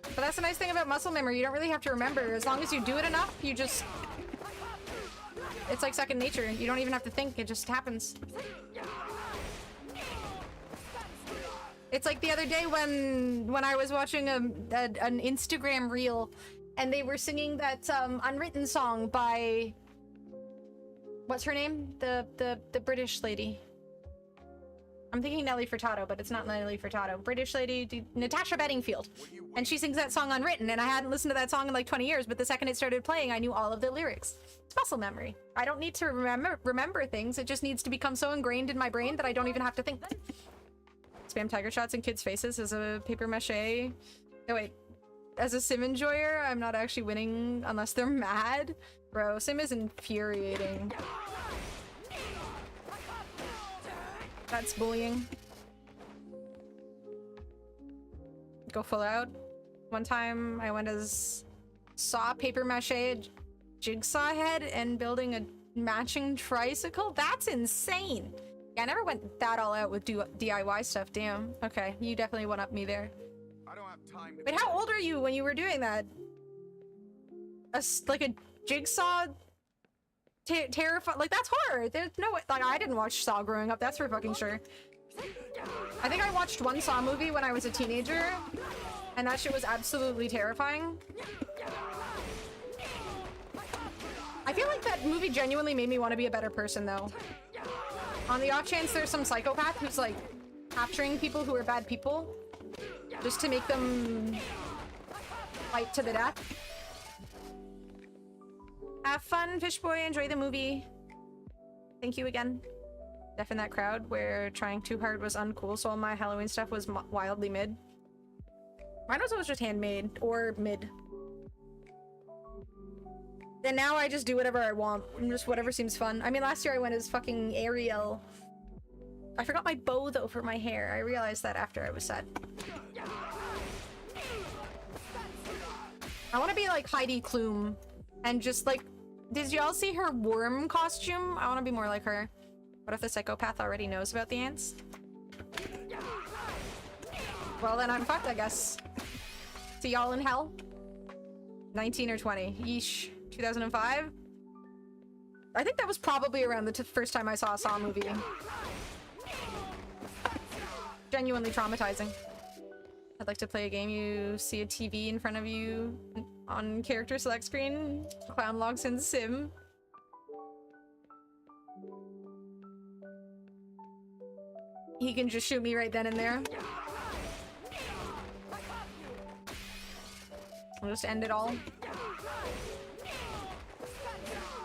But that's the nice thing about muscle memory, you don't really have to remember. As long as you do it enough, you just... It's like second nature. You don't even have to think, it just happens. It's like the other day when I was watching an Instagram reel and they were singing that Unwritten song by... What's her name? The British lady. I'm thinking Nelly Furtado, but it's not Nelly Furtado. British lady, Natasha Bedingfield. And she sings that song Unwritten, and I hadn't listened to that song in like 20 years, but the second it started playing, I knew all of the lyrics. It's muscle memory. I don't need to remember things, it just needs to become so ingrained in my brain that I don't even have to think. Spam tiger shots in kids' faces as a paper mache. Oh wait, as a sim enjoyer, I'm not actually winning unless they're mad. Bro, sim is infuriating. That's bullying. Go full out. One time I went as saw paper mache jigsaw head and building a matching tricycle. That's insane. Yeah, I never went that all out with DIY stuff. Damn. Okay, you definitely one up me there. I don't have time to... Wait, how old are you when you were doing that? Like a jigsaw terrified, like that's horror. There's no way, like I didn't watch Saw growing up, that's for fucking sure. I think I watched one Saw movie when I was a teenager and that shit was absolutely terrifying. I feel like that movie genuinely made me want to be a better person though. On the off chance there's some psychopath who's like capturing people who are bad people just to make them fight to the death. Have fun, Fishboy. Enjoy the movie. Thank you again. Deaf in that crowd where trying too hard was uncool, so all my Halloween stuff was wildly mid. Mine was always just handmade or mid. And now I just do whatever I want. Just whatever seems fun. I mean, last year I went as fucking Ariel. I forgot my bow though for my hair. I realized that after I was sad. I want to be like Heidi Klum and just like... Did y'all see her worm costume? I want to be more like her. What if the psychopath already knows about the ants? Well, then I'm fucked, I guess. See y'all in hell? 19 or 20. Yeesh. 2005? I think that was probably around the first time I saw a Saw movie. Genuinely traumatizing. I'd like to play a game. You see a TV in front of you on character select screen. Clown logs in sim. He can just shoot me right then and there. I'll just end it all.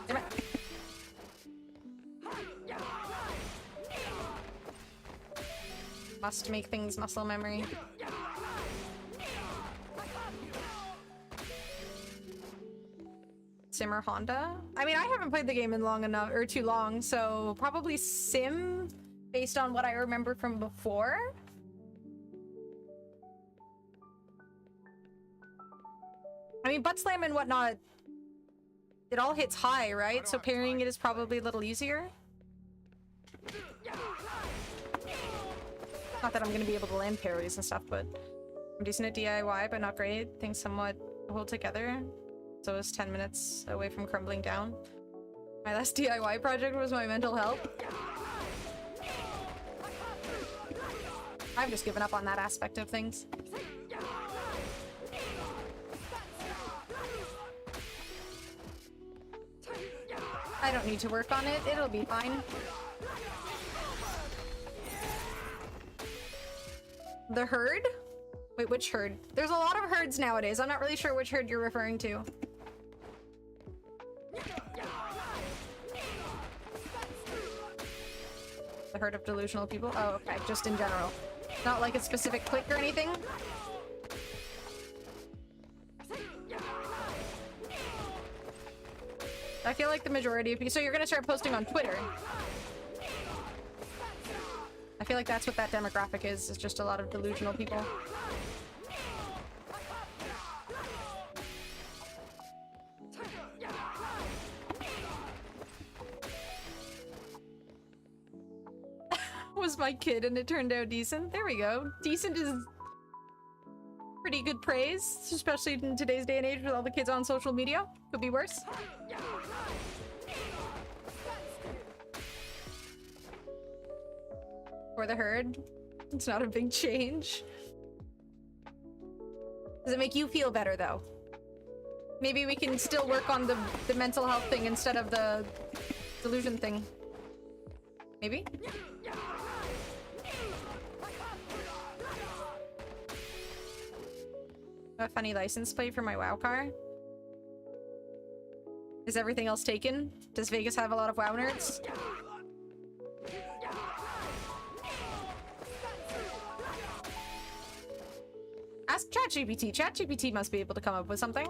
Damn it. Must make things muscle memory. Sim or Honda? I mean, I haven't played the game in long enough, or too long, so probably Sim, based on what I remember from before. I mean, butt slam and whatnot, it all hits high, right? So parrying it is probably a little easier. Not that I'm gonna be able to land parries and stuff, but I'm decent at DIY, but not great. Things somewhat hold together. So it's 10 minutes away from crumbling down. My last DIY project was my mental health. I've just given up on that aspect of things. I don't need to work on it. It'll be fine. The herd? Wait, which herd? There's a lot of herds nowadays. I'm not really sure which herd you're referring to. The herd of delusional people? Oh, okay. Just in general. Not like a specific clique or anything? I feel like the majority of people... So you're gonna start posting on Twitter. I feel like that's what that demographic is just a lot of delusional people. Was my kid and it turned out decent. There we go. Decent is pretty good praise, especially in today's day and age with all the kids on social media. Could be worse. For the herd. It's not a big change. Does it make you feel better though? Maybe we can still work on the mental health thing instead of the delusion thing. Maybe? A funny license plate for my WoW car. Is everything else taken? Does Vegas have a lot of WoW nerds? Ask ChatGPT. ChatGPT must be able to come up with something.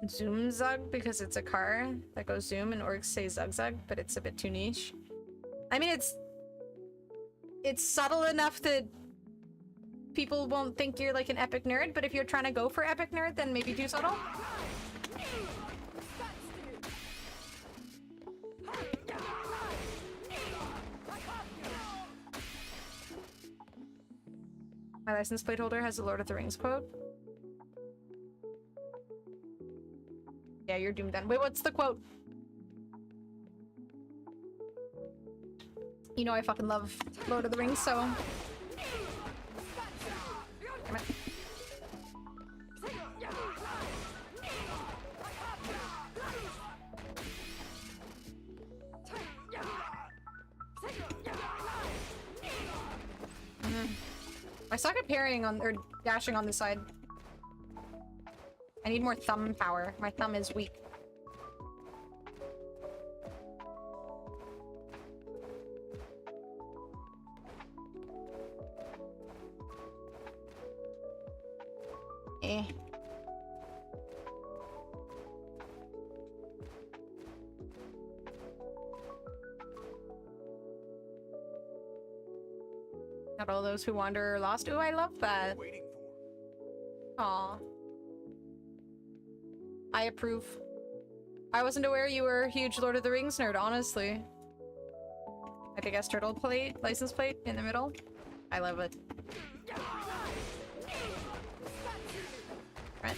Zoom Zug because it's a car that goes zoom and orcs say Zug Zug, but it's a bit too niche. I mean, it's subtle enough that people won't think you're like an epic nerd, but if you're trying to go for epic nerd, then maybe too subtle. My license plate holder has a Lord of the Rings quote. Yeah, you're doomed then. Wait, what's the quote? You know I fucking love Lord of the Rings, so... Damn it. I suck at parrying on or dashing on this side. I need more thumb power. My thumb is weak. Eh. Not all those who wander are lost. Ooh, I love that. Aw. I approve. I wasn't aware you were a huge Lord of the Rings nerd, honestly. My big ass turtle plate, license plate in the middle. I love it. Right.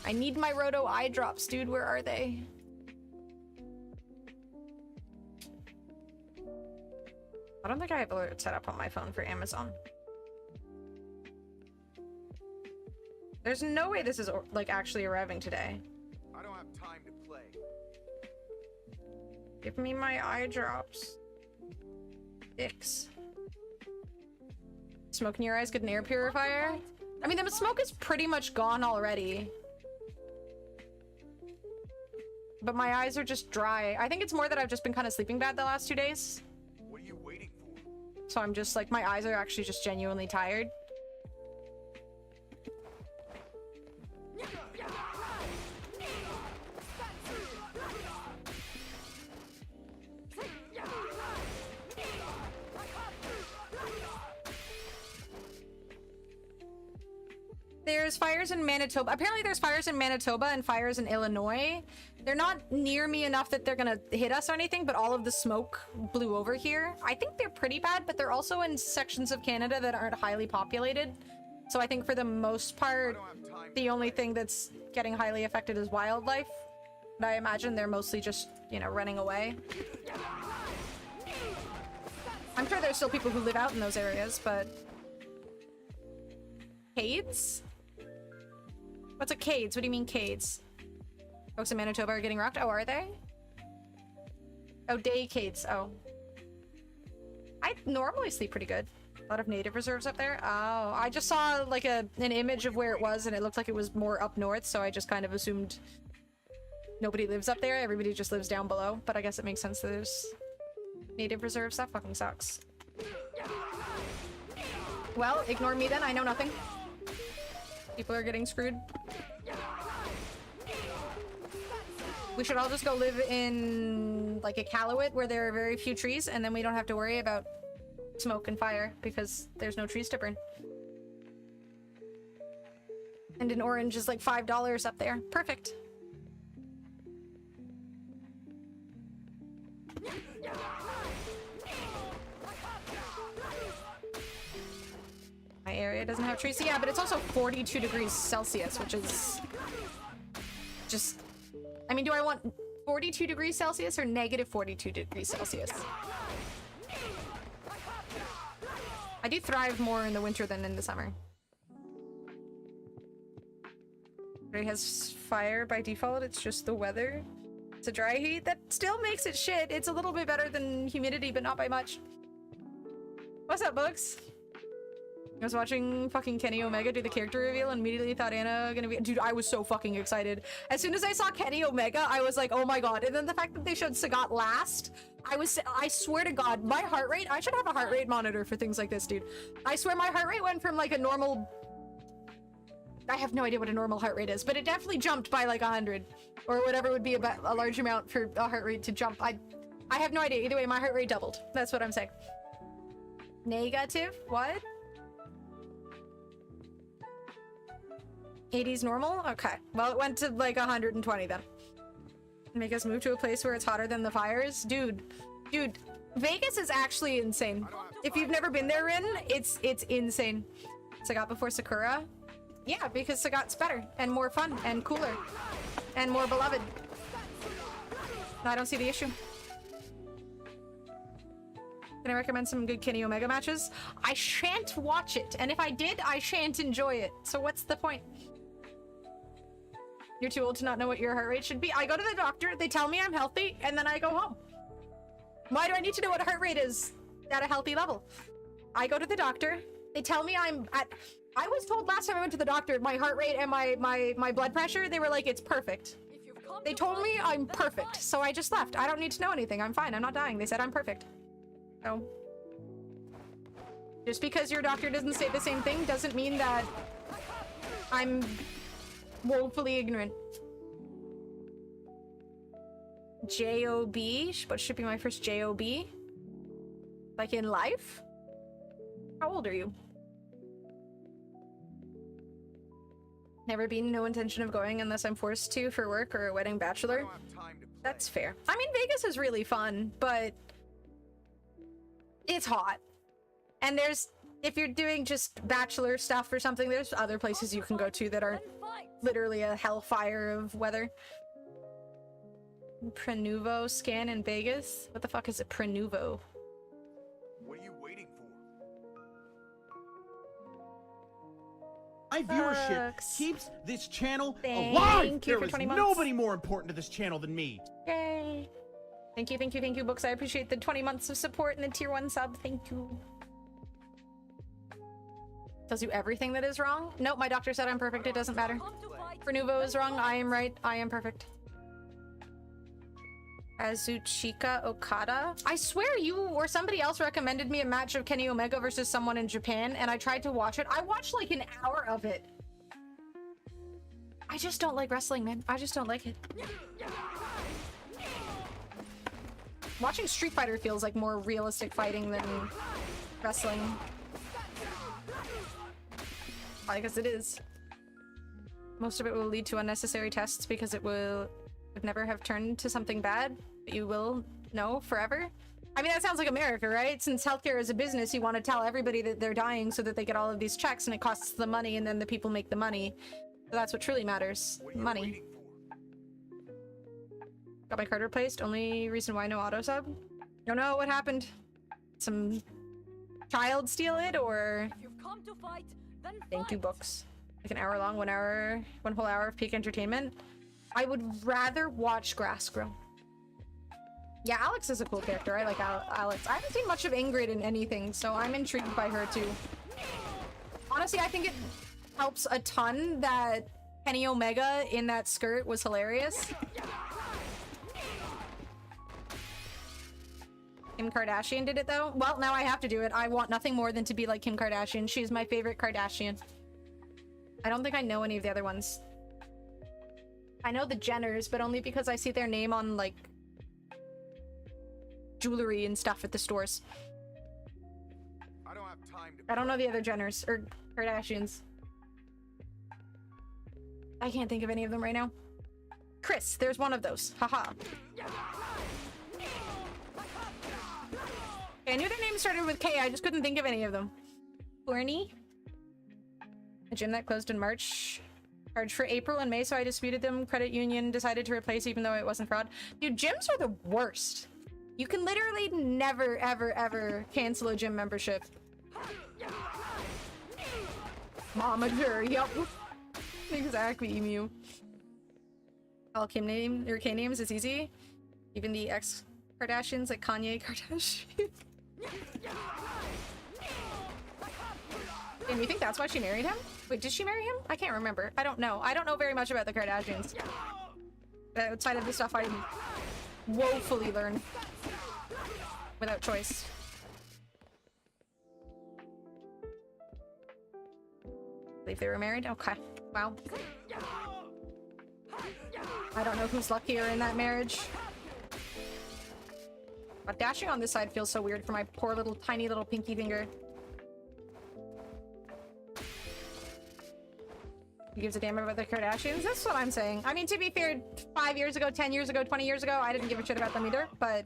I need my Roto eye drops, dude. Where are they? I don't think I have alerts set up on my phone for Amazon. There's no way this is like actually arriving today. I don't have time to play. Give me my eye drops. Dicks. Smoke in your eyes, get an air purifier. I mean, the smoke is pretty much gone already. But my eyes are just dry. I think it's more that I've just been kind of sleeping bad the last 2 days. What are you waiting for? So I'm just like, my eyes are actually just genuinely tired. There's fires in Manitoba. Apparently there's fires in Manitoba and fires in Illinois. They're not near me enough that they're gonna hit us or anything, but all of the smoke blew over here. I think they're pretty bad, but they're also in sections of Canada that aren't highly populated. So I think for the most part, the only thing that's getting highly affected is wildlife. But I imagine they're mostly just, you know, running away. I'm sure there's still people who live out in those areas, but... Cades? What's a cades? What do you mean cades? Folks in Manitoba are getting rocked? Oh, are they? Oh, day cades. Oh. I normally sleep pretty good. A lot of native reserves up there. Oh, I just saw like an image of where it was and it looked like it was more up north, so I just kind of assumed nobody lives up there. Everybody just lives down below. But I guess it makes sense that there's native reserves. That fucking sucks. Well, ignore me then. I know nothing. People are getting screwed. We should all just go live in like a Iqaluit where there are very few trees, and then we don't have to worry about smoke and fire because there's no trees to burn. And an orange is like $5 up there. Perfect. My area doesn't have trees. Yeah, but it's also 42 degrees Celsius, which is just... I mean, do I want 42 degrees Celsius or negative 42 degrees Celsius? I do thrive more in the winter than in the summer. It has fire by default. It's just the weather. It's a dry heat. That still makes it shit. It's a little bit better than humidity, but not by much. What's up, Books? I was watching fucking Kenny Omega do the character reveal and immediately thought Anna gonna be- Dude, I was so fucking excited. As soon as I saw Kenny Omega, I was like, oh my god. And then the fact that they showed Sagat last, I swear to god, my heart rate- I should have a heart rate monitor for things like this, dude. I swear my heart rate went from like a normal- I have no idea what a normal heart rate is, but it definitely jumped by like 100. Or whatever would be about a large amount for a heart rate to jump. I have no idea. Either way, my heart rate doubled. That's what I'm saying. Negative? What? 80's normal? Okay. Well, it went to like 120 then. Make us move to a place where it's hotter than the fires? Dude, Vegas is actually insane. If you've never been there, Rin, it's insane. Sagat before Sakura? Yeah, because Sagat's better and more fun and cooler and more beloved. I don't see the issue. Can I recommend some good Kenny Omega matches? I shan't watch it, and if I did, I shan't enjoy it. So what's the point? You're too old to not know what your heart rate should be. I go to the doctor, they tell me I'm healthy, and then I go home. Why do I need to know what a heart rate is at a healthy level? I go to the doctor, they tell me I'm at... I was told last time I went to the doctor, my heart rate and my blood pressure, they were like, it's perfect. They told me I'm perfect, so I just left. I don't need to know anything. I'm fine. I'm not dying. They said I'm perfect. So... just because your doctor doesn't say the same thing doesn't mean that I'm woefully ignorant. J-O-B? What should be my first J-O-B? Like in life? How old are you? Never been, no intention of going unless I'm forced to for work or a wedding bachelor. That's fair. I mean, Vegas is really fun, but it's hot. And there's, if you're doing just bachelor stuff or something, there's other places you can go to that aren't literally a hellfire of weather. Prenuvo scan in Vegas? What the fuck is a Prenuvo? What are you waiting for? My viewership keeps this channel Thank alive! you There for is 20 months. nobody more important to this channel than me. Yay! Thank you, Books. I appreciate the 20 months of support and the tier 1 sub. Thank you. Tells you everything that is wrong? Nope, my doctor said I'm perfect. It doesn't matter. Prenuvo is wrong. I am right. I am perfect. Azuchika Okada? I swear you or somebody else recommended me a match of Kenny Omega versus someone in Japan, and I tried to watch it. I watched like an hour of it. I just don't like wrestling, man. I just don't like it. Watching Street Fighter feels like more realistic fighting than wrestling. I guess it is. Most of it will lead to unnecessary tests because it would never have turned to something bad, but you will know forever. I mean, that sounds like America, right? Since healthcare is a business, you want to tell everybody that they're dying so that they get all of these checks and it costs the money and then the people make the money. So that's what truly matters. Money. Got my card replaced. Only reason why no auto sub? Don't know what happened. Some child steal it or... If you've come to fight, then thank you, books. Like an hour long, 1 hour, 1 whole hour of peak entertainment. I would rather watch grass grow. Yeah, Alex is a cool character. I like Alex. I haven't seen much of Ingrid in anything, so I'm intrigued by her too. Honestly, I think it helps a ton that Kenny Omega in that skirt was hilarious. Kim Kardashian did it though? Well, now I have to do it. I want nothing more than to be like Kim Kardashian. She's my favorite Kardashian. I don't think I know any of the other ones. I know the Jenners, but only because I see their name on, like, jewelry and stuff at the stores. I don't have time to... I don't know the other Jenners, or Kardashians. I can't think of any of them right now. Chris, there's one of those. Haha. I knew their names started with K, I just couldn't think of any of them. Courtney? A gym that closed in March. Charged for April and May, so I disputed them. Credit union decided to replace even though it wasn't fraud. Dude, gyms are the worst. You can literally never, ever, ever cancel a gym membership. Momager, yup. Exactly, Emu. All Kim name or K names is easy. Even the ex-Kardashians like Kanye Kardashian. And you think that's why she married him? Wait, did she marry him? I can't remember. I don't know. I don't know very much about the Kardashians. Outside of the stuff I woefully learn. Without choice. Believe they were married? Okay. Wow. I don't know who's luckier in that marriage. But dashing on this side feels so weird for my poor little tiny little pinky finger. Who gives a damn about the Kardashians? That's what I'm saying. I mean, to be fair, 5 years ago, 10 years ago, 20 years ago, I didn't give a shit about them either, but...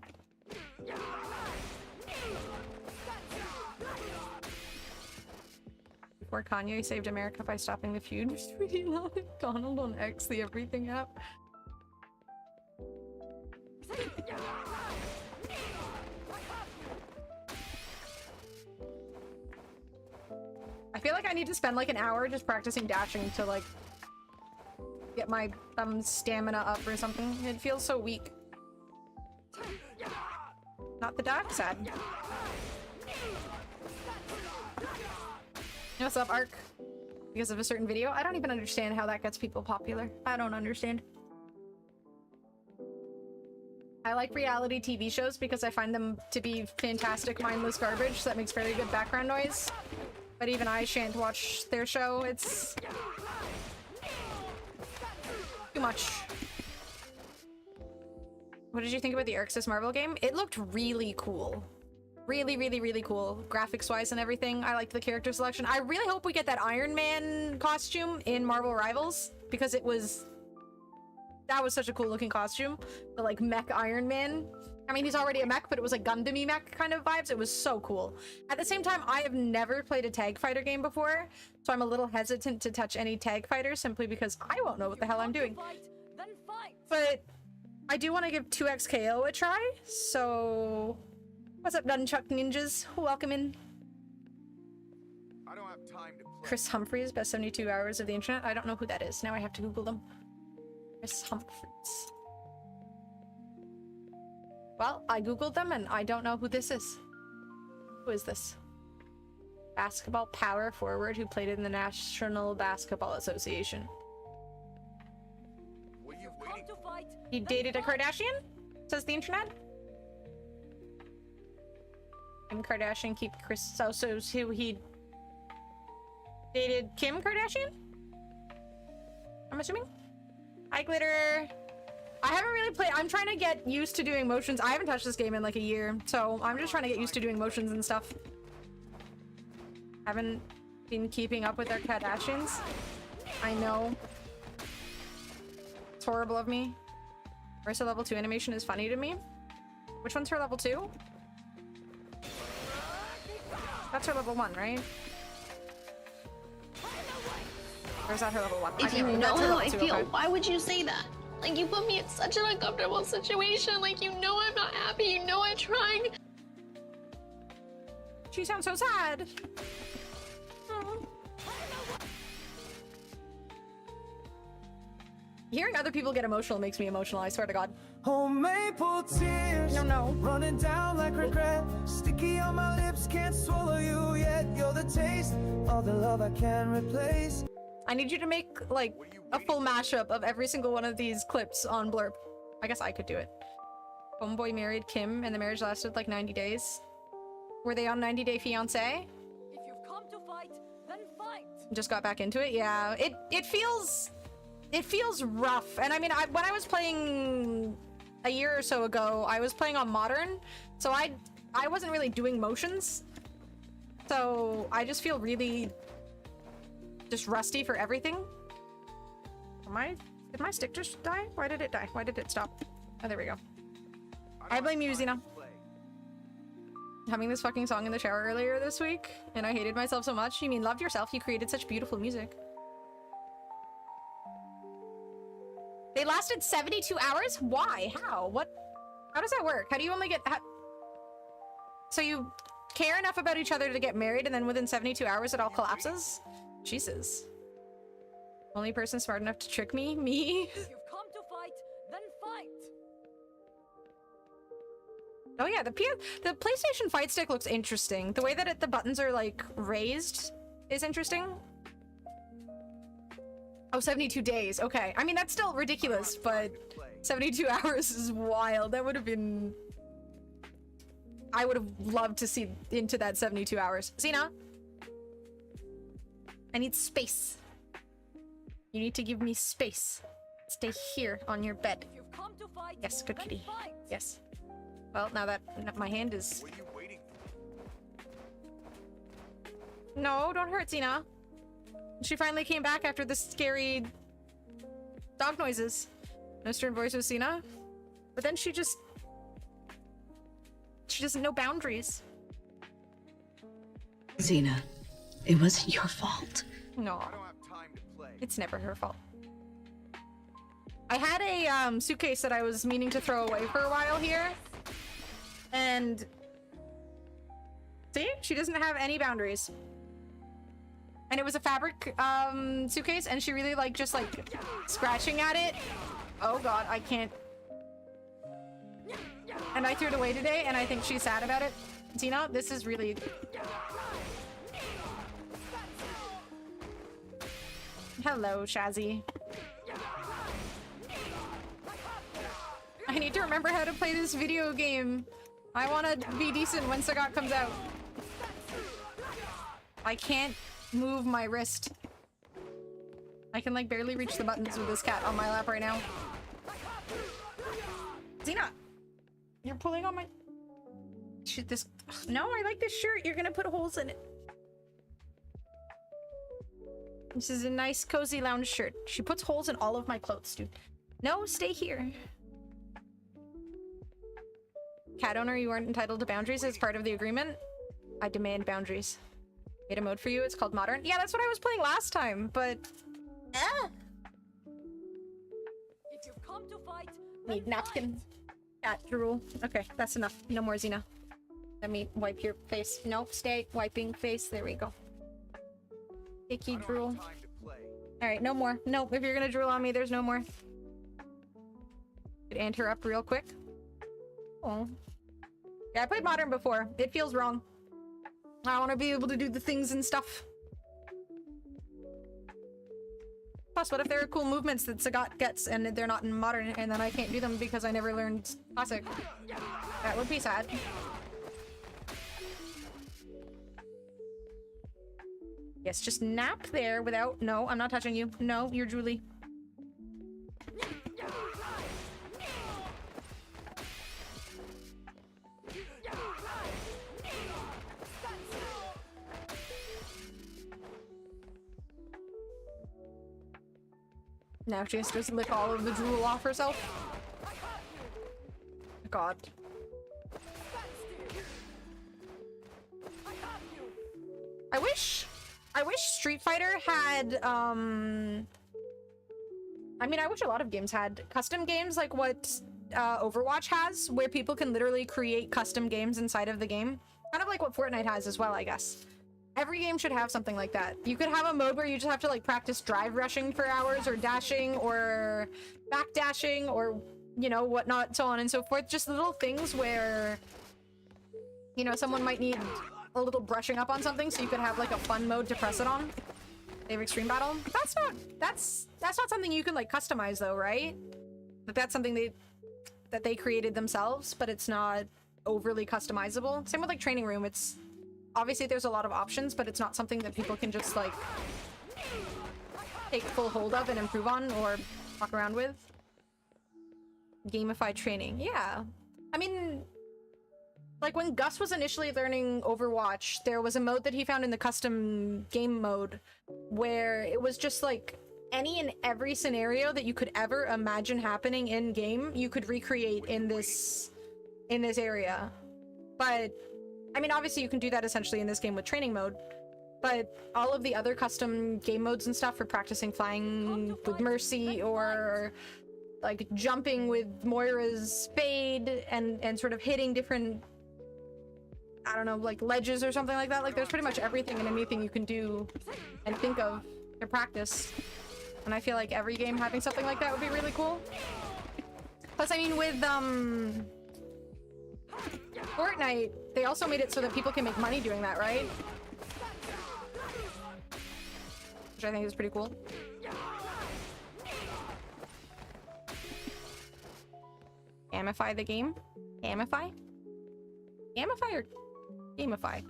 Before Kanye saved America by stopping the feud between Elon and Donald on X, the everything app. I feel like I need to spend like an hour just practicing dashing to like get my stamina up or something. It feels so weak. Not the dark side. What's up, Ark? Because of a certain video? I don't even understand how that gets people popular. I don't understand. I like reality TV shows because I find them to be fantastic, mindless garbage that makes very good background noise. But even I shan't watch their show. It's too much. What did you think about the Arxis Marvel game? It looked really cool. Really, really, really cool. Graphics-wise and everything. I liked the character selection. I really hope we get that Iron Man costume in Marvel Rivals because it was... That was such a cool looking costume. The like mech Iron Man. I mean, he's already a mech, but it was like Gundam-y mech kind of vibes. It was so cool. At the same time, I have never played a tag fighter game before, so I'm a little hesitant to touch any tag fighter simply because I won't know what the hell I'm doing. But I do want to give 2x KO a try, so... What's up, Nunchuck Ninjas? Welcome in. I don't have time to play. Chris Humphries, best 72 hours of the internet. I don't know who that is. Now I have to Google them. Chris Humphries. Well, I googled them and I don't know who this is. Who is this? Basketball power forward who played in the National Basketball Association. What are you waiting for? He dated a Kardashian? Says the internet. Kim Kardashian keep Chris so who he dated Kim Kardashian? I'm assuming. Hi, Glitter. I haven't really played. I'm trying to get used to doing motions. I haven't touched this game in like a year, so I'm just trying to get used to doing motions and stuff. Haven't been keeping up with their Kardashians. I know. It's horrible of me. Marissa level 2 animation is funny to me. Which one's her level 2? That's her level 1, right? Or is that her level 1? If you know how I feel, why would you say that? Like, you put me in such an uncomfortable situation. Like, you know I'm not happy. You know I'm trying. She sounds so sad. Hearing other people get emotional makes me emotional, I swear to God. Oh, maple tears. No. Running down like regret. Sticky on my lips, can't swallow you yet. You're the taste of the love I can't replace. I need you to make, like, a full mashup of every single one of these clips on Blurb. I guess I could do it. Homeboy married Kim, and the marriage lasted, like, 90 days. Were they on 90 Day Fiancé? If you've come to fight, then fight. Just got back into it? Yeah. It feels rough. And I mean, when I was playing a year or so ago, I was playing on modern, so I wasn't really doing motions. So I just feel really just rusty for everything. Did my stick just die? Why did it die? Why did it stop? Oh, there we go. I blame you, Xena. Humming this fucking song in the shower earlier this week, and I hated myself so much. You mean loved yourself? You created such beautiful music. They lasted 72 hours? Why? How? What? How does that work? How do you only get... So you care enough about each other to get married, and then within 72 hours it all collapses? Jesus. Only person smart enough to trick me? Me? If you've come to fight, then fight. Oh yeah, the PlayStation Fight Stick looks interesting. The way that the buttons are, like, raised is interesting. Oh, 72 days. Okay. I mean, that's still ridiculous, but 72 hours is wild. That would have been... I would have loved to see into that 72 hours. Xena? I need space. You need to give me space. Stay here on your bed. If you've come to fight, yes, good then kitty. fight. Yes. Well, now that my hand is... What are you waiting for? No, don't hurt Xena. She finally came back after the scary dog noises. No stern voice with Xena. But then she doesn't know boundaries. Xena, it wasn't your fault. No. I don't have time to play. It's never her fault. I had a suitcase that I was meaning to throw away for a while here. And... see? She doesn't have any boundaries. And it was a fabric suitcase, and she really just scratching at it. Oh god, I can't. And I threw it away today, and I think she's sad about it. Xena, this is really... Hello, Shazzy. I need to remember how to play this video game. I want to be decent when Sagat comes out. I can't move my wrist. I can barely reach the buttons with this cat on my lap right now. Xena! You're pulling on my... this... No, I like this shirt. You're gonna put holes in it. This is a nice, cozy lounge shirt. She puts holes in all of my clothes, dude. No, stay here. Cat owner, you aren't entitled to boundaries as part of the agreement. I demand boundaries. Made a mode for you. It's called Modern. Yeah, that's what I was playing last time, but... If you've come to fight, need napkin. Cat drool. Okay, that's enough. No more Xena. Let me wipe your face. Nope, stay. Wiping face. There we go. Icky drool. Alright, no more. Nope, if you're gonna drool on me, there's no more. Could ant her up real quick. Oh. Yeah, I played Modern before. It feels wrong. I want to be able to do the things and stuff. Plus, what if there are cool movements that Sagat gets and they're not in Modern, and then I can't do them because I never learned Classic? That would be sad. Yes, just nap there without... No, I'm not touching you. No, you're Julie. Now she has to just lick all of the drool off herself. God. wish Street Fighter had, I mean, I wish a lot of games had custom games like what Overwatch has, where people can literally create custom games inside of the game. Kind of like what Fortnite has as well, I guess. Every game should have something like that. You could have a mode where you just have to like practice drive rushing for hours, or dashing, or back dashing, or, you know, whatnot, so on and so forth. Just little things where, you know, someone might need a little brushing up on something, so you could have like a fun mode to press it on. They have extreme battle. That's not something you can like customize though, right? But that's something they created themselves, but it's not overly customizable. Same with like training room. It's obviously there's a lot of options, but it's not something that people can just like take full hold of and improve on or walk around with. Gamified training. Yeah. I mean, like when Gus was initially learning Overwatch, there was a mode that he found in the custom game mode where it was just like any and every scenario that you could ever imagine happening in game, you could recreate in this area. But I mean, obviously you can do that essentially in this game with training mode, but all of the other custom game modes and stuff for practicing flying with Mercy, or like jumping with Moira's Fade, and sort of hitting different, I don't know, like ledges or something like that. Like there's pretty much everything and anything you can do and think of to practice. And I feel like every game having something like that would be really cool. Plus, I mean, with Fortnite, they also made it so that people can make money doing that, right? Which I think is pretty cool. Gamify the game? Gamify? Gamify or gamify?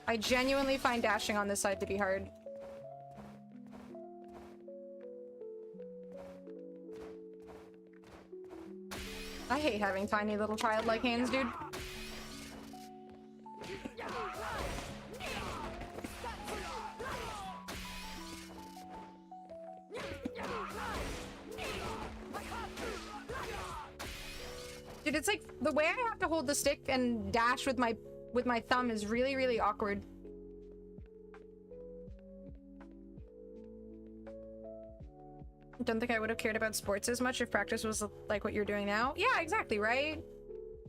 I genuinely find dashing on this side to be hard. I hate having tiny little childlike hands, dude. Dude, it's like the way I have to hold the stick and dash with my thumb is really, really awkward. Don't think I would have cared about sports as much if practice was like what you're doing now. Yeah, exactly, right?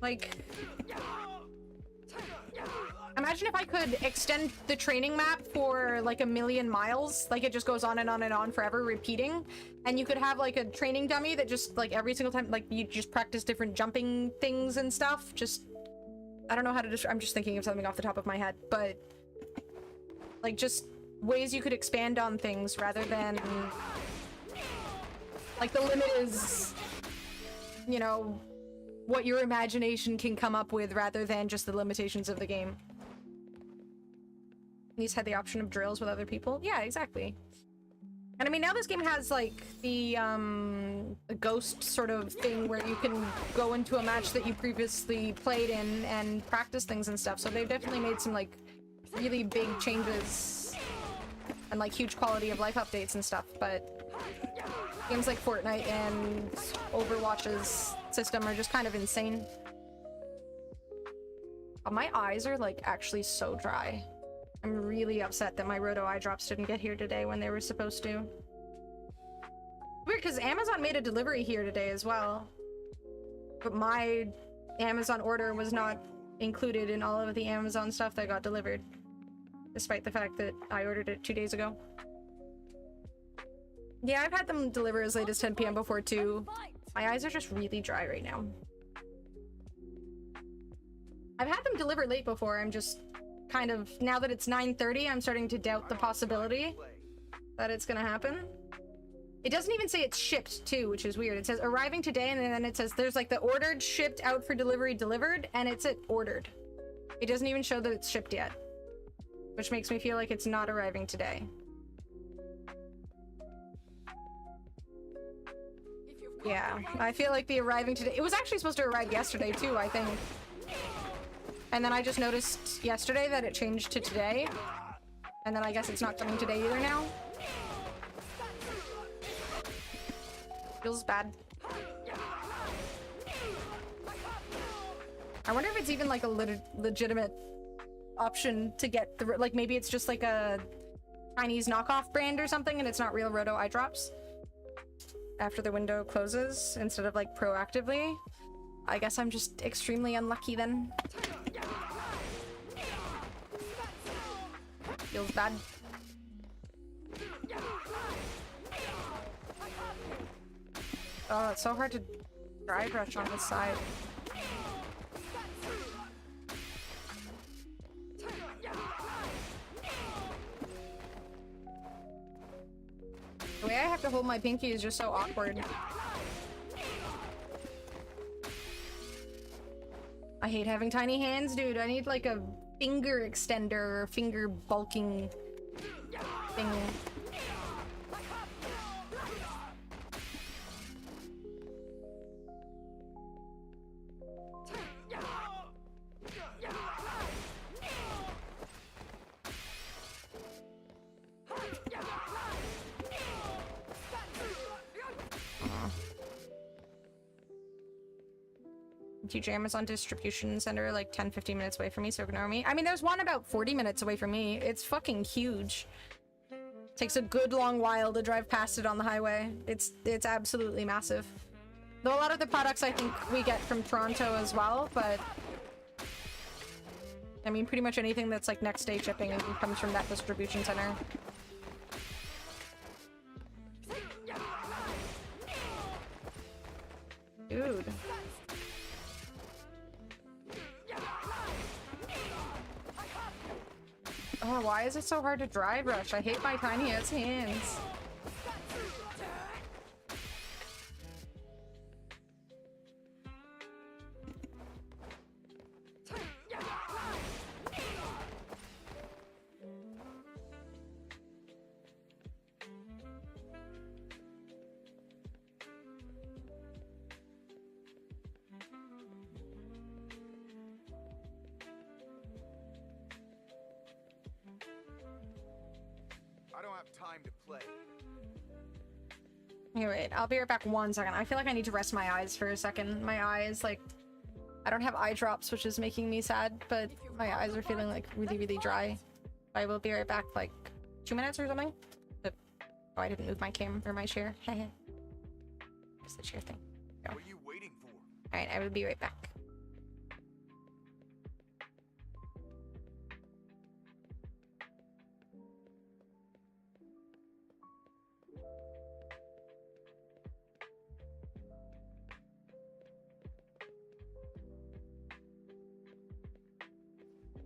Like, imagine if I could extend the training map for like 1,000,000 miles. Like it just goes on and on and on forever, repeating. And you could have like a training dummy that just like every single time, like you just practice different jumping things and stuff. Just, I don't know how to describe. I'm just thinking of something off the top of my head, but like just ways you could expand on things rather than like the limit is, you know, what your imagination can come up with rather than just the limitations of the game. These had the option of drills with other people. Yeah, exactly. And I mean, now this game has like the ghost sort of thing where you can go into a match that you previously played in and practice things and stuff. So they've definitely made some like really big changes and like huge quality of life updates and stuff. But games like Fortnite and Overwatch's system are just kind of insane. Oh, my eyes are like actually so dry. I'm really upset that my Roto eye drops didn't get here today when they were supposed to. Weird, because Amazon made a delivery here today as well. But my Amazon order was not included in all of the Amazon stuff that got delivered. Despite the fact that I ordered it 2 days ago. Yeah, I've had them deliver as late as 10 p.m. before too. My eyes are just really dry right now. I've had them deliver late before. I'm just kind of, now that it's 9:30, I'm starting to doubt the possibility that it's gonna happen. It doesn't even say it's shipped too, which is weird. It says arriving today, and then it says there's like the ordered, shipped, out for delivery, delivered, and it's at ordered. It doesn't even show that it's shipped yet, which makes me feel like it's not arriving today. Yeah, I feel like the arriving today, it was actually supposed to arrive yesterday too, I think. And then I just noticed yesterday that it changed to today. And then I guess it's not coming today either now. Feels bad. I wonder if it's even like a legitimate option to get the, like maybe it's just like a Chinese knockoff brand or something and it's not real Roto eye drops after the window closes instead of like proactively. I guess I'm just extremely unlucky then. Feels bad. Oh, it's so hard to drive rush on this side. The way I have to hold my pinky is just so awkward. I hate having tiny hands, dude. I need like a finger extender or finger bulking thing. TJ Amazon distribution center like 10-15 minutes away from me, so ignore me. I mean, there's one about 40 minutes away from me. It's fucking huge. Takes a good long while to drive past it on the highway. It's absolutely massive. Though a lot of the products I think we get from Toronto as well, but I mean pretty much anything that's like next day shipping comes from that distribution center. Dude. Oh, why is it so hard to drive rush? I hate my tiny ass hands. I don't have time to play. Hey, wait, I'll be right back 1 second. I feel like I need to rest my eyes for a second. My eyes, like, I don't have eye drops, which is making me sad, but my eyes are feeling like really, really dry. I will be right back, like 2 minutes or something. Oh, I didn't move my cam or my chair. Just the chair thing. Go. What are you waiting for? All right, I will be right back.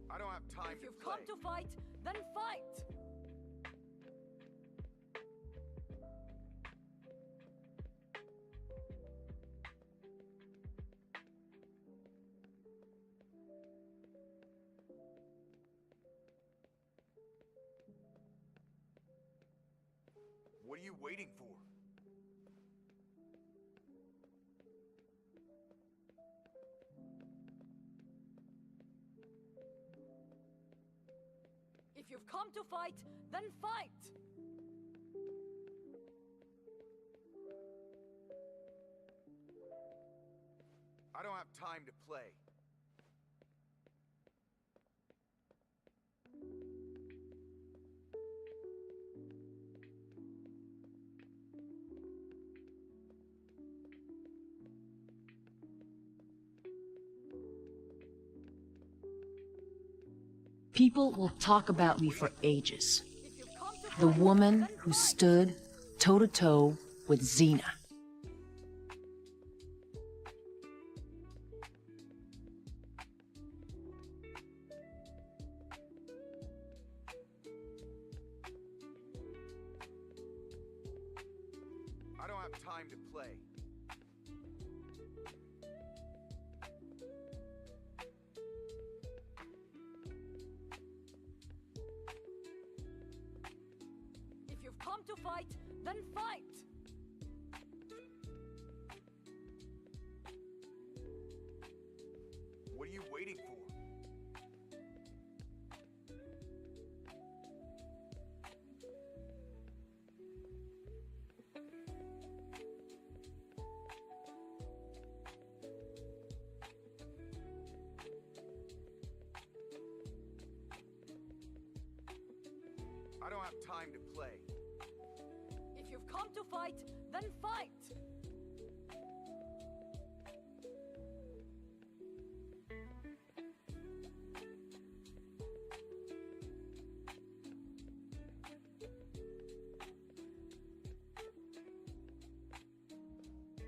I don't have time If you've come to fight, then fight! What are you waiting for? If you've come to fight, then fight! I don't have time to play. People will talk about me for ages. The woman who stood toe-to-toe with Xena. I don't have time to play. If you've come to fight, then fight! What are you waiting for? have time to play. If you've come to fight, then fight!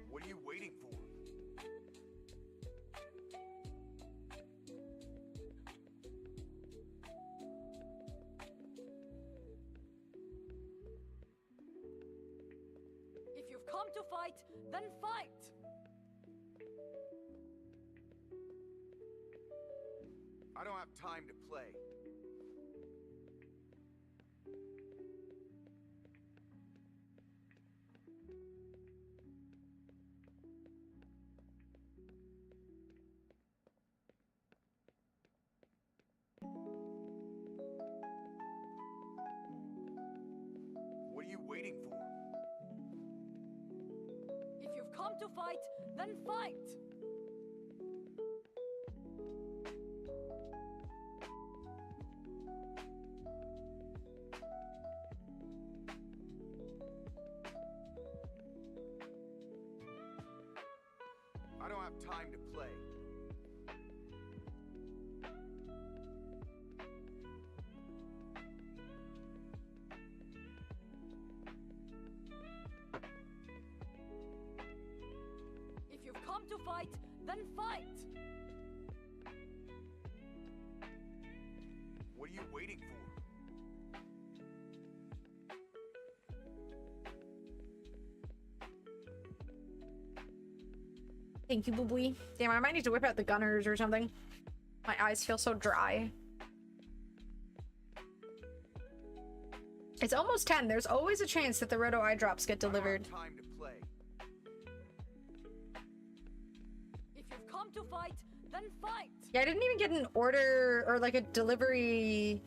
What are you waiting for? If you've come to fight, then fight! I don't have time to play. What are you waiting for? If you've come to fight, then fight! I don't have time to play. If you've come to fight, then fight! What are you waiting for? Thank you, boo boy. Damn, I might need to whip out the gunners or something. My eyes feel so dry. It's almost 10. There's always a chance that the Roto eye drops get delivered. Time to play. If you've come to fight, then fight! Yeah, I didn't even get an order or like a delivery,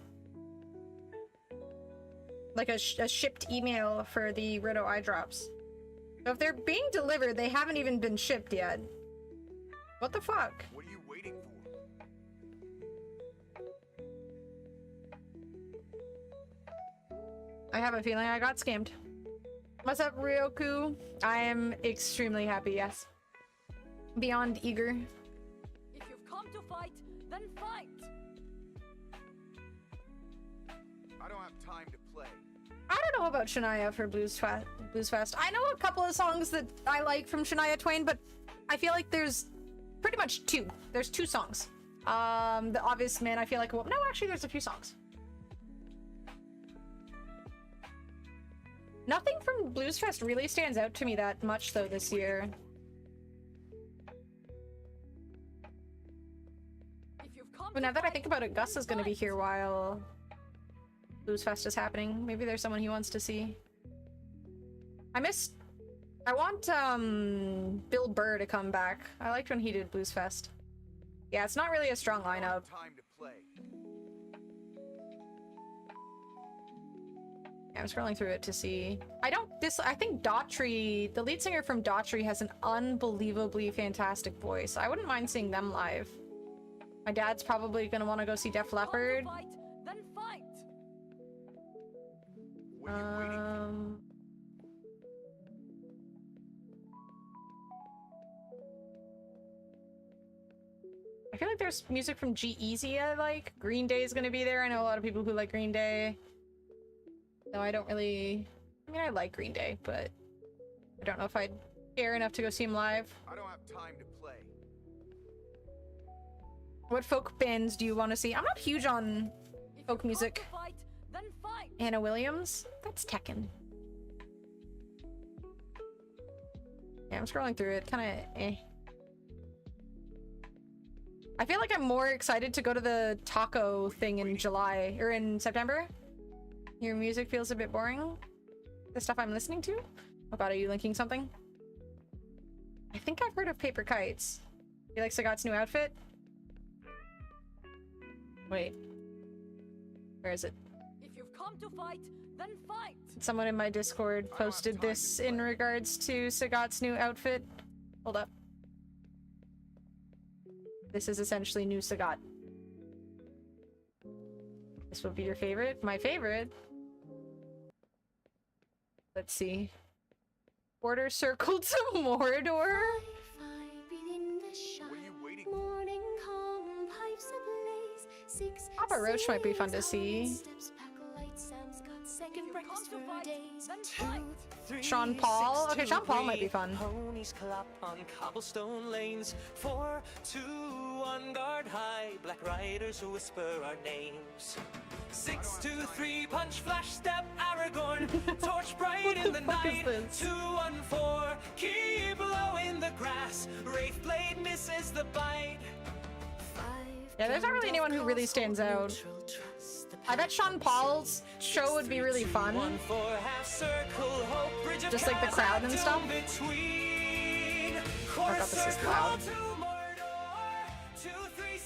like a shipped email for the Roto eye drops. So if they're being delivered, they haven't even been shipped yet. What the fuck? What are you waiting for? I have a feeling I got scammed. What's up, Ryoku? I am extremely happy, yes. Beyond eager. If you've come to fight, then fight! I don't have time to play. I don't know about Shania for Blues Fest. I know a couple of songs that I like from Shania Twain, but I feel like there's pretty much two. There's two songs. The Obvious Man, I feel like, well, no, actually there's a few songs. Nothing from Blues Fest really stands out to me that much though this year. But now that I think about it, Gus is gonna be here while Blues Fest is happening. Maybe there's someone he wants to see. I want Bill Burr to come back. I liked when he did Blues Fest. Yeah, it's not really a strong lineup. Time to play. Yeah, I'm scrolling through it to see. I think Daughtry, the lead singer from Daughtry, has an unbelievably fantastic voice. I wouldn't mind seeing them live. My dad's probably gonna want to go see Def Leppard. Fight, then fight! I feel like there's music from G-Eazy I like. Green Day is gonna be there. I know a lot of people who like Green Day. No, I don't really... I mean, I like Green Day, but I don't know if I'd care enough to go see him live. I don't have time to play. What folk bands do you want to see? I'm not huge on folk music. Fight, then fight. Anna Williams? That's Tekken. Yeah, I'm scrolling through it. Kind of eh. I feel like I'm more excited to go to the taco thing in July, or in September. Your music feels a bit boring. The stuff I'm listening to? Oh god, are you linking something? I think I've heard of Paper Kites. You like Sagat's new outfit? Wait. Where is it? If you've come to fight, then fight. Someone in my Discord posted this in regards to Sagat's new outfit. Hold up. This is essentially new Sagat. This would be your favorite? My favorite? Let's see. Quarter circle to Mordor? What are you waiting for? Papa Roach might be fun to see. Sean Paul? Okay, Sean Paul might be fun. Ponies collop on cobblestone lanes. 4, 2, 1, guard high. Black riders who whisper our names. 6, 2, 3, punch, flash, step, Aragorn. Torch bright in the night. 2, 1, 4, keep low in the grass. Wraith blade misses the bite. Yeah, there's not really anyone who really stands out. I bet Sean Paul's show would be really fun. Just like the crowd and stuff. Oh god, this is loud.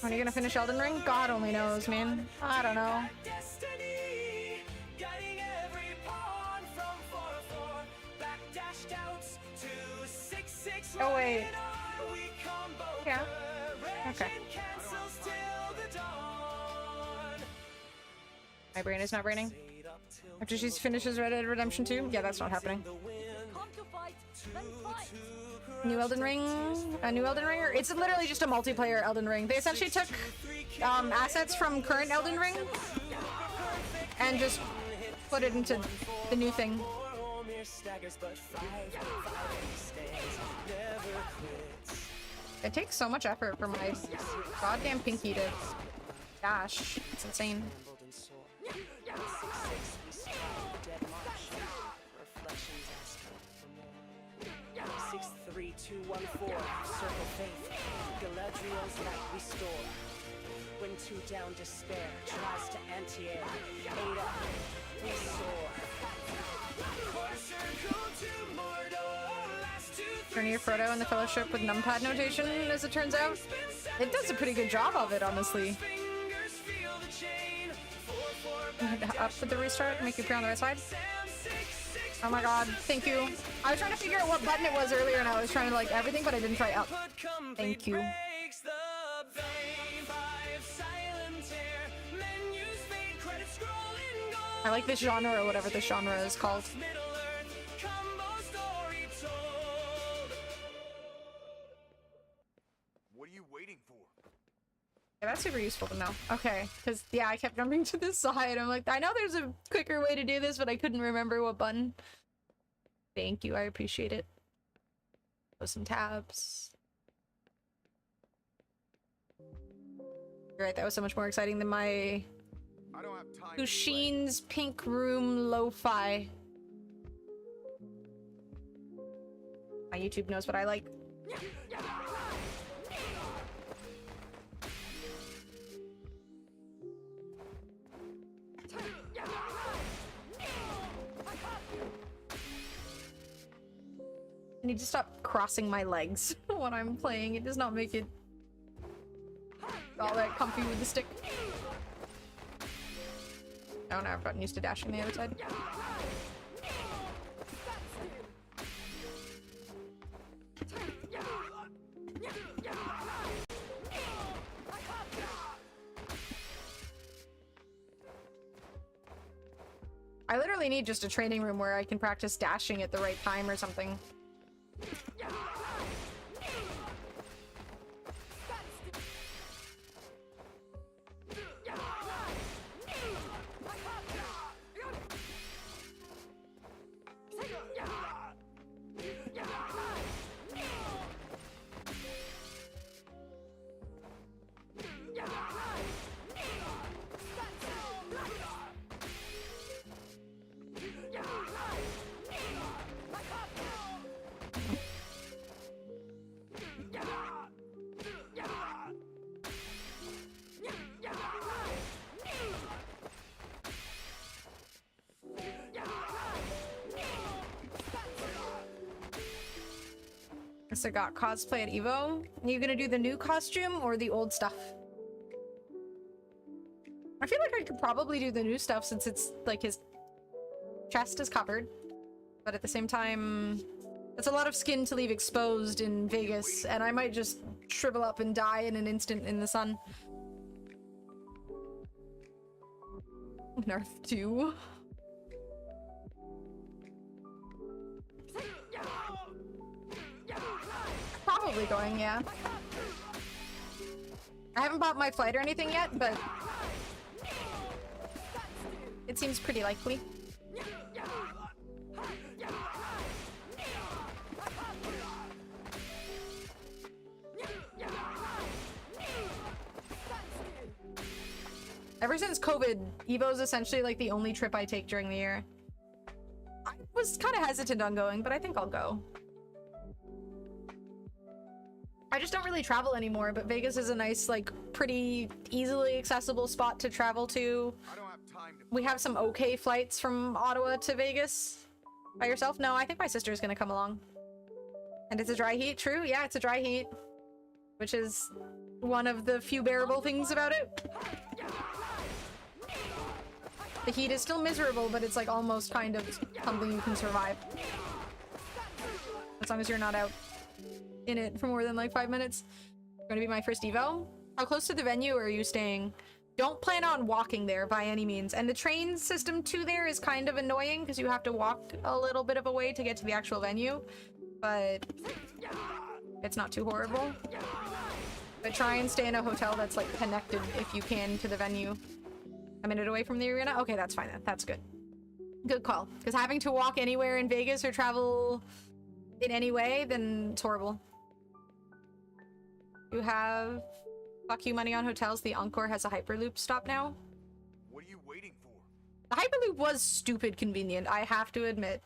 When are you gonna finish Elden Ring? God only knows, man. I don't know. Oh wait. Yeah. Okay. My brain is not braining. After she finishes Red Dead Redemption 2? Yeah, that's not happening. New Elden Ring? A new Elden Ringer? It's literally just a multiplayer Elden Ring. They essentially took assets from current Elden Ring and just put it into the new thing. It takes so much effort for my goddamn pinky to dash. It's insane. 6, 3, 2, 1, 4. Circle faith. Galadriel's light restore. When 2 down, despair tries to anti-air. 8 up, we soar. Turning Frodo in the Fellowship with numpad notation, as it turns out. It does a pretty good job of it, honestly. Up with the restart, make you appear on the right side. Oh my god, thank you. I was trying to figure out what button it was earlier and I was trying to like everything, but I didn't try up. Thank you. I like this genre or whatever this genre is called. What are you waiting for? Yeah, that's super useful to know. Okay, because yeah, I kept jumping to this side. I'm like, I know there's a quicker way to do this, but I couldn't remember what button. Thank you, I appreciate it. Close some tabs. You're right, that was so much more exciting than my Kushin's Pink Room Lo-Fi. My YouTube knows what I like. I need to stop crossing my legs when I'm playing. It does not make it all that comfy with the stick. Oh no, I've gotten used to dashing the other side. I literally need just a training room where I can practice dashing at the right time or something. So got cosplay at Evo. Are you gonna do the new costume or the old stuff? I feel like I could probably do the new stuff since it's like his chest is covered. But at the same time, it's a lot of skin to leave exposed in Vegas, and I might just shrivel up and die in an instant in the sun. Nerf 2. probably going, yeah. I haven't bought my flight or anything yet, but it seems pretty likely. Ever since COVID, Evo's essentially like the only trip I take during the year. I was kind of hesitant on going, but I think I'll go. I just don't really travel anymore, but Vegas is a nice, like, pretty easily accessible spot to travel to. We have some okay flights from Ottawa to Vegas. By yourself? No, I think my sister's gonna come along. And it's a dry heat, true? Yeah, it's a dry heat. Which is one of the few bearable things about it. The heat is still miserable, but it's like almost kind of something you can survive. As long as you're not out in it for more than like 5 minutes. It's going to be my first Evo. How close to the venue are you staying? Don't plan on walking there by any means. And the train system to there is kind of annoying because you have to walk a little bit of a way to get to the actual venue. But it's not too horrible. But try and stay in a hotel that's like connected if you can to the venue. A minute away from the arena? Okay, that's fine then. That's good. Good call. Because having to walk anywhere in Vegas or travel in any way, then it's horrible. You have fuck you money on hotels. The Encore has a Hyperloop stop now. What are you waiting for? The Hyperloop was stupid convenient, I have to admit.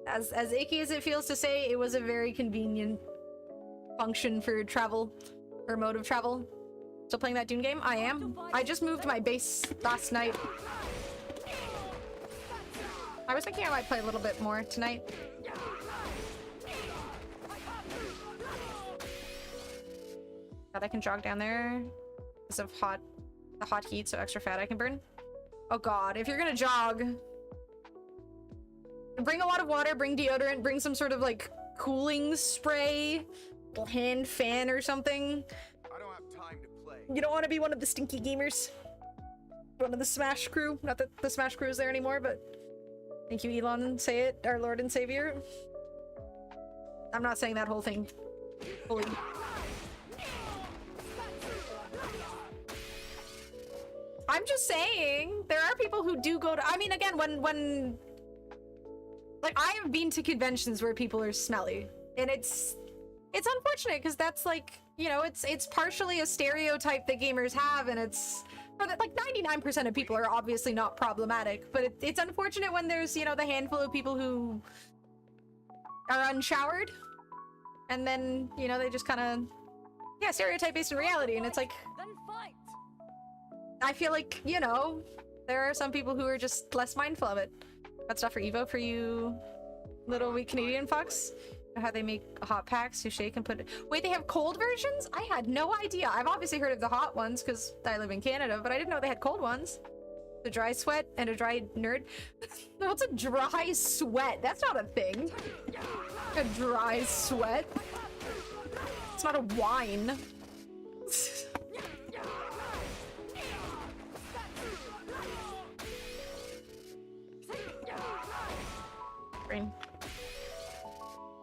As icky as it feels to say, it was a very convenient function for travel, or mode of travel. Still playing that Dune game? I am. I just moved my base last night. I was thinking I might play a little bit more tonight. God, I can jog down there because of the hot heat, so extra fat I can burn. Oh god, if you're gonna jog, bring a lot of water, bring deodorant, bring some sort of like cooling spray, hand fan or something. I don't have time to play. You don't want to be one of the stinky gamers. One of the Smash crew. Not that the Smash crew is there anymore, but thank you, Elon. Say it, our Lord and Savior. I'm not saying that whole thing fully. I'm just saying, there are people who do go to, I mean, again, when like, I have been to conventions where people are smelly, and it's unfortunate, because that's like, you know, it's partially a stereotype that gamers have, and it's, like, 99% of people are obviously not problematic, but it's unfortunate when there's, you know, the handful of people who are unshowered, and then, you know, they just kind of, yeah, stereotype based in reality, and it's like, Then fight. I feel like, you know, there are some people who are just less mindful of it. Got stuff for Evo for you, little weak Canadian fucks. How they make hot packs, you shake and put it. Wait, they have cold versions? I had no idea. I've obviously heard of the hot ones because I live in Canada, but I didn't know they had cold ones. The dry sweat and a dry nerd. What's a dry sweat? That's not a thing. A dry sweat. It's not a wine.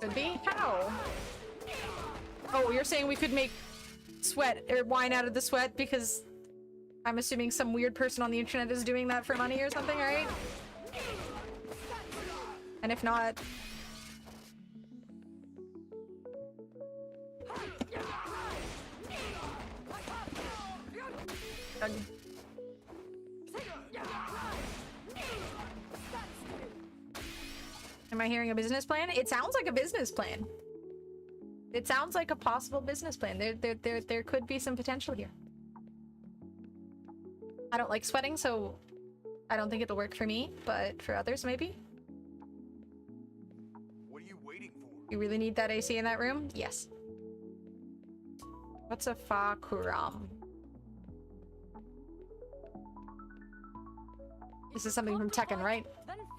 Could be? How? Oh, you're saying we could make sweat or wine out of the sweat because I'm assuming some weird person on the internet is doing that for money or something, right? And if not... Am I hearing a business plan? It sounds like a business plan. It sounds like a possible business plan. There could be some potential here. I don't like sweating, so I don't think it'll work for me, but for others, maybe. What are you waiting for? You really need that AC in that room? Yes. What's a Fakuram? This is something from Tekken, right?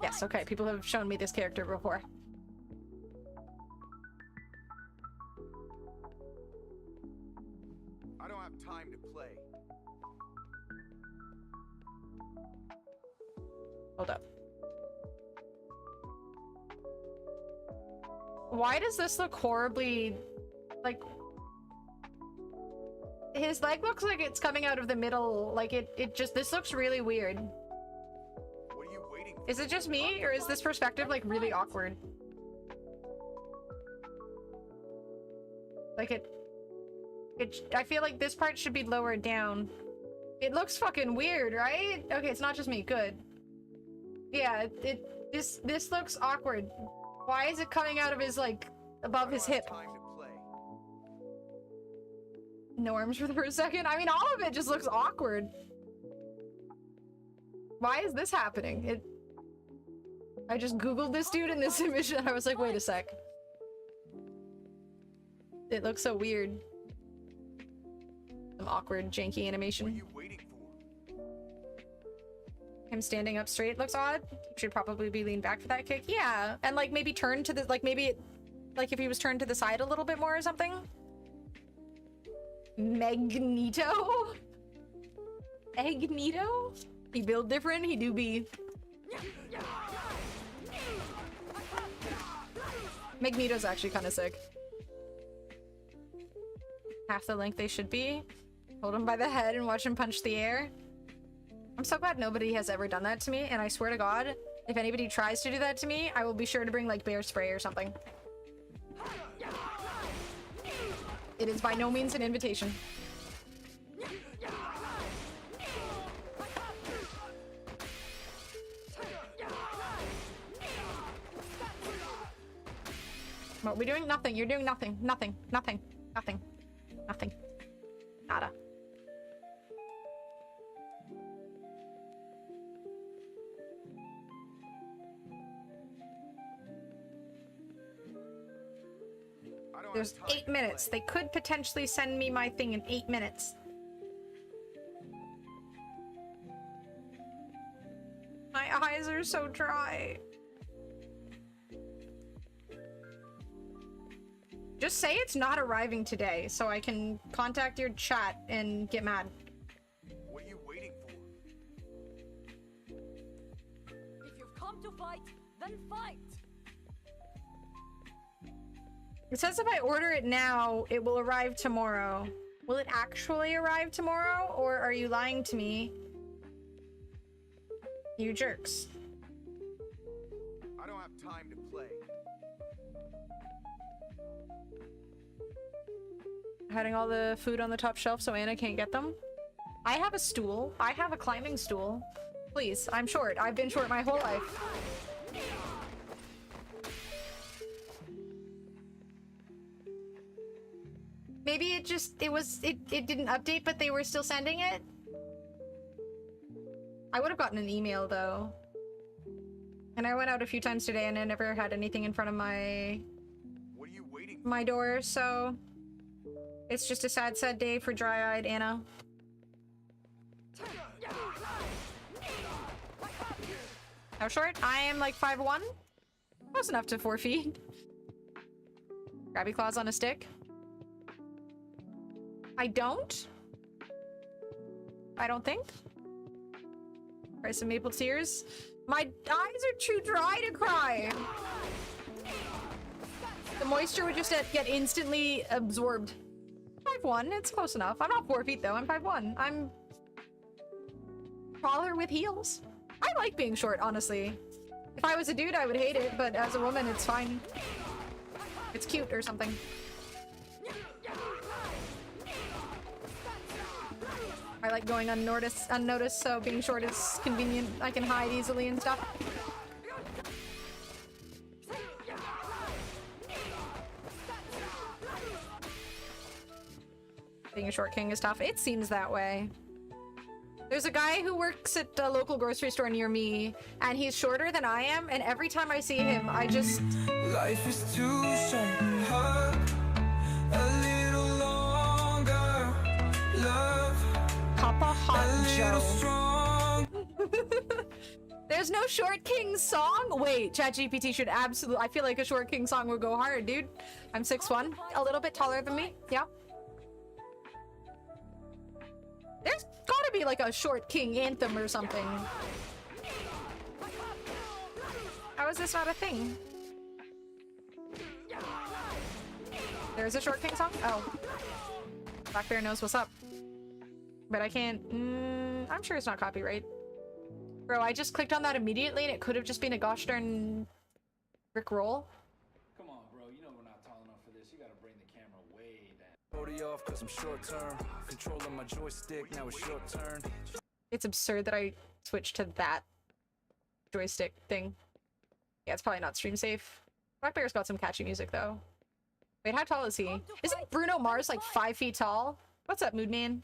Yes, okay. People have shown me this character before. I don't have time to play. Hold up. Why does this look horribly Like, his leg looks like it's coming out of the middle. Like, it just, this looks really weird. What are you waiting for? Is it just me, or is this perspective, like, really awkward? Like, I feel like this part should be lowered down. It looks fucking weird, right? Okay, it's not just me. Good. Yeah, this looks awkward. Why is it coming out of his, like, above his hip? No arms for the first second? I mean, all of it just looks awkward. Why is this happening? I just googled this dude in this image and I was like, wait a sec. It looks so weird. Some awkward, janky animation. What are you waiting for? Him standing up straight looks odd. Should probably be leaned back for that kick. Yeah, and like maybe turn to the, like maybe it, like if he was turned to the side a little bit more or something. Magneto? Magneto? He build different, he do be. Magneto's actually kind of sick. Half the length they should be. Hold him by the head and watch him punch the air. I'm so glad nobody has ever done that to me, and I swear to God, if anybody tries to do that to me, I will be sure to bring like bear spray or something. It is by no means an invitation. What are we doing? Nothing. You're doing nothing. Nothing. Nothing. Nothing. Nothing. Nada. There's 8 minutes. They could potentially send me my thing in 8 minutes. My eyes are so dry. Just say it's not arriving today so I can contact your chat and get mad. What are you waiting for? If you've come to fight, then fight. It says if I order it now, it will arrive tomorrow. Will it actually arrive tomorrow, or are you lying to me? You jerks. I don't have time to play. Hiding all the food on the top shelf so Anna can't get them. I have a stool. I have a climbing stool. Please, I'm short. I've been short my whole life. Maybe it didn't update, but they were still sending it? I would have gotten an email, though. And I went out a few times today and I never had anything in front of my door, so... It's just a sad, sad day for dry-eyed Anna. How short? I am like 5'1". Close enough to 4 feet. Grabby claws on a stick. I don't think. Try some maple tears. My eyes are too dry to cry. The moisture would just get instantly absorbed. 5'1", it's close enough. I'm not 4 feet though, I'm 5'1". I'm taller with heels. I like being short, honestly. If I was a dude, I would hate it, but as a woman, it's fine. It's cute or something. I like going unnoticed, so being short is convenient. I can hide easily and stuff. Being a short king is tough. It seems that way. There's a guy who works at a local grocery store near me, and he's shorter than I am, and every time I see him, I just... Life is too short. A little longer. Love. Papa Hot Joe. There's no Short King song? Wait, ChatGPT should absolutely... I feel like a Short King song would go hard, dude. I'm 6'1", a little bit taller than me. Yeah. There's gotta be like a Short King anthem or something. How is this not a thing? There's a Short King song? Oh. Black Bear knows what's up. But I can't... I'm sure it's not copyright. Bro, I just clicked on that immediately and it could have just been a gosh darn Rick roll. Come on, bro. You know we're not tall enough for this. You gotta bring the camera way down. Off because I'm short term. Controlling my joystick, now it's short turn. It's absurd that I switched to that joystick thing. Yeah, it's probably not stream safe. Black Bear's got some catchy music though. Wait, how tall is he? Isn't Bruno Mars like 5 feet tall? What's up, Mood Man?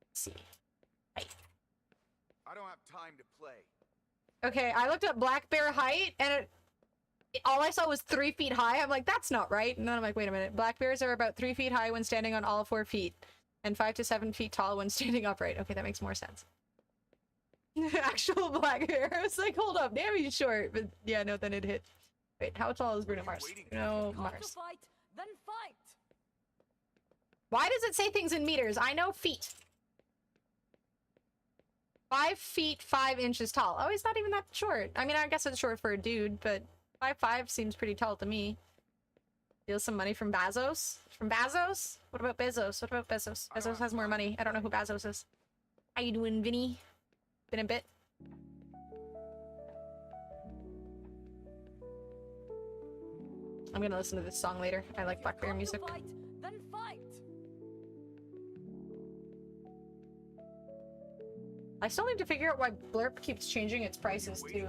Let's see. Right. I don't have time to play. Okay, I looked up Black Bear height and all I saw was 3 feet high. I'm like, that's not right. And then I'm like, wait a minute. Black bears are about 3 feet high when standing on all 4 feet and 5 to 7 feet tall when standing upright. Okay, that makes more sense. Actual black bear. I was like, hold up, damn, he's short. But yeah, no, then it hit. Wait, how tall is Bruno Mars? Bruno Mars. Then fight. Why does it say things in meters? I know feet. 5 feet 5 inches tall. Oh, he's not even that short. I mean, I guess it's short for a dude, but 5'5" seems pretty tall to me. Steal some money from Bezos? From Bezos? What about Bezos? What about Bezos? Bezos has more money. I don't know who Bezos is. How you doing, Vinny? Been a bit. I'm gonna listen to this song later. I like Black Bear music. Then fight. I still need to figure out why Blurp keeps changing its prices too.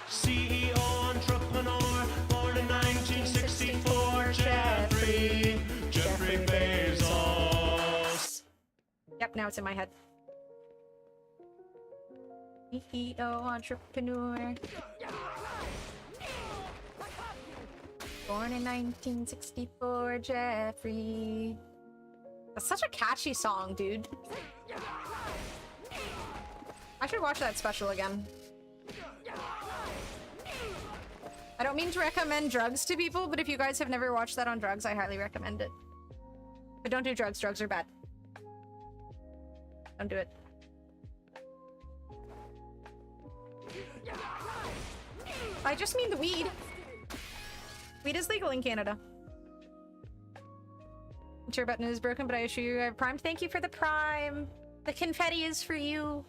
CEO, entrepreneur, born in 1964, Jeffrey Bezos. Yep, now it's in my head. CEO, entrepreneur. Born in 1964, Jeffrey. That's such a catchy song, dude. I should watch that special again. I don't mean to recommend drugs to people, but if you guys have never watched that on drugs, I highly recommend it. But don't do drugs. Drugs are bad. Don't do it. I just mean the weed. Weed is legal in Canada. Share button is broken, but I assure you I have primed. Thank you for the prime. The confetti is for you.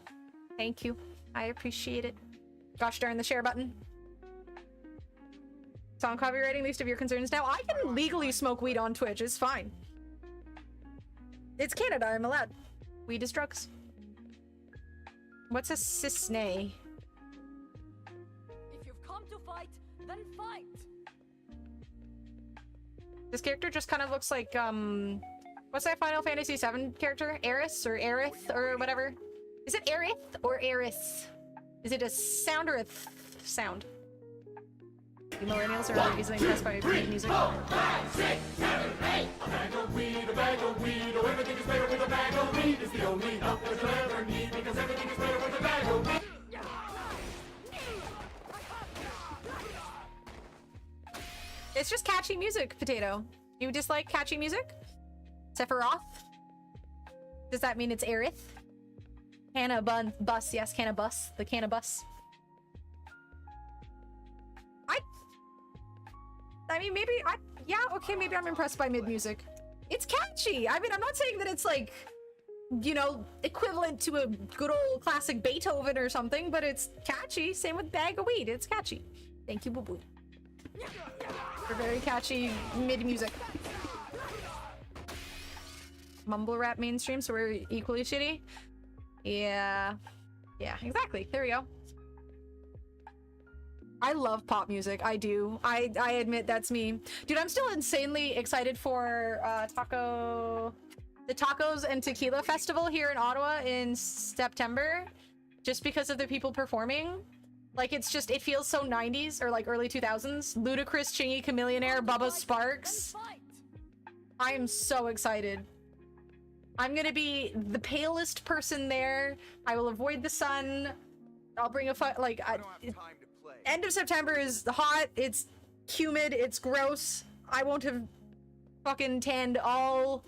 Thank you. I appreciate it. Gosh darn the share button. Song copywriting, least of your concerns. Now I can legally smoke weed on Twitch. It's fine. It's Canada. I'm allowed. Weed is drugs. What's a cisne? If you've come to fight, then fight. This character just kind of looks like, what's that Final Fantasy VII character? Aerith or Aerith or whatever? Is it Aerith or Aerith? Is it a sound or a sound? You millennials are easily impressed by music. 4, 5, 6, 7, 8. A bag of weed, oh, everything is better with a bag of weed. It's the only help that you'll ever need, because everything is better with a bag of weed. It's just catchy music, Potato. You dislike catchy music? Sephiroth? Does that mean it's Aerith? Bus, yes, Cannabus. The Cannabus. I mean, maybe yeah, okay, maybe I'm impressed by mid music. It's catchy. I mean, I'm not saying that it's like, you know, equivalent to a good old classic Beethoven or something, but it's catchy. Same with Bag of Weed. It's catchy. Thank you, Boo Boo. For very catchy mid music. Mumble rap mainstream, so we're equally shitty. Yeah, exactly. There we go. I love pop music. I do. I admit that's me. Dude, I'm still insanely excited for the Tacos and Tequila Festival here in Ottawa in September, just because of the people performing. Like, it's just, it feels so 90s or like early 2000s. Ludacris, Chingy, Chamillionaire, Bubba Sparks. I am so excited. I'm gonna be the palest person there. I will avoid the sun. I'll bring a end of September is hot, it's humid, it's gross. I won't have fucking tanned all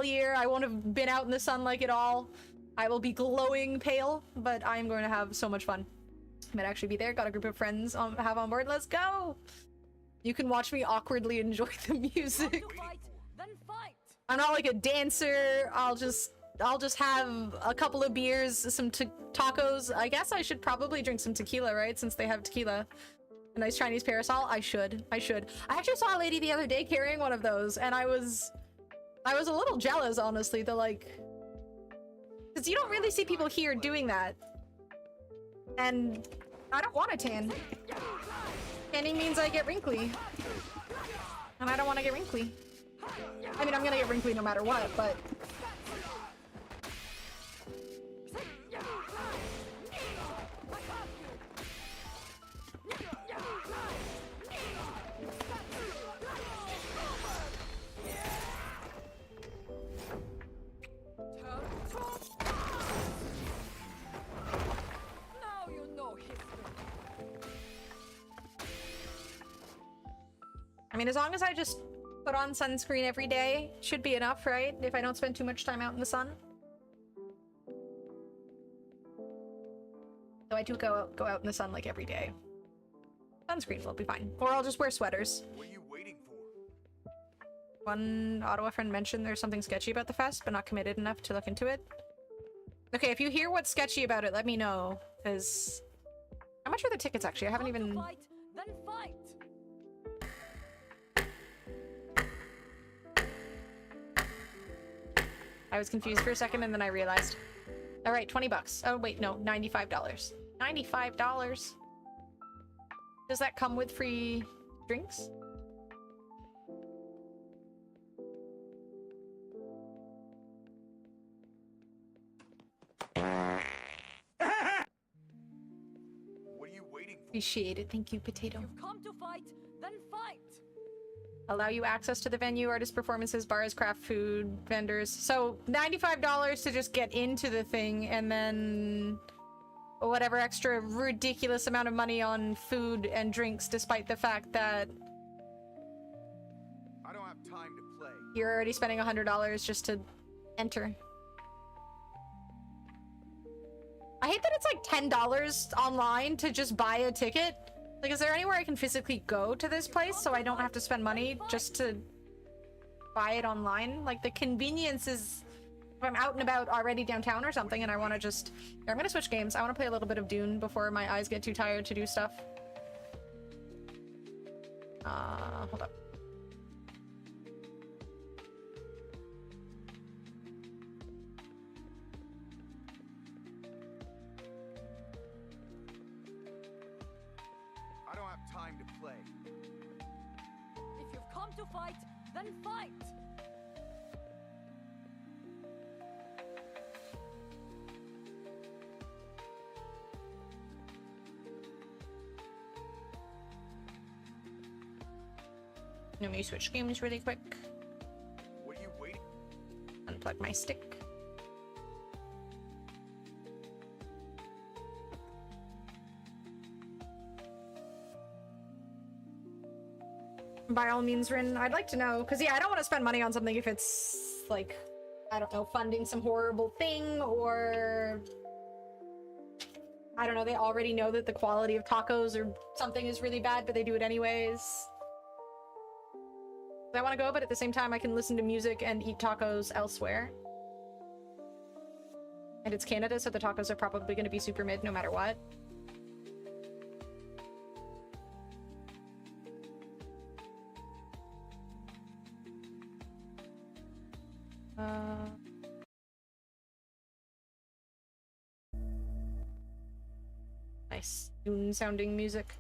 year. I won't have been out in the sun like it all. I will be glowing pale, but I'm going to have so much fun. Might actually be there. Got a group of friends have on board. Let's go! You can watch me awkwardly enjoy the music. I'm not like a dancer. I'll just have a couple of beers, some tacos. I guess I should probably drink some tequila, right? Since they have tequila. A nice Chinese parasol. I should. I actually saw a lady the other day carrying one of those, and I was a little jealous, honestly. The like, because you don't really see people here doing that, and I don't want to tan. Tanning means I get wrinkly, and I don't want to get wrinkly. I mean, I'm gonna get wrinkly no matter what, but. I mean, as long as I just put on sunscreen every day, should be enough, right? If I don't spend too much time out in the sun. So I do go out in the sun like every day. Sunscreen will be fine. Or I'll just wear sweaters. What are you waiting for? One Ottawa friend mentioned there's something sketchy about the fest, but not committed enough to look into it. Okay, if you hear what's sketchy about it, let me know, because... How much are the tickets, actually? I haven't even... I was confused for a second, and then I realized. Alright, 20 bucks. Oh, wait, no, $95. $95? Does that come with free drinks? What are you waiting for? Appreciate it. Thank you, Potato. You've come to fight, then fight. Allow you access to the venue, artist performances, bars, craft food, vendors. So $95 to just get into the thing, and then whatever extra ridiculous amount of money on food and drinks, despite the fact that I don't have time to play. you're already spending $100 just to enter. I hate that it's like $10 online to just buy a ticket. Like, is there anywhere I can physically go to this place so I don't have to spend money just to buy it online? Like, the convenience is... If I'm out and about already downtown or something and I want to just... Here, I'm gonna switch games. I want to play a little bit of Dune before my eyes get too tired to do stuff. Hold up. I don't have time to play. If you've come to fight, then fight. Let me switch games really quick. What are you waiting? Unplug my stick. By all means, Rin, I'd like to know, because yeah, I don't want to spend money on something if it's like, I don't know, funding some horrible thing, or I don't know, they already know that the quality of tacos or something is really bad, but they do it anyways. I want to go, but at the same time I can listen to music and eat tacos elsewhere. And it's Canada, so the tacos are probably going to be super mid no matter what. Nice Dune sounding music.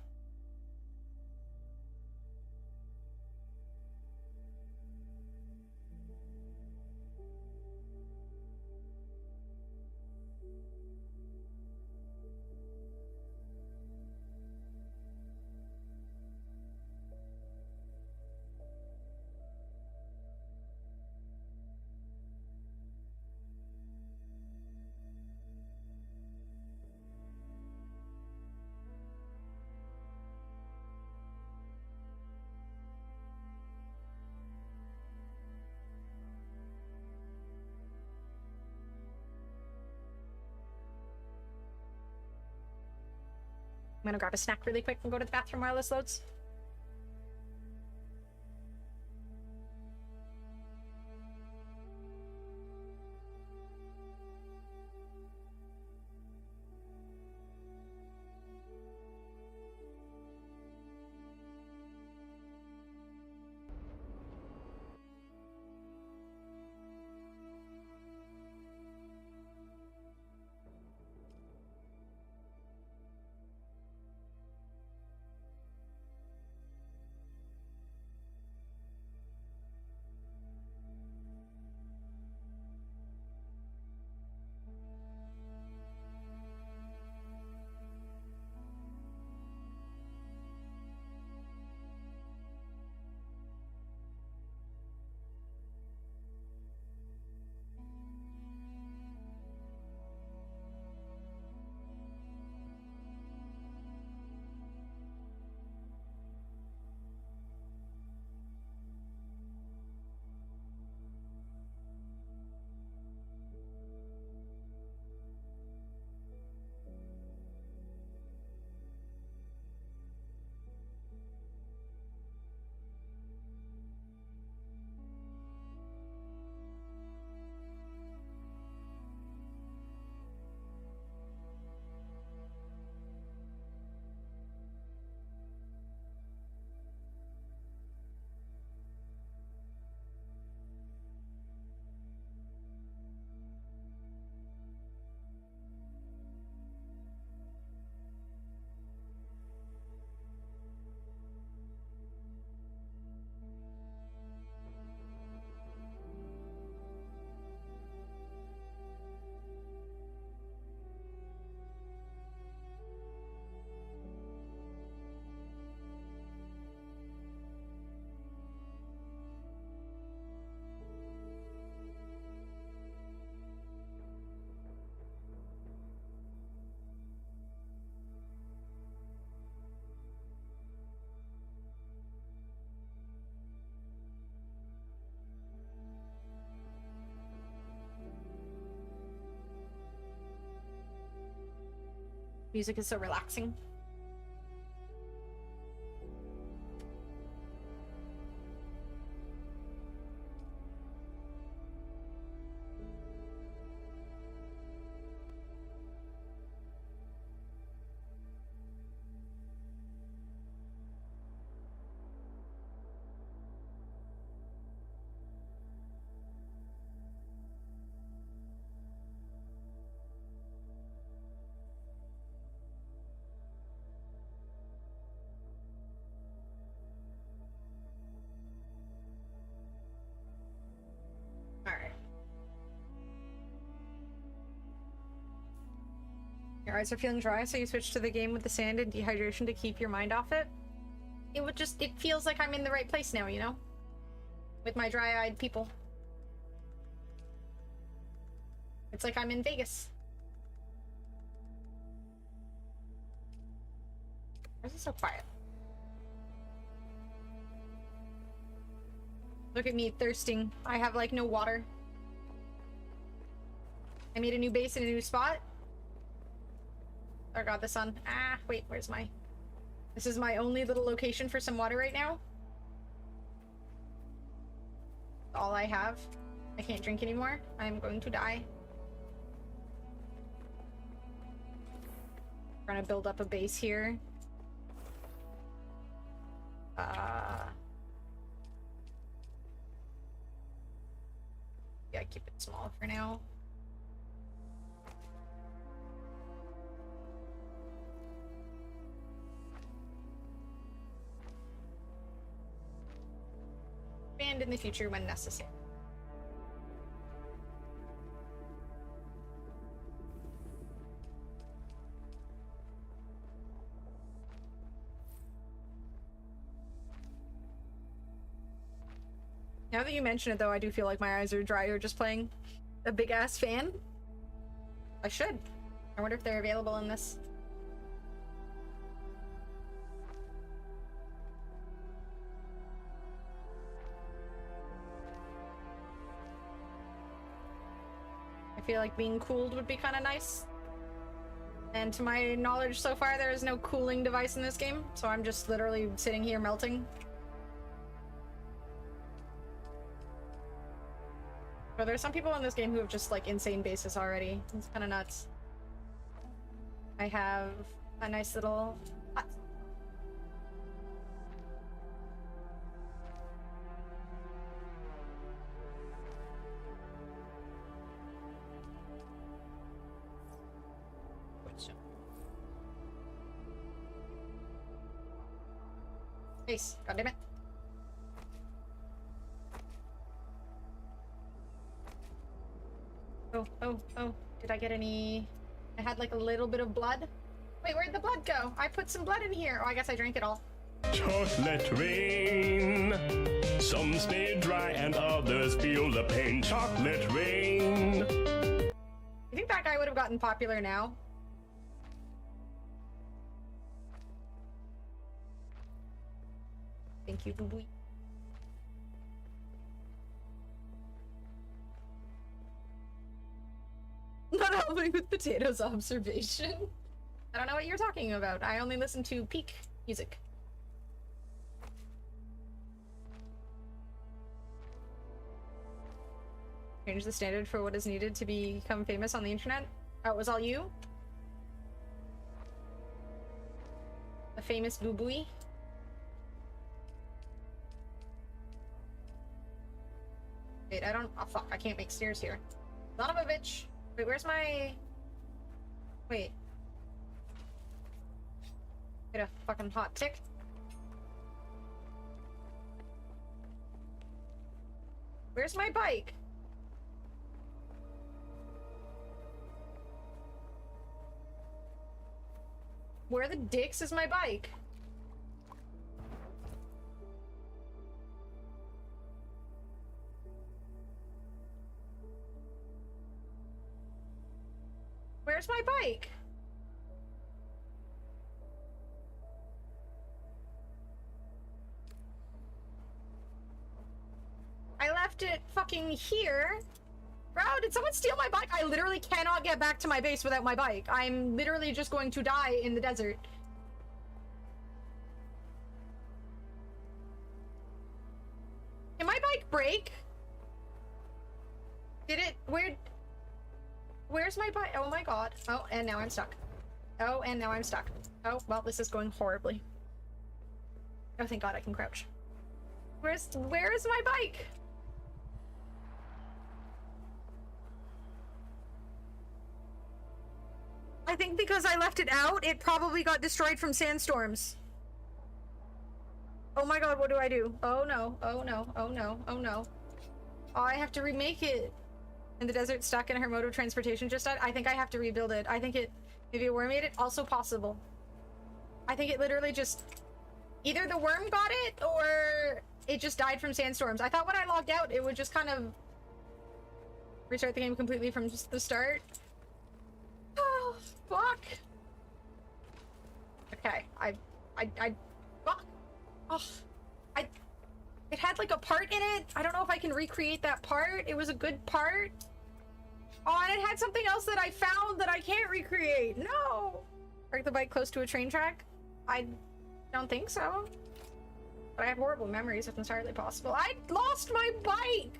I'm gonna grab a snack really quick and go to the bathroom while this loads. Music is so relaxing. Your eyes are feeling dry, so you switch to the game with the sand and dehydration to keep your mind off it. It feels like I'm in the right place now, you know? With my dry-eyed people. It's like I'm in Vegas. Why is it so quiet? Look at me thirsting. I have like no water. I made a new base in a new spot. Oh god, the sun. Ah, wait, where's my... This is my only little location for some water right now. All I have. I can't drink anymore. I'm going to die. We're gonna build up a base here. Yeah, keep it small for now. Expand in the future when necessary. Now that you mention it, though, I do feel like my eyes are drier just playing a big-ass fan. I should. I wonder if they're available in this. I feel like being cooled would be kind of nice. And to my knowledge so far, there is no cooling device in this game, so I'm just literally sitting here melting. But there's some people in this game who have just like insane bases already. It's kind of nuts. I have a nice little hut. Ace, goddammit. Oh, did I get any? I had like a little bit of blood. Wait, where'd the blood go? I put some blood in here. Oh, I guess I drank it all. Chocolate rain. Some stay dry and others feel the pain. Chocolate rain. You think that guy would have gotten popular now? Thank you, boo boo. Not helping with Potato's observation. I don't know what you're talking about. I only listen to peak music. Change the standard for what is needed to become famous on the internet. Oh, it was all you? A famous boo booey? Wait, I don't. Oh, fuck. I can't make stairs here. Son of a bitch. Wait, where's my. Wait. Get a fucking hot tick. Where's my bike? Where the dicks is my bike? Where's my bike? I left it fucking here. Bro, did someone steal my bike? I literally cannot get back to my base without my bike. I'm literally just going to die in the desert. Can my bike break? Did it? Where's my bike? Oh my god. Oh, and now I'm stuck. Oh, and now I'm stuck. Oh, well, this is going horribly. Oh, thank god I can crouch. Where is my bike? I think because I left it out, it probably got destroyed from sandstorms. Oh my god, what do I do? Oh no, oh no, oh no, oh no. Oh, I have to remake it. In the desert, stuck in her mode of transportation just died. I think I have to rebuild it. I think it, maybe a worm ate it. Also possible. I think it literally just, either the worm got it or it just died from sandstorms. I thought when I logged out, it would just kind of restart the game completely from just the start. Oh, fuck. Okay, fuck. Oh, it had like a part in it. I don't know if I can recreate that part. It was a good part. Oh, and it had something else that I found that I can't recreate. No. Park the bike close to a train track? I don't think so. But I have horrible memories. It's entirely possible. I lost my bike.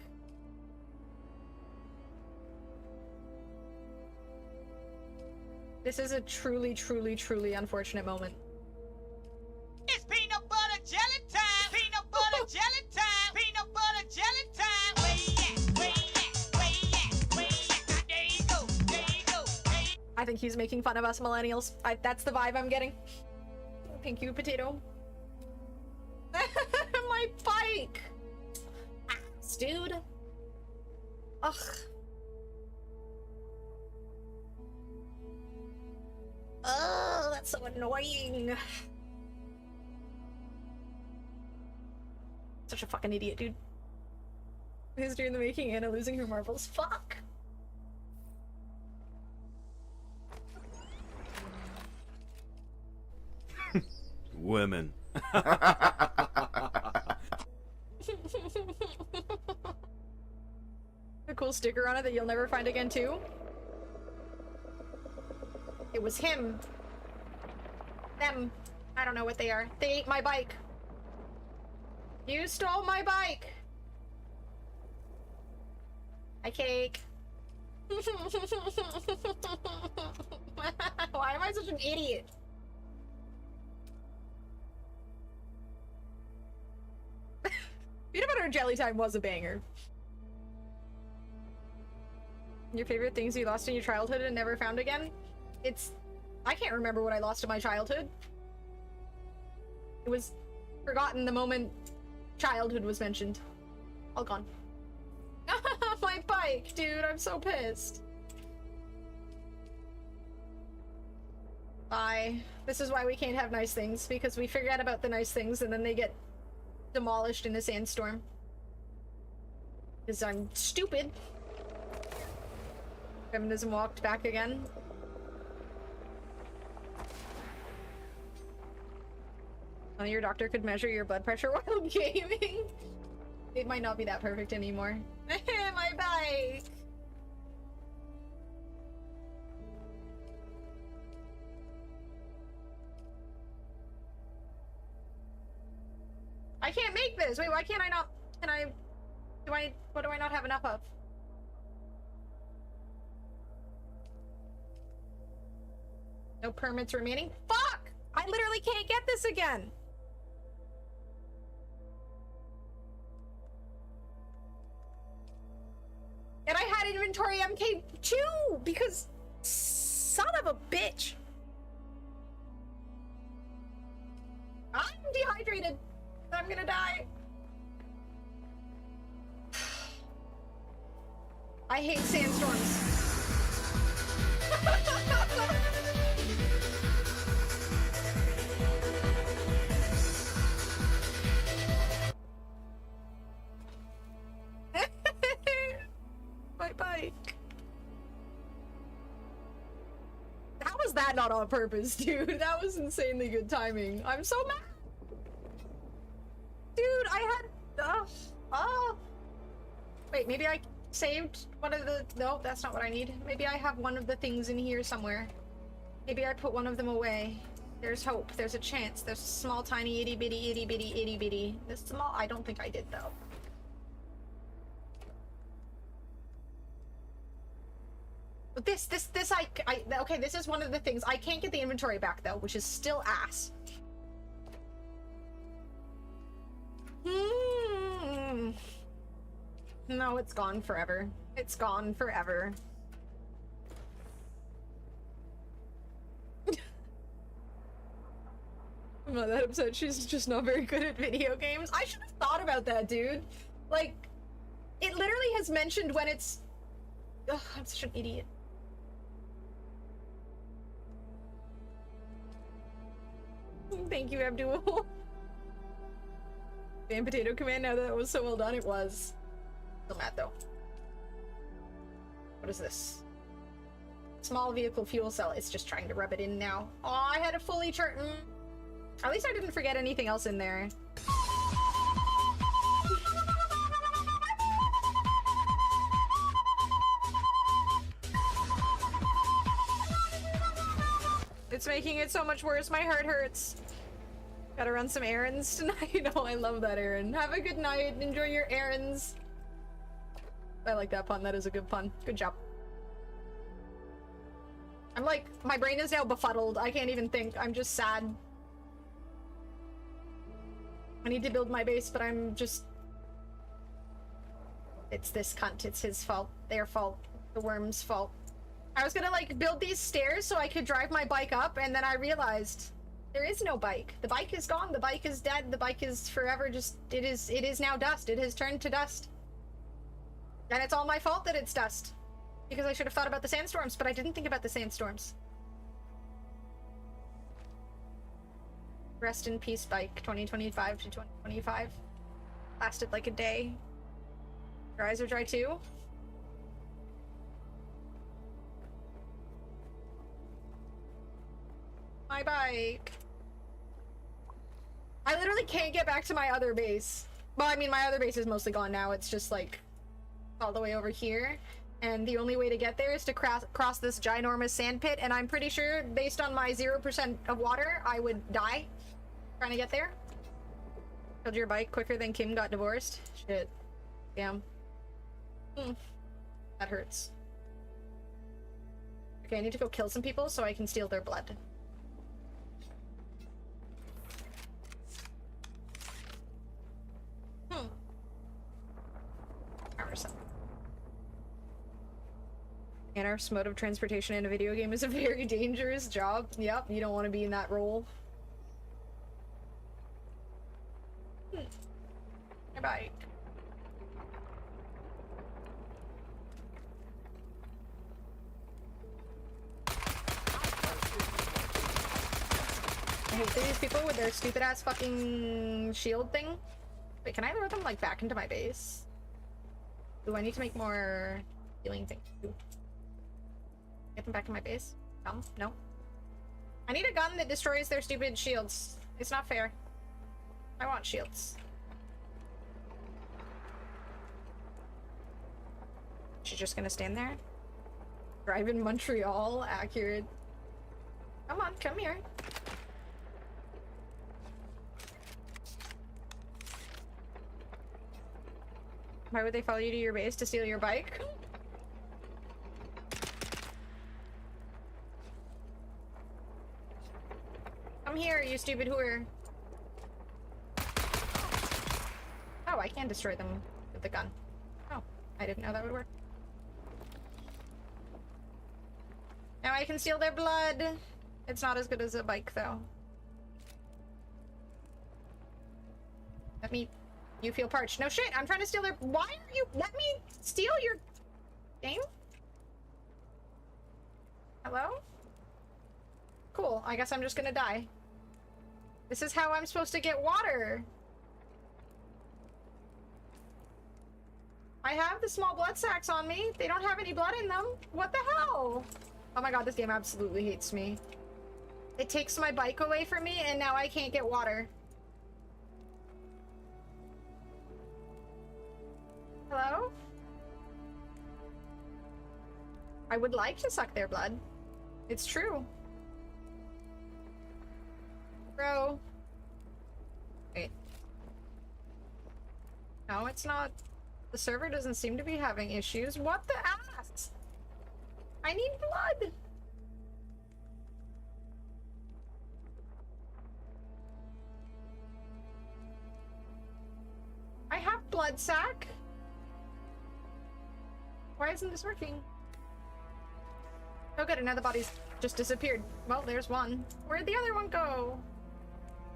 This is a truly, truly, truly unfortunate moment. It's peanut butter jelly time! Peanut butter jelly time! Peanut butter jelly time! Where you at? Where you at? Where you at? Where you at? There you go! There you go! There you... I think he's making fun of us millennials. That's the vibe I'm getting. Thank you, Potato. My bike! Ass, dude. Ugh. Oh, that's so annoying. Such a fucking idiot, dude. Who's doing the making Anna losing her marbles? Fuck! Women. A cool sticker on it that you'll never find again, too. It was him. Them. I don't know what they are. They ate my bike. You stole my bike. Hi, Cake. Why am I such an idiot? Peanut butter and jelly time was a banger. Your favorite things you lost in your childhood and never found again? I can't remember what I lost in my childhood. It was forgotten the moment childhood was mentioned. All gone. My bike, dude, I'm so pissed. Bye. This is why we can't have nice things, because we forget about the nice things and then they get demolished in a sandstorm. Because I'm stupid. Feminism walked back again. Only your doctor could measure your blood pressure while gaming. It might not be that perfect anymore. My bike! I can't make this! Wait, why can't I not? What do I not have enough of? No permits remaining? Fuck! I literally can't get this again! And I had inventory MK2 because son of a bitch. I'm dehydrated. I'm gonna die. I hate sandstorms. My bike. How was that not on purpose, dude? That was insanely good timing. I'm so mad. Dude, I had... Wait, maybe I saved one of the... No, that's not what I need. Maybe I have one of the things in here somewhere. Maybe I put one of them away. There's hope. There's a chance. There's a small, tiny, itty-bitty, itty-bitty, itty-bitty. This small... I don't think I did, though. But this, okay, this is one of the things. I can't get the inventory back, though, which is still ass. No, it's gone forever. It's gone forever. I'm not that upset. She's just not very good at video games. I should have thought about that, dude. Like, it literally has mentioned when it's... Ugh, I'm such an idiot. Thank you, Abdul. Fan potato command, now that was so well done, it was. Still mad though. What is this? Small vehicle fuel cell. It's just trying to rub it in now. Oh, I had a fully charged. At least I didn't forget anything else in there. It's making it so much worse. My heart hurts. Gotta run some errands tonight. Oh, I love that errand. Have a good night. Enjoy your errands. I like that pun. That is a good pun. Good job. I'm like, my brain is now befuddled. I can't even think. I'm just sad. I need to build my base, but I'm just... It's this cunt. It's his fault. Their fault. The worm's fault. I was gonna like build these stairs so I could drive my bike up, and then I realized there is no bike. The bike is gone. The bike is dead. The bike is forever just... It is now dust. It has turned to dust. And it's all my fault that it's dust. Because I should have thought about the sandstorms, but I didn't think about the sandstorms. Rest in peace, bike. 2025 to 2025. Lasted like a day. Your eyes are dry too? My bike. I literally can't get back to my other base. Well, I mean, my other base is mostly gone now. It's just like all the way over here. And the only way to get there is to cross this ginormous sand pit, and I'm pretty sure, based on my 0% of water, I would die trying to get there. Killed your bike quicker than Kim got divorced? Shit. Damn. That hurts. Okay, I need to go kill some people so I can steal their blood. Anarch's mode of transportation in a video game is a very dangerous job. Yep, you don't want to be in that role. Bye. I hate these people with their stupid ass fucking shield thing. Wait, can I throw them like back into my base? Do I need to make more healing things? Get them back in my base? No. I need a gun that destroys their stupid shields. It's not fair. I want shields. She's just gonna stand there? Drive in Montreal? Accurate. Come on, come here. Why would they follow you to your base to steal your bike? Come here, you stupid whore. Oh, I can destroy them with the gun. Oh, I didn't know that would work. Now I can steal their blood. It's not as good as a bike, though. Let me... You feel parched. No shit, I'm trying to steal their... Why are you... Let me steal your... game? Hello? Cool, I guess I'm just gonna die. This is how I'm supposed to get water. I have the small blood sacks on me. They don't have any blood in them. What the hell? Oh my god, this game absolutely hates me. It takes my bike away from me, and now I can't get water. Hello? I would like to suck their blood. It's true. Bro. Wait. No, it's not. The server doesn't seem to be having issues. What the ass? I need blood! I have blood sac. Why isn't this working? Oh good, another body's just disappeared. Well, there's one. Where'd the other one go?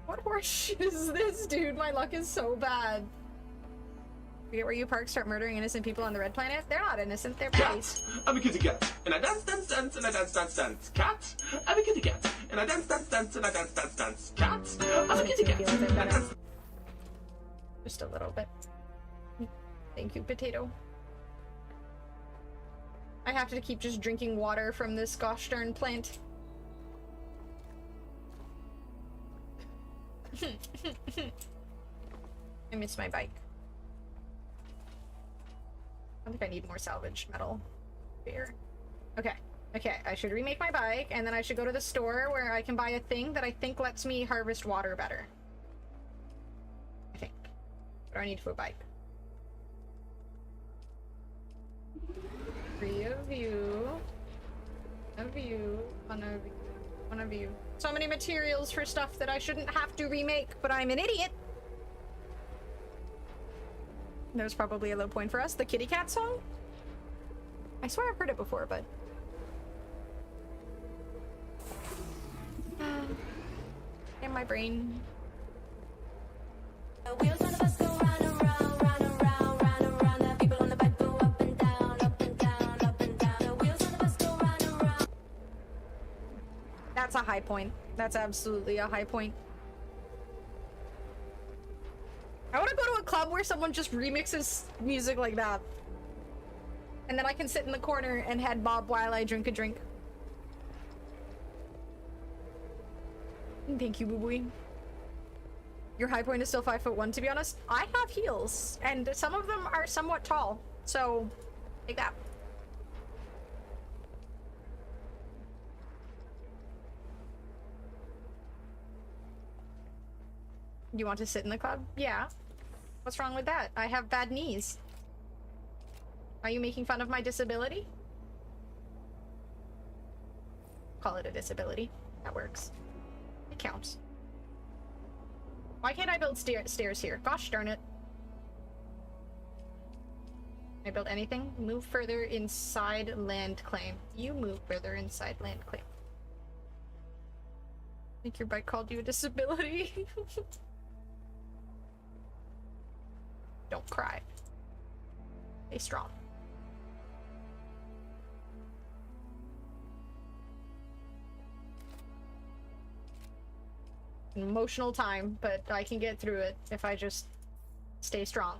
What horse is this, dude? My luck is so bad. Forget where you park, start murdering innocent people on the red planet? They're not innocent, they're bodies. I'm a kitty cat, and I dance, dance, dance, and I dance, dance, dance. Cat, I'm a kitty cat, and I dance, dance, dance, and I dance, dance, dance. Cat, I'm a kitty cat, and I dance. Just a little bit. Thank you, potato. I have to keep just drinking water from this gosh darn plant. I miss my bike. I think I need more salvage metal. Fair. Okay. Okay, I should remake my bike, and then I should go to the store where I can buy a thing that I think lets me harvest water better. I think. What do I need for a bike? 3 of you. 1 of you. 1 of you. 1 of you. So many materials for stuff that I shouldn't have to remake, but I'm an idiot. There's probably a low point for us. The kitty cat song? I swear I've heard it before, but... in my brain. The wheels on the bus go round and round, round and round, round and round. The people on the bike go up and down, up and down, up and down. The wheels on the bus go round and round. That's a high point. That's absolutely a high point. I want to go to a club where someone just remixes music like that. And then I can sit in the corner and head bob while I drink a drink. Thank you, Boo Boo. Your high point is still 5'1", to be honest. I have heels, and some of them are somewhat tall, so take that. You want to sit in the club? Yeah. What's wrong with that? I have bad knees. Are you making fun of my disability? Call it a disability. That works. It counts. Why can't I build stairs here? Gosh darn it. Can I build anything? Move further inside land claim. You move further inside land claim. I think your bike called you a disability. Don't cry. Stay strong. An emotional time, but I can get through it if I just stay strong.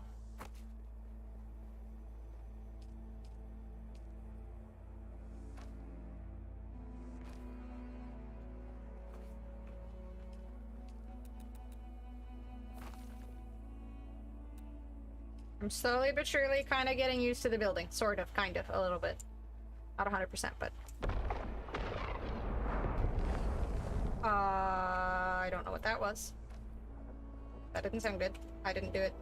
I'm slowly but surely kind of getting used to the building. Sort of, kind of, a little bit. Not 100%, but... I don't know what that was. That didn't sound good. I didn't do it.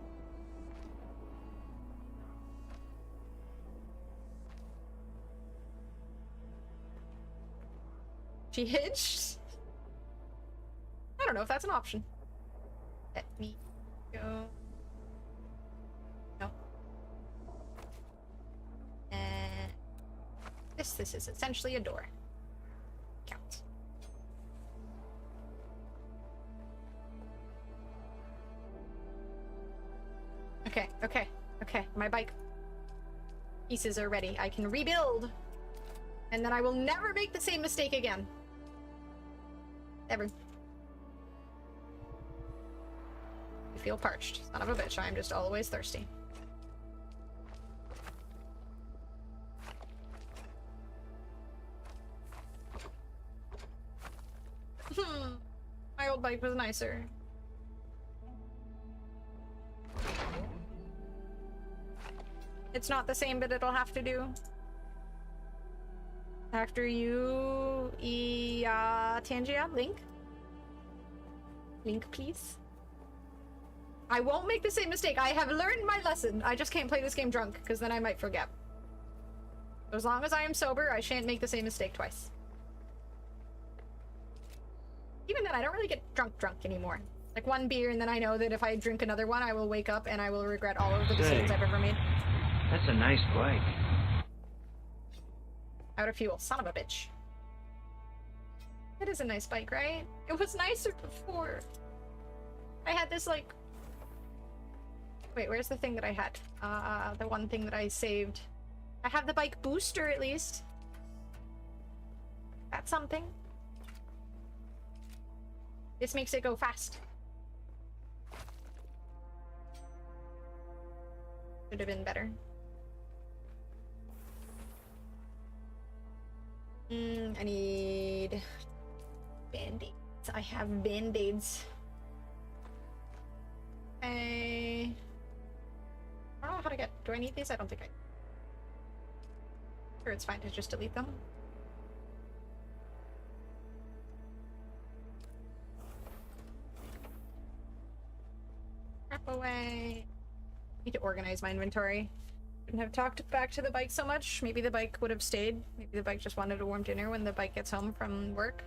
She hitched? I don't know if that's an option. Let me go. No. And this is essentially a door. Counts. Okay. My bike pieces are ready. I can rebuild. And then I will never make the same mistake again. Ever. I feel parched. Son of a bitch, I'm just always thirsty. My old bike was nicer. It's not the same, but it'll have to do. After you, Tangia, Link? Link, please? I won't make the same mistake. I have learned my lesson. I just can't play this game drunk, because then I might forget. As long as I am sober, I shan't make the same mistake twice. Even then, I don't really get drunk anymore. Like one beer, and then I know that if I drink another one, I will wake up and I will regret all of the decisions I've ever made. That's a nice bike. Out of fuel, son of a bitch. It is a nice bike, right? It was nicer before. I had this, like... Wait, where's the thing that I had? The one thing that I saved. I have the bike booster, at least. That's something. This makes it go fast. Should have been better. I need band-aids. I have band-aids. I don't know how to get... Do I need these? I don't think I... Sure, it's fine to just delete them. Crap away. I need to organize my inventory. Shouldn't have talked back to the bike so much. Maybe the bike would have stayed. Maybe the bike just wanted a warm dinner when the bike gets home from work.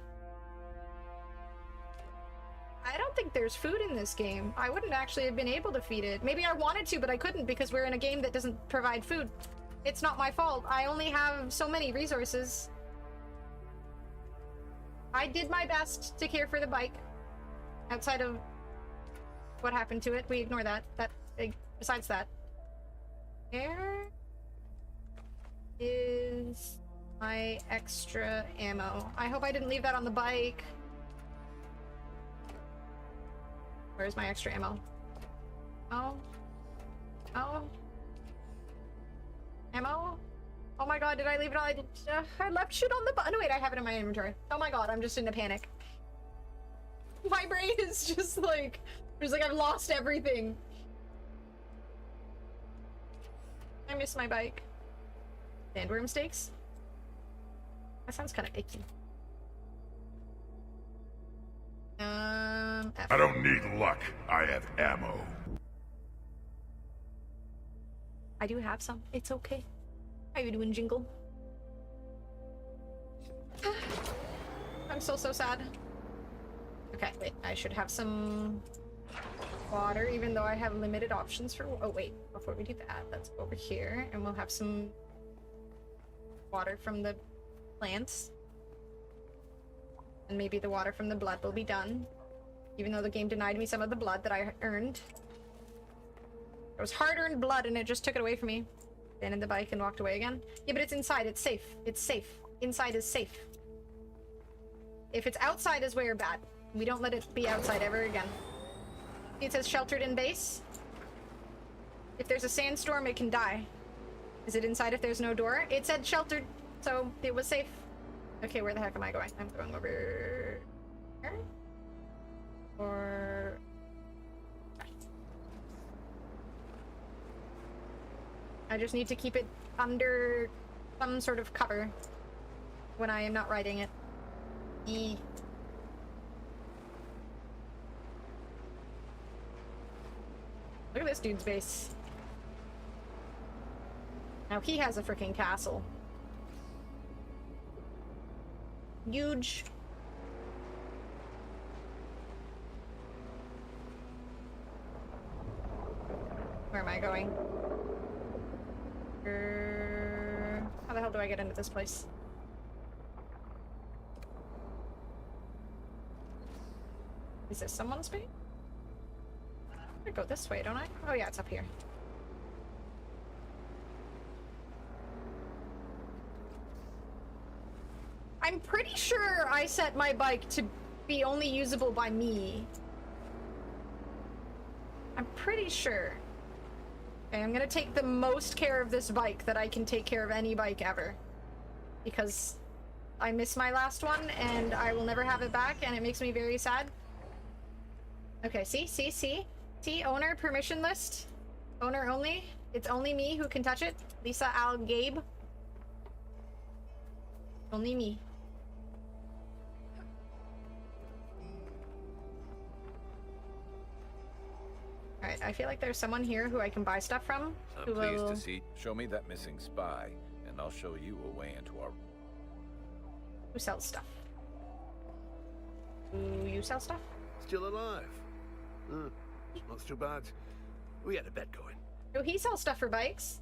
I don't think there's food in this game. I wouldn't actually have been able to feed it. Maybe I wanted to, but I couldn't because we're in a game that doesn't provide food. It's not my fault. I only have so many resources. I did my best to care for the bike. Outside of what happened to it, we ignore that. Besides that. Where is my extra ammo? I hope I didn't leave that on the bike. Where's my extra ammo? Oh. Ammo? Oh my god, did I leave it on? I left shit on the button. No, wait, I have it in my inventory. Oh my god, I'm just in a panic. My brain is just like... It's like I've lost everything. I miss my bike. Sandworm steaks? That sounds kind of icky. F. I don't need luck. I have ammo. I do have some. It's okay. How you doing, Jingle? I'm so sad. Okay, wait. I should have some water, even though I have limited options for... Oh, wait. Before we do that, let's go over here, and we'll have some water from the plants. And maybe the water from the blood will be done. Even though the game denied me some of the blood that I earned. It was hard-earned blood, and it just took it away from me. Abandoned the bike and walked away again. Yeah, but it's inside. It's safe. It's safe. Inside is safe. If it's outside is where bad. We don't let it be outside ever again. It says sheltered in base. If there's a sandstorm, it can die. Is it inside if there's no door? It said sheltered, so it was safe. Okay, where the heck am I going? I'm going over here? Or... I just need to keep it under some sort of cover when I am not riding it. E. Look at this dude's base. Now he has a freaking castle. Huge. Where am I going? How the hell do I get into this place? Is this someone's base? I go this way, don't I? Oh yeah, it's up here. I'm pretty sure I set my bike to be only usable by me. I'm pretty sure. Okay, I'm gonna take the most care of this bike that I can take care of any bike ever. Because I missed my last one and I will never have it back and it makes me very sad. Okay, see, owner permission list. Owner only. It's only me who can touch it. Lisa al-Gaib. Only me. Alright, I feel like there's someone here who I can buy stuff from. I'm pleased to see. Show me that missing spy, and I'll show you a way into our... Who sells stuff? Do you sell stuff? Still alive. Not too bad. We had a bet going. Do he sell stuff for bikes?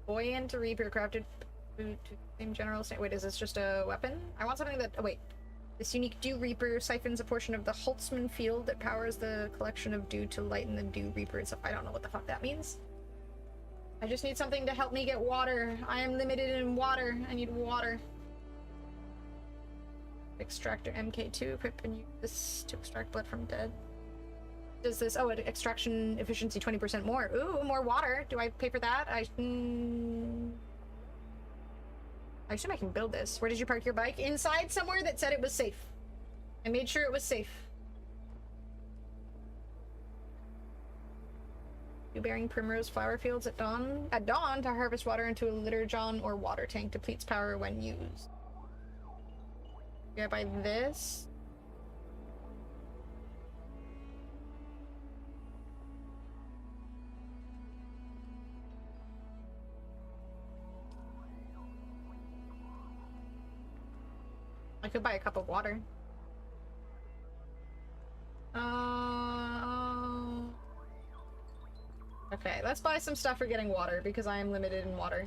Buoyant to Reaper crafted to same general state. Wait, is this just a weapon? I want something that... Oh, wait. This unique Dew Reaper siphons a portion of the Holtzman field that powers the collection of dew to lighten the Dew Reaper itself. I don't know what the fuck that means. I just need something to help me get water. I am limited in water. I need water. Extractor MK2. Equip and use this to extract blood from dead. Does this... Oh, extraction efficiency 20% more. Ooh, more water. Do I pay for that? I assume I can build this. Where did you park your bike? Inside somewhere that said it was safe. I made sure it was safe. You bearing primrose flower fields at dawn? At dawn to harvest water into a litter john or water tank. Depletes power when used. Yeah, buy this. I could buy a cup of water. Okay, let's buy some stuff for getting water because I am limited in water.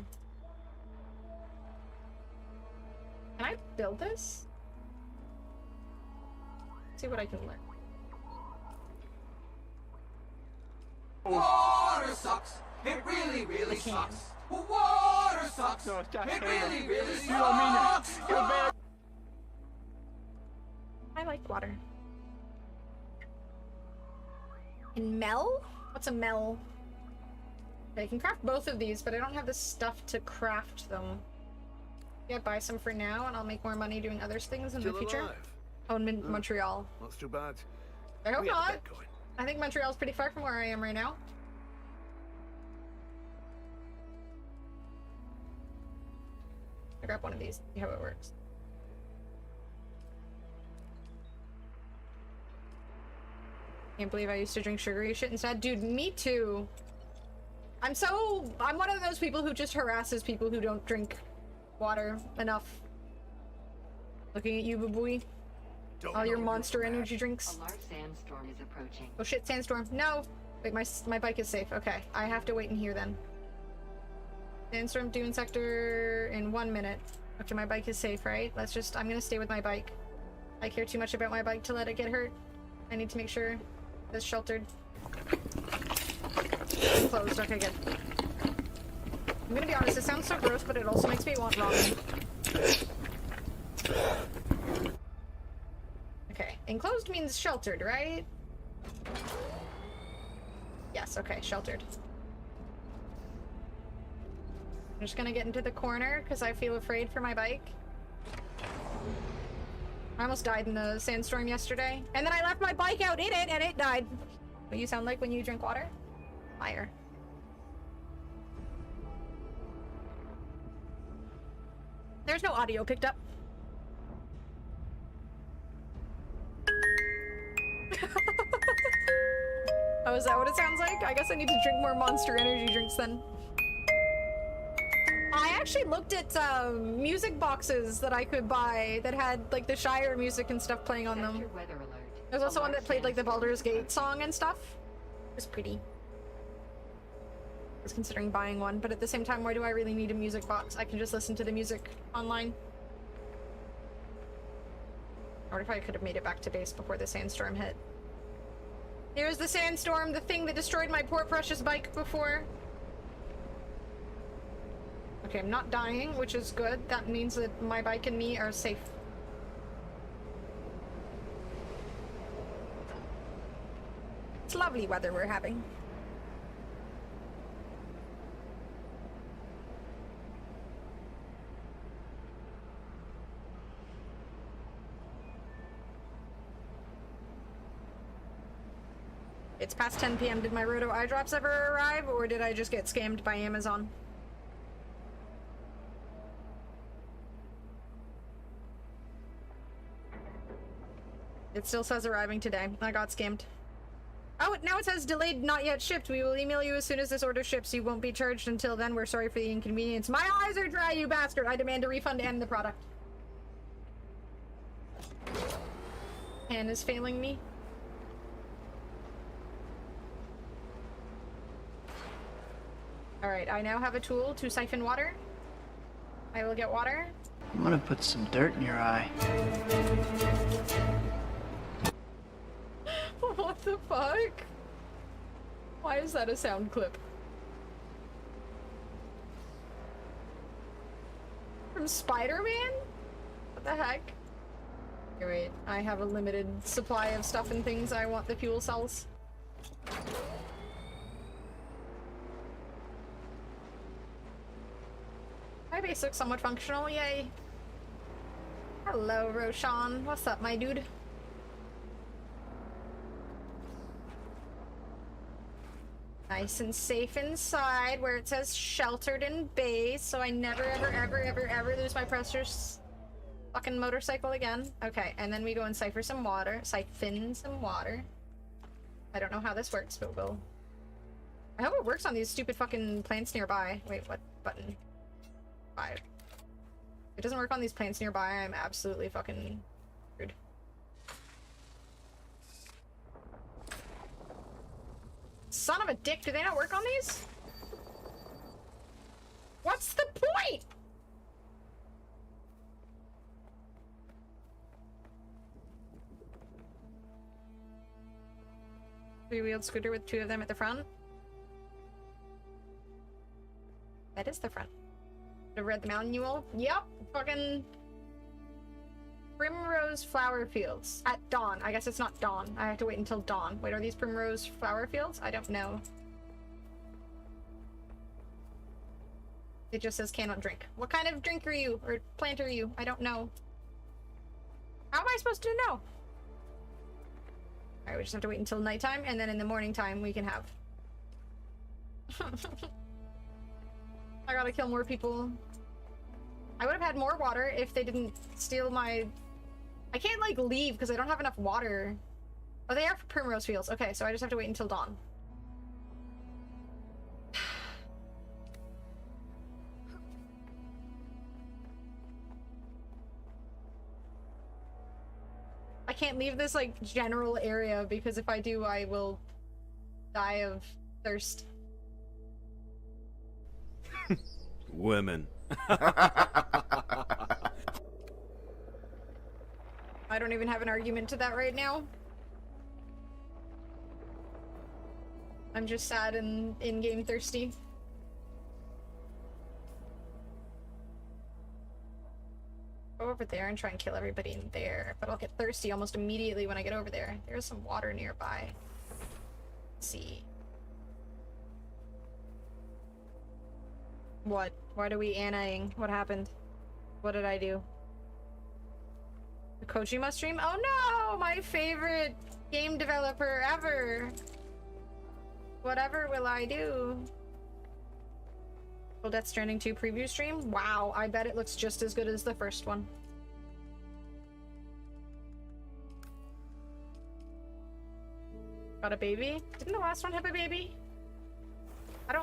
Can I build this? Let's see what I can learn. Water sucks. It really, really sucks. Water sucks. No, it really, really sucks. You don't mean it. You're bad. I like water. And Mel? What's a Mel? Okay, I can craft both of these, but I don't have the stuff to craft them. Yeah, buy some for now, and I'll make more money doing other things in the future. Alive. Oh, in Montreal. Not too bad. I hope not. I think Montreal's pretty far from where I am right now. I'll grab one of these, see how it works. Can't believe I used to drink sugary shit instead. Dude, me too. I'm one of those people who just harasses people who don't drink water enough. Looking at you, boo-booey. All your monster energy drinks. A large sandstorm is approaching. Oh shit, sandstorm. No! Wait, my bike is safe. Okay, I have to wait in here then. Sandstorm dune sector in 1 minute. Okay, my bike is safe, right? I'm gonna stay with my bike. I care too much about my bike to let it get hurt. I need to make sure it's sheltered. Closed. Okay, good. I'm gonna be honest, it sounds so gross, but it also makes me want ramen. Okay, enclosed means sheltered, right? Yes, okay, sheltered. I'm just gonna get into the corner because I feel afraid for my bike. I almost died in the sandstorm yesterday. And then I left my bike out in it and it died. What you sound like when you drink water? Fire. There's no audio picked up. Oh, is that what it sounds like? I guess I need to drink more Monster Energy drinks then. I actually looked at music boxes that I could buy that had like the Shire music and stuff playing on them. There's also one that played like the Baldur's Gate song and stuff. It was pretty. I was considering buying one, but at the same time, why do I really need a music box? I can just listen to the music online. Or if I could have made it back to base before the sandstorm hit. Here's the sandstorm, the thing that destroyed my poor precious bike before. Okay, I'm not dying, which is good. That means that my bike and me are safe. It's lovely weather we're having. It's past 10 p.m. Did my Roto eye drops ever arrive, or did I just get scammed by Amazon? It still says arriving today. I got scammed. Oh, now it says delayed, not yet shipped. We will email you as soon as this order ships. You won't be charged until then. We're sorry for the inconvenience. My eyes are dry, you bastard. I demand a refund and the product. Hand is failing me. Alright, I now have a tool to siphon water. I will get water. I'm gonna put some dirt in your eye. What the fuck? Why is that a sound clip? From Spider-Man? What the heck? Okay, wait, I have a limited supply of stuff and things. I want the fuel cells. My base looks somewhat functional, yay. Hello, Roshan. What's up, my dude? Nice and safe inside where it says sheltered in base, so I never ever lose my precious fucking motorcycle again. Okay, and then we go and siphon some water. I don't know how this works, but we'll... I hope it works on these stupid fucking plants nearby. Wait, what button? 5. If it doesn't work on these plants nearby, I'm absolutely fucking screwed. Son of a dick, do they not work on these? What's the point? Three-wheeled scooter with 2 of them at the front. That is the front. I've read the manual. Yep, fucking primrose flower fields at dawn. I guess it's not dawn. I have to wait until dawn. Wait, are these primrose flower fields? I don't know. It just says cannot drink. What kind of drink are you? Or plant are you? I don't know. How am I supposed to know? Alright, we just have to wait until nighttime, and then in the morning time we can have. I gotta kill more people. I would have had more water if they didn't steal my... I can't, like, leave because I don't have enough water. Oh, they are for Primrose Fields. Okay, so I just have to wait until dawn. I can't leave this, like, general area, because if I do, I will die of thirst. Women. I don't even have an argument to that right now. I'm just sad and in-game thirsty. Go over there and try and kill everybody in there, but I'll get thirsty almost immediately when I get over there. There's some water nearby. Let's see. What? Why do we Anna-ing? What happened? What did I do? The Kojima stream? Oh no! My favorite game developer ever! Whatever will I do? Well, Death Stranding 2 preview stream? Wow, I bet it looks just as good as the first one. Got a baby? Didn't the last one have a baby? I'm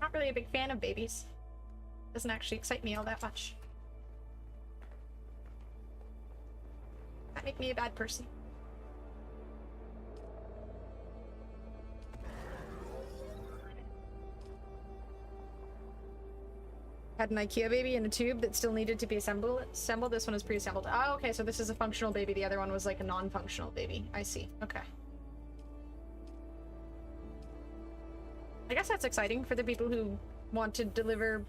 not really a big fan of babies. Doesn't actually excite me all that much. That make me a bad person. Had an IKEA baby in a tube that still needed to be assembled. This one is pre-assembled. Oh, okay, so this is a functional baby. The other one was like a non-functional baby. I see. Okay. I guess that's exciting for the people who want to deliver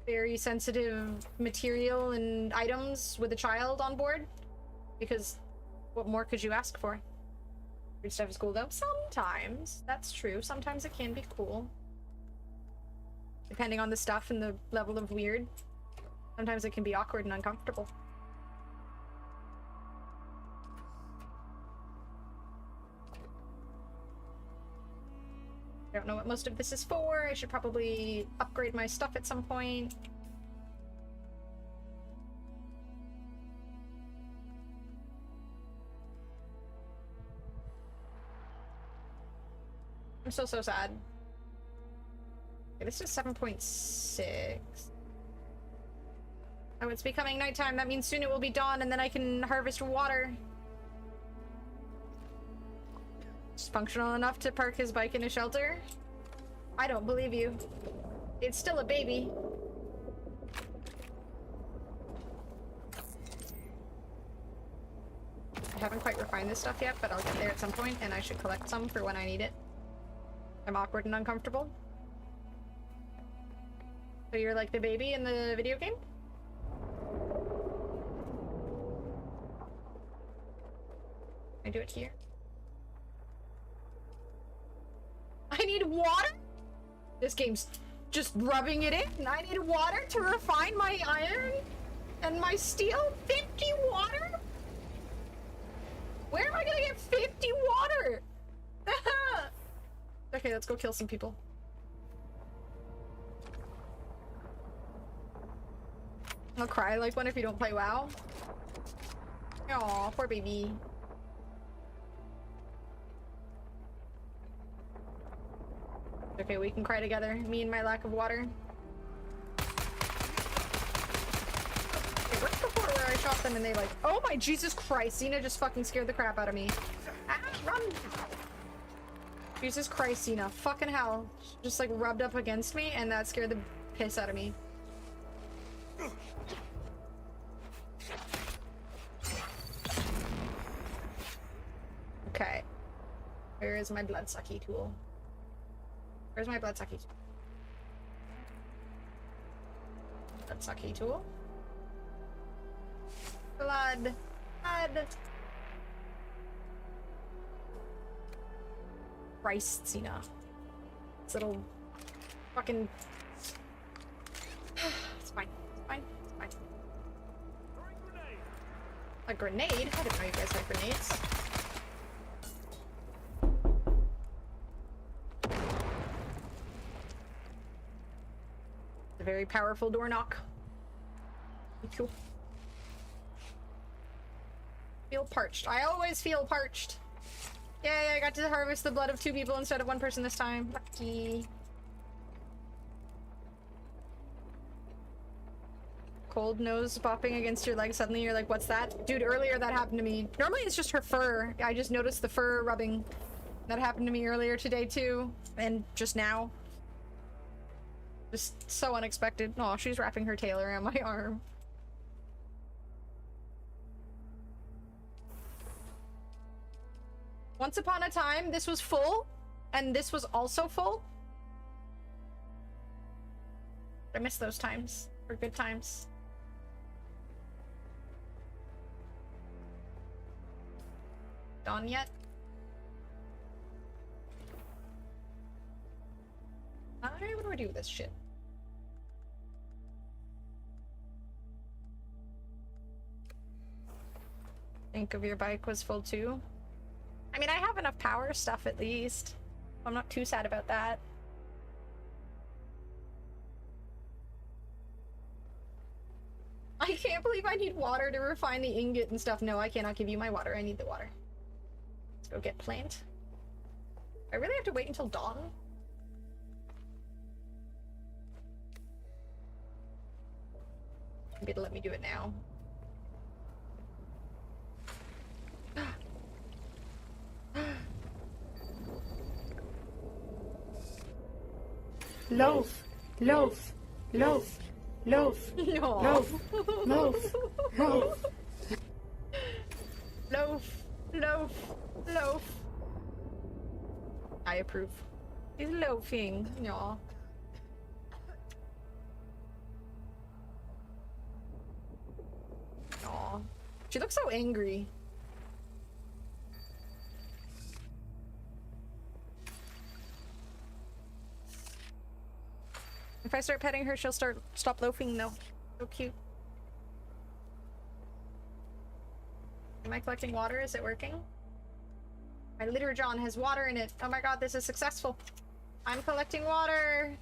very sensitive material and items with a child on board. Because what more could you ask for? Weird stuff is cool though. Sometimes. That's true. Sometimes it can be cool. Depending on the stuff and the level of weird. Sometimes it can be awkward and uncomfortable. I don't know what most of this is for. I should probably upgrade my stuff at some point. I'm so sad. Okay, this is 7.6. Oh, it's becoming nighttime. That means soon it will be dawn and then I can harvest water. It's functional enough to park his bike in a shelter? I don't believe you. It's still a baby. I haven't quite refined this stuff yet, but I'll get there at some point and I should collect some for when I need it. I'm awkward and uncomfortable. So you're like the baby in the video game? Can I do it here? I need water? This game's just rubbing it in. I need water to refine my iron and my steel? 50 water? Where am I gonna get 50 water? Okay, let's go kill some people. I'll cry like one if you don't play WoW. Aw, poor baby. Okay, we can cry together. Me and my lack of water. Okay, what's the part where I shot them and they like... Oh my Jesus Christ! Cena just fucking scared the crap out of me. Ah, run! Jesus Christ, Cena. Fucking hell. Just like rubbed up against me and that scared the piss out of me. Okay. Where is my bloodsucky tool? Where's my bloodsucky tool? Bloodsucky tool? Blood. Blood. Christ, Cena. This little fucking... It's fine. It's fine. It's fine. A grenade? I didn't know you guys had grenades. A very powerful door knock. Cool. Feel parched. I always feel parched. Yay, I got to harvest the blood of 2 people instead of 1 person this time. Lucky. Cold nose popping against your leg, suddenly you're like, what's that? Dude, earlier that happened to me. Normally it's just her fur. I just noticed the fur rubbing. That happened to me earlier today too, and just now. Just so unexpected. Oh, she's wrapping her tail around my arm. Once upon a time, this was full, and this was also full. I miss those times. They're good times. Dawn yet? What do I do with this shit? Think of your bike was full too? I mean, I have enough power stuff at least. I'm not too sad about that. I can't believe I need water to refine the ingot and stuff. No, I cannot give you my water. I need the water. Let's go get plant. I really have to wait until dawn? Maybe it'll let me do it now. Loaf, loaf, loaf, loaf, no. loaf, loaf, loaf. Loaf, loaf, loaf. I approve. He's loafing. No. Aw. She looks so angry. If I start petting her, she'll stop loafing though. So cute. Am I collecting water? Is it working? My litter john has water in it. Oh my god, this is successful. I'm collecting water.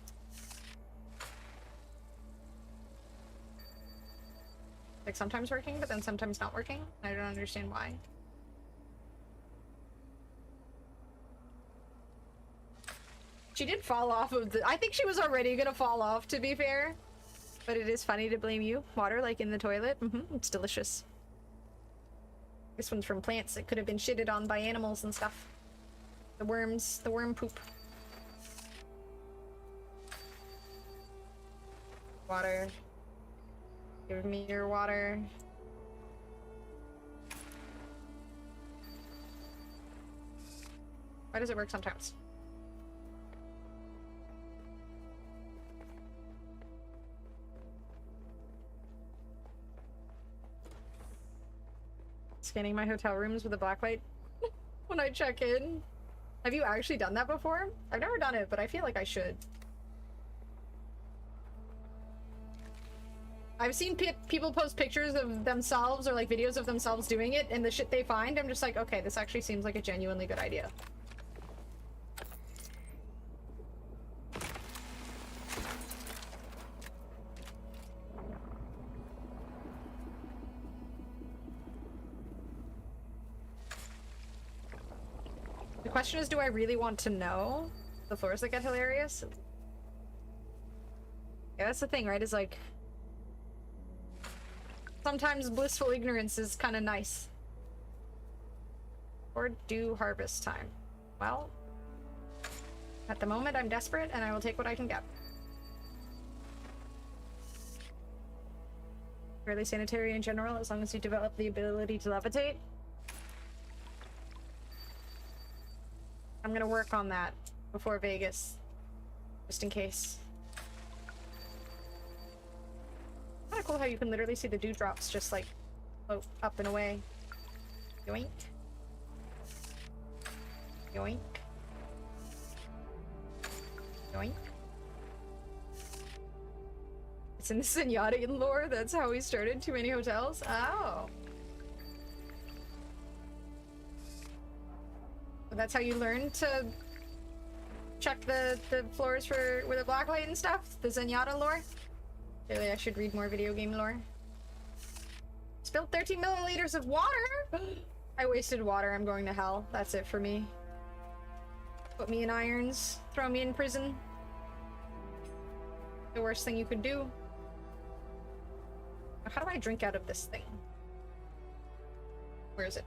Like sometimes working, but then sometimes not working. I don't understand why. She did fall off of the— I think she was already gonna fall off, to be fair. But it is funny to blame you. Water, like in the toilet. It's delicious. This one's from plants that could have been shitted on by animals and stuff. The worms, the worm poop. Water. Give me your water. Why does it work sometimes? Scanning my hotel rooms with a blacklight when I check in. Have you actually done that before? I've never done it, but I feel like I should. I've seen people post pictures of themselves or like videos of themselves doing it, and the shit they find, I'm just like, okay, this actually seems like a genuinely good idea. The question is, do I really want to know the floors that get hilarious? Yeah, that's the thing, right? Is like, sometimes blissful ignorance is kind of nice. Or do harvest time. Well, at the moment I'm desperate and I will take what I can get. Fairly sanitary in general, as long as you develop the ability to levitate. I'm gonna work on that before Vegas, just in case. Kind of cool how you can literally see the dewdrops just like float up and away. Yoink. Yoink. Yoink. It's in the Zenyatta lore, that's how we started Too Many Hotels? Oh. That's how you learn to check the floors for with a blacklight and stuff? The Zenyatta lore? Clearly I should read more video game lore. Spilled 13 milliliters of water! I wasted water, I'm going to hell. That's it for me. Put me in irons, throw me in prison. The worst thing you could do. How do I drink out of this thing? Where is it?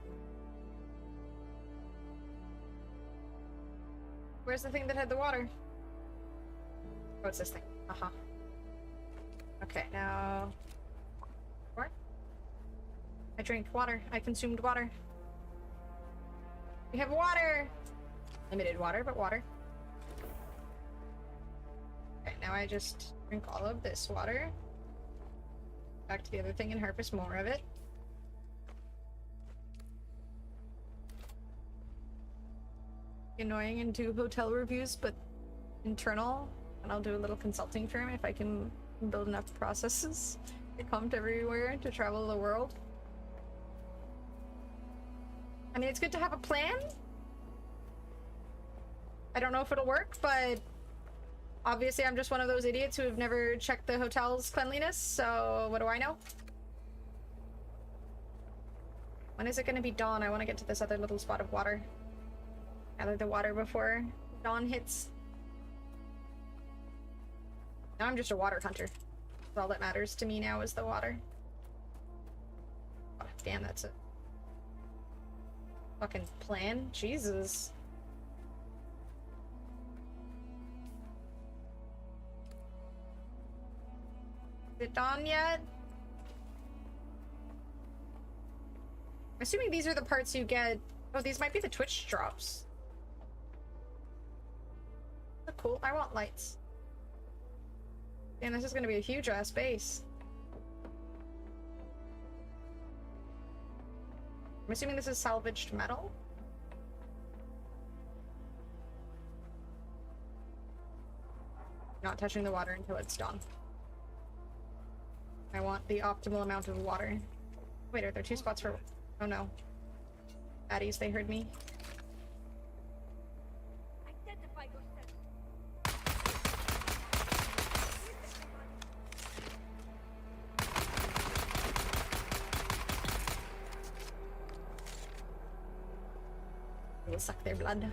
Where's the thing that had the water? Oh, it's this thing. Uh-huh. Okay, now... What? I drank water. I consumed water. We have water! Limited water, but water. Okay, now I just drink all of this water. Back to the other thing and harvest more of it. Annoying and do hotel reviews, but internal. And I'll do a little consulting firm if I can build enough processes to come to everywhere to travel the world. I mean, it's good to have a plan. I don't know if it'll work, but obviously I'm just one of those idiots who have never checked the hotel's cleanliness, so what do I know? When is it gonna be dawn? I want to get to this other little spot of water. Gather the water before dawn hits. Now I'm just a water hunter. That's all that matters to me now is the water. Oh, damn, that's a fucking plan. Jesus. Is it dawn yet? I'm assuming these are the parts you get. Oh, these might be the Twitch drops. Oh, cool. I want lights. Damn, this is gonna be a huge ass base. I'm assuming this is salvaged metal. Not touching the water until it's dawn. I want the optimal amount of water. Wait, are there two spots for... Oh no. Baddies, they heard me. Identify yourself. We'll suck their blood.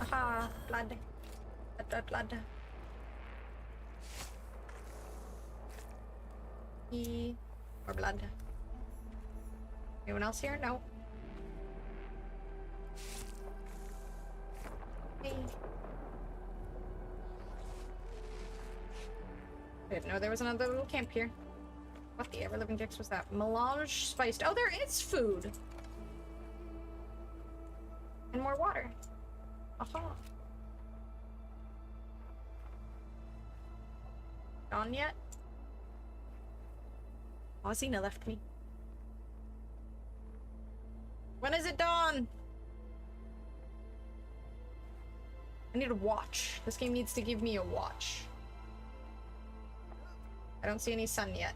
Aha, blood. Blood. More blood. Anyone else here? No. Hey. I didn't know there was another little camp here. What the ever-living dicks was that? Melange spiced. Oh, there is food! And more water. Aha. Dawn yet? Oh, Xena left me. When is it dawn? I need a watch. This game needs to give me a watch. I don't see any sun yet.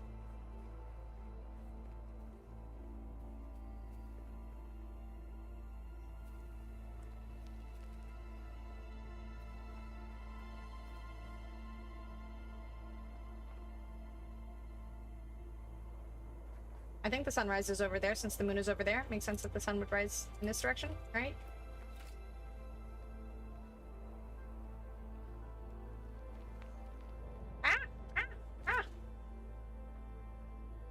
I think the sun rises over there since the moon is over there. Makes sense that the sun would rise in this direction, right?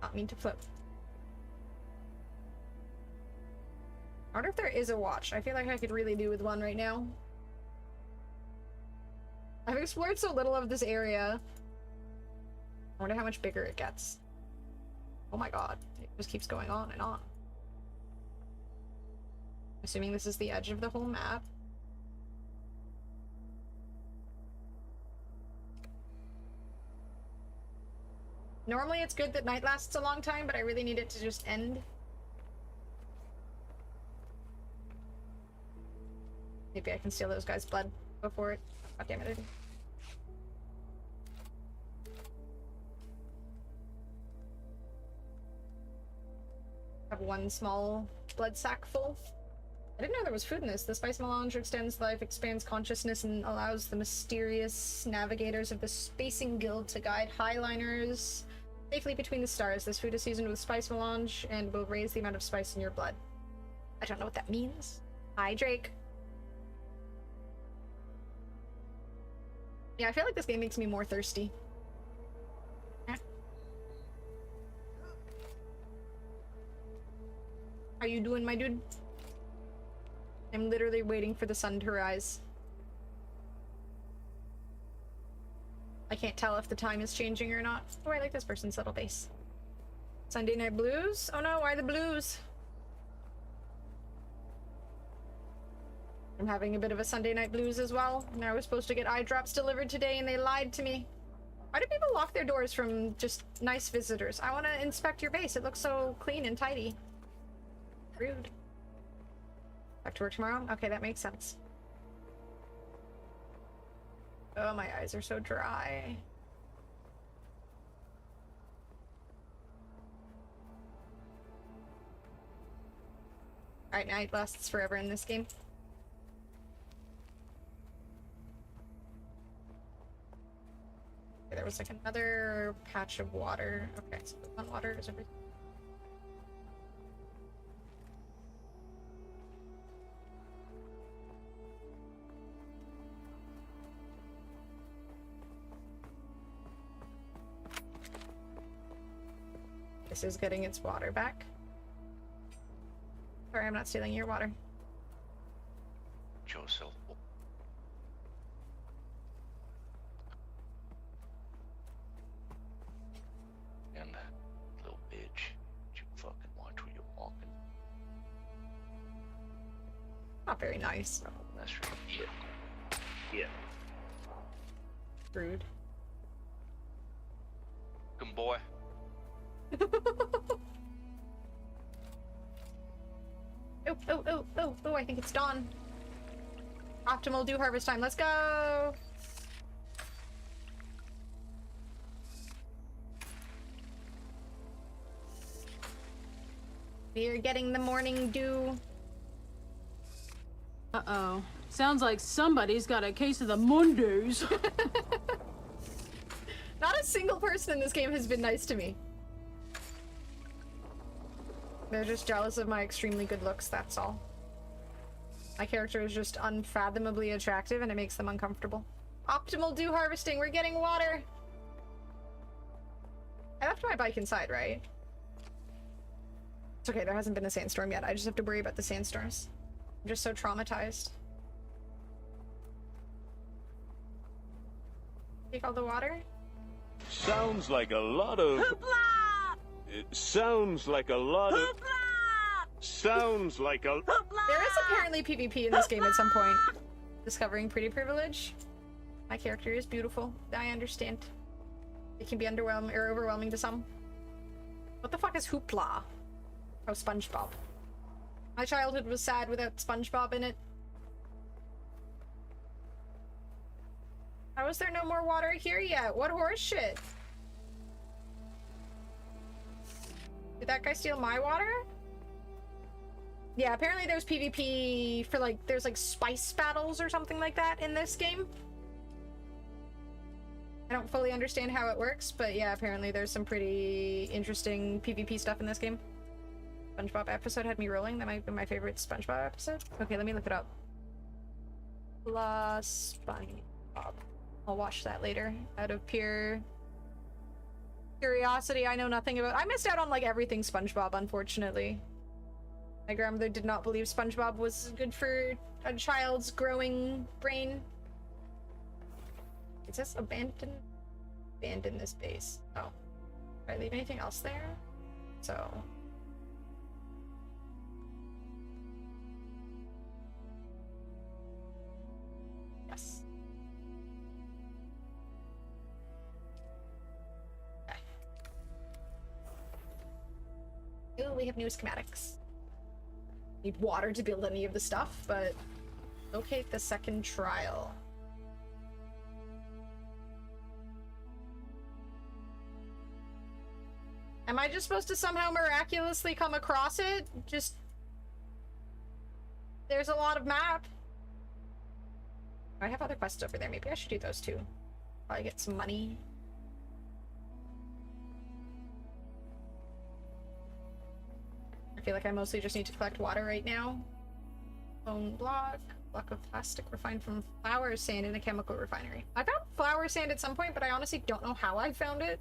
Not mean to flip. I wonder if there is a watch. I feel like I could really do with one right now. I've explored so little of this area. I wonder how much bigger it gets. Oh my god. It just keeps going on and on. Assuming this is the edge of the whole map. Normally it's good that night lasts a long time, but I really need it to just end. Maybe I can steal those guys' blood before it... God damn it. Have one small blood sack full. I didn't know there was food in this. The spice melange extends life, expands consciousness, and allows the mysterious navigators of the Spacing Guild to guide highliners safely between the stars. This food is seasoned with spice melange and will raise the amount of spice in your blood. I don't know what that means. Hi, Drake. Yeah, I feel like this game makes me more thirsty. How you doing, my dude? I'm literally waiting for the sun to rise. I can't tell if the time is changing or not. Oh, I like this person's little base. Sunday night blues? Oh no, why the blues? I'm having a bit of a Sunday night blues as well. And I was supposed to get eye drops delivered today and they lied to me. Why do people lock their doors from just nice visitors? I want to inspect your base. It looks so clean and tidy. Rude. Back to work tomorrow? Okay, that makes sense. Oh, my eyes are so dry. Alright, night lasts forever in this game. Okay, there was like another patch of water. Okay, so the one water is everything. This is getting its water back. Sorry, I'm not stealing your water. Joseph. And little bitch, you fucking watch where you're walking. Not very nice. That's right. Yeah. Rude. Good boy. Oh, I think it's dawn. Optimal dew harvest time, let's go! We're getting the morning dew. Uh-oh. Sounds like somebody's got a case of the Mondays. Not a single person in this game has been nice to me. They're just jealous of my extremely good looks, that's all. My character is just unfathomably attractive and it makes them uncomfortable. Optimal dew harvesting, we're getting water! I left my bike inside, right? It's okay, there hasn't been a sandstorm yet. I just have to worry about the sandstorms. I'm just so traumatized. Take all the water? Sounds like a lot of... Hoopla! It sounds like a lot of... Hoopla! Sounds like a... Hoopla! There is apparently PvP in this game at some point. Discovering pretty privilege. My character is beautiful. I understand. It can be underwhelming or overwhelming to some. What the fuck is hoopla? Oh, SpongeBob. My childhood was sad without SpongeBob in it. How is there no more water here yet? What horse shit? Did that guy steal my water? Yeah, apparently there's PvP for like, there's like spice battles or something like that in this game. I don't fully understand how it works, but yeah, apparently there's some pretty interesting PvP stuff in this game. SpongeBob episode had me rolling. That might be my favorite SpongeBob episode. Okay, let me look it up. SpongeBob. I'll watch that later out of pure curiosity. I know nothing about. I missed out on like everything SpongeBob, unfortunately. My grandmother did not believe SpongeBob was good for a child's growing brain. It says abandon this base. Oh, did I leave anything else there? So. Yes. Okay. Ooh, we have new schematics. Need water to build any of the stuff, but locate the second trial. Am I just supposed to somehow miraculously come across it? Just... There's a lot of map. I have other quests over there. Maybe I should do those too. Probably get some money. I feel like I mostly just need to collect water right now. Bone block of plastic refined from flour sand in a chemical refinery. I found flour sand at some point, but I honestly don't know how I found it.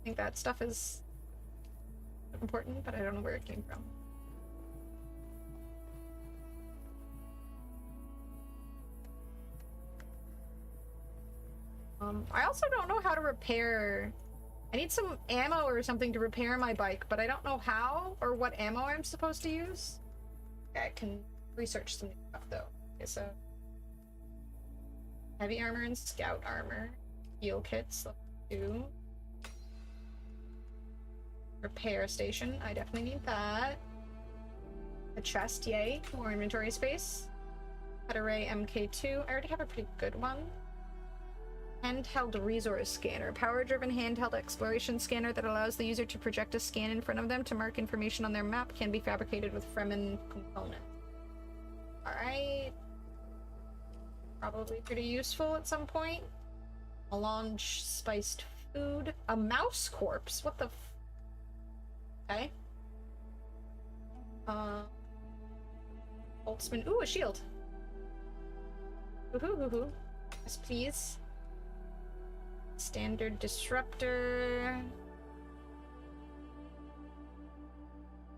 I think that stuff is important, but I don't know where it came from. I also don't know how to repair. I need some ammo or something to repair my bike, but I don't know how or what ammo I'm supposed to use. Okay, I can research some stuff though. Okay, so heavy armor and scout armor, heal kits, level 2. Repair station, I definitely need that. A chest, yay, more inventory space. Cut array MK2, I already have a pretty good one. Handheld resource scanner, power-driven handheld exploration scanner that allows the user to project a scan in front of them to mark information on their map, can be fabricated with Fremen components. Alright. Probably pretty useful at some point. Melange spiced food. A mouse corpse? What the f— okay. Boltzmann. Ooh, a shield. Woohoo, woohoo. Yes, please. Standard disruptor.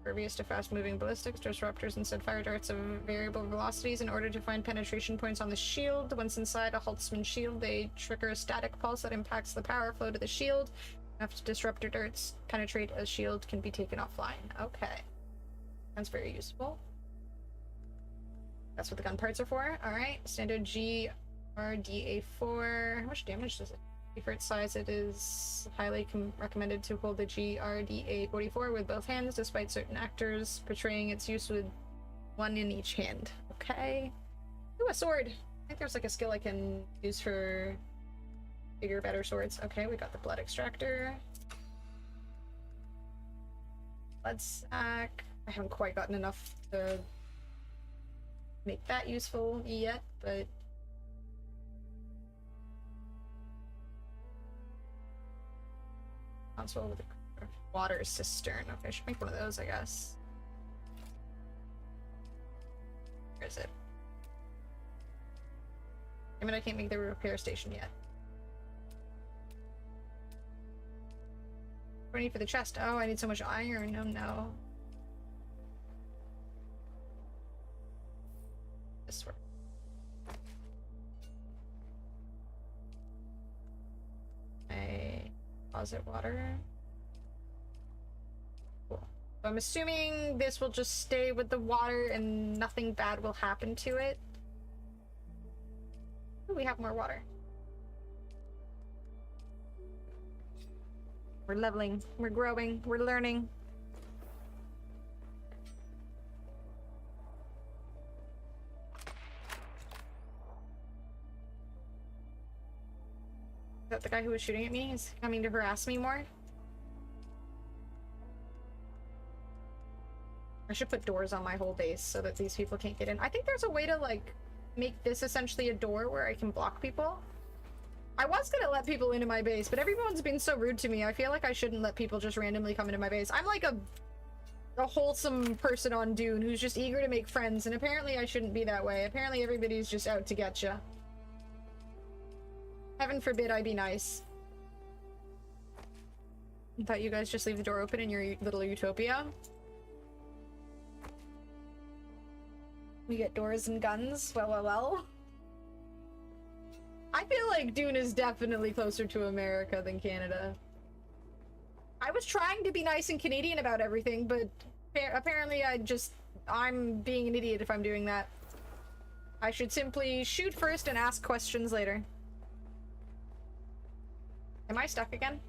Pervious to fast-moving ballistics, disruptors instead fire darts of variable velocities in order to find penetration points on the shield. Once inside a Holtzman shield, they trigger a static pulse that impacts the power flow to the shield. Enough disruptor darts penetrate a shield can be taken offline. Okay. That's very useful. That's what the gun parts are for. Alright. Standard GRDA4. How much damage does it? For its size, it is highly recommended to hold the GRDA-44 with both hands, despite certain actors portraying its use with one in each hand. Okay. Ooh, a sword! I think there's like a skill I can use for bigger, better swords. Okay, we got the blood extractor. Blood sack. I haven't quite gotten enough to make that useful yet, but console with a water cistern. Okay, I should make one of those, I guess. Where is it? I mean, I can't make the repair station yet. What do I need for the chest? Oh, I need so much iron. Oh no. This way. Closet water. Cool. So I'm assuming this will just stay with the water and nothing bad will happen to it. Ooh, we have more water. We're leveling, we're growing, we're learning. Is that the guy who was shooting at me? Is coming to harass me more? I should put doors on my whole base so that these people can't get in. I think there's a way to, like, make this essentially a door where I can block people. I was gonna let people into my base, but everyone's been so rude to me. I feel like I shouldn't let people just randomly come into my base. I'm like a wholesome person on Dune who's just eager to make friends, and apparently I shouldn't be that way. Apparently everybody's just out to get ya. Heaven forbid I be nice. I thought you guys just leave the door open in your little utopia. We get doors and guns. Well. I feel like Dune is definitely closer to America than Canada. I was trying to be nice and Canadian about everything, but apparently I'm being an idiot if I'm doing that. I should simply shoot first and ask questions later. Am I stuck again?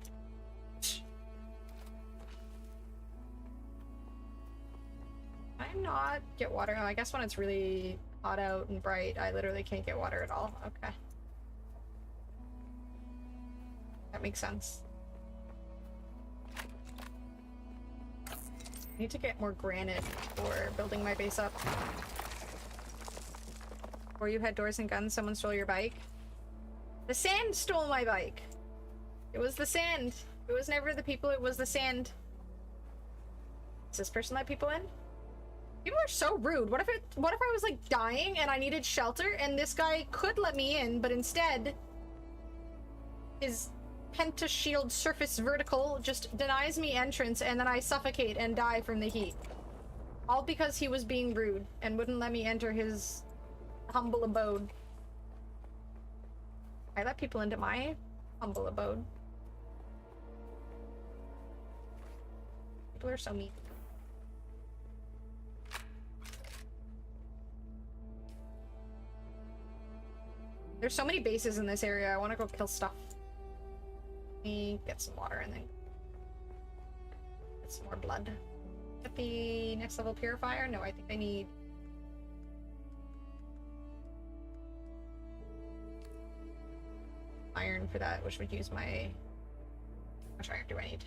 Can I not get water? Oh, I guess when it's really hot out and bright, I literally can't get water at all. Okay. That makes sense. need to get more granite for building my base up. Before you had doors and guns, someone stole your bike. The sand stole my bike. It was the sand. It was never the people, it was the sand. Does this person let people in? People are so rude. What if I was like dying and I needed shelter and this guy could let me in, but instead his pentashield surface vertical just denies me entrance and then I suffocate and die from the heat. All because he was being rude and wouldn't let me enter his humble abode. I let people into my humble abode. People are so mean. There's so many bases in this area. I want to go kill stuff. Let me get some water and then get some more blood. Get the next level purifier? No, I think I need iron for that, which would use my... How much iron do I need?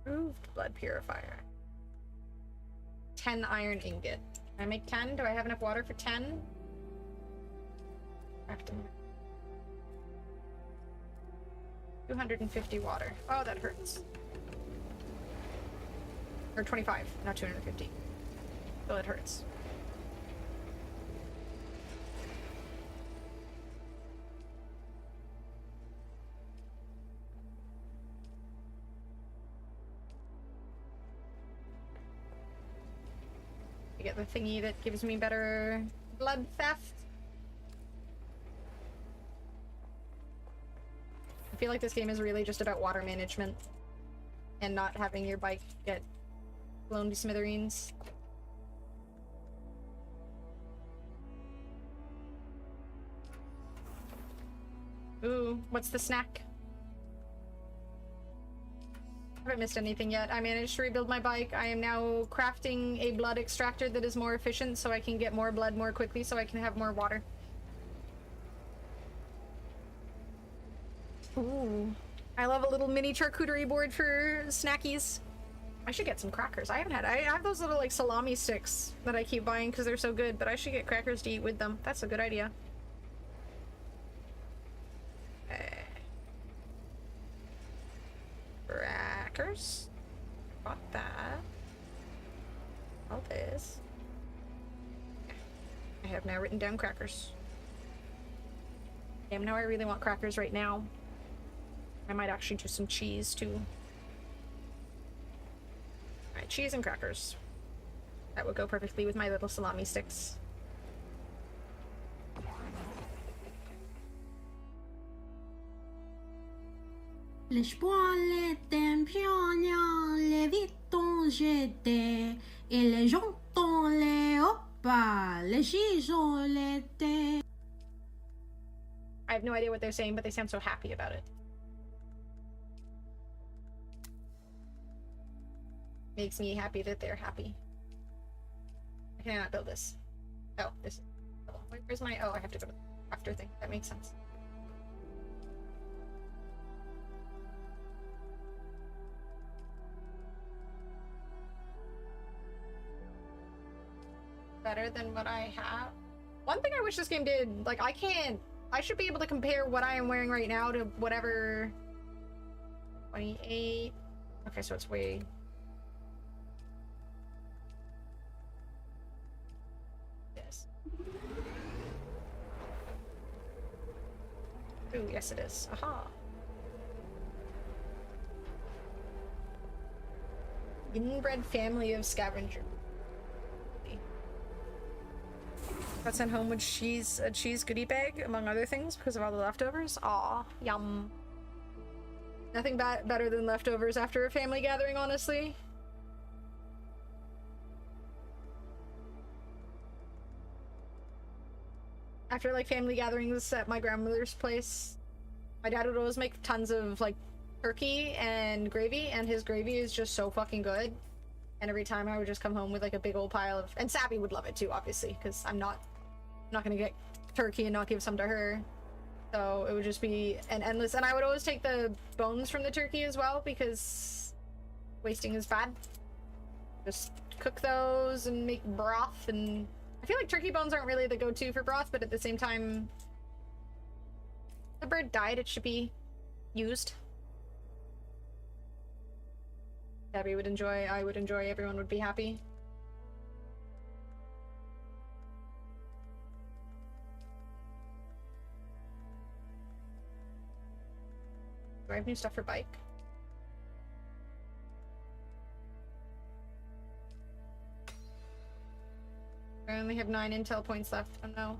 Improved blood purifier. 10 iron ingot. Can I make 10? Do I have enough water for 10? Crafting. 250 water. Oh, that hurts. Or 25, not 250. Still, it hurts. I get the thingy that gives me better blood theft. I feel like this game is really just about water management and not having your bike get blown to smithereens. Ooh, what's the snack? I haven't missed anything yet. I managed to rebuild my bike. I am now crafting a blood extractor that is more efficient so I can get more blood more quickly so I can have more water. Ooh. I love a little mini charcuterie board for snackies. I should get some crackers. I have those little like salami sticks that I keep buying because they're so good, but I should get crackers to eat with them. That's a good idea. Crackers. Bought that. All this. I have now written down crackers. Damn, now I really want crackers right now. I might actually do some cheese too. Alright, cheese and crackers. That would go perfectly with my little salami sticks. Les poils étaient pignons, les vitons j'étais, et les jantons les opas, les gisons l'étaient. I have no idea what they're saying, but they sound so happy about it. Makes me happy that they're happy. I cannot build this. Oh, this is... Where's my... Oh, I have to go to the after thing. That makes sense. Better than what I have. One thing I wish this game did, like, I should be able to compare what I am wearing right now to whatever. 28. Okay, so it's way. Yes. Ooh, yes it is. Aha. Inbred family of scavenger. Got sent home with a cheese goodie bag, among other things, because of all the leftovers. Aw, yum. Nothing better than leftovers after a family gathering, honestly. After, like, family gatherings at my grandmother's place, my dad would always make tons of, like, turkey and gravy, and his gravy is just so fucking good. And every time I would just come home with, like, a big old pile of... And Sabby would love it, too, obviously, because I'm not gonna get turkey and not give some to her. So it would just be an endless, and I would always take the bones from the turkey as well because wasting is bad. Just cook those and make broth, and I feel like turkey bones aren't really the go-to for broth, but at the same time, the bird died, it should be used. Debbie would enjoy, I would enjoy, everyone would be happy. Do I have new stuff for bike? I only have 9 intel points left. Oh no.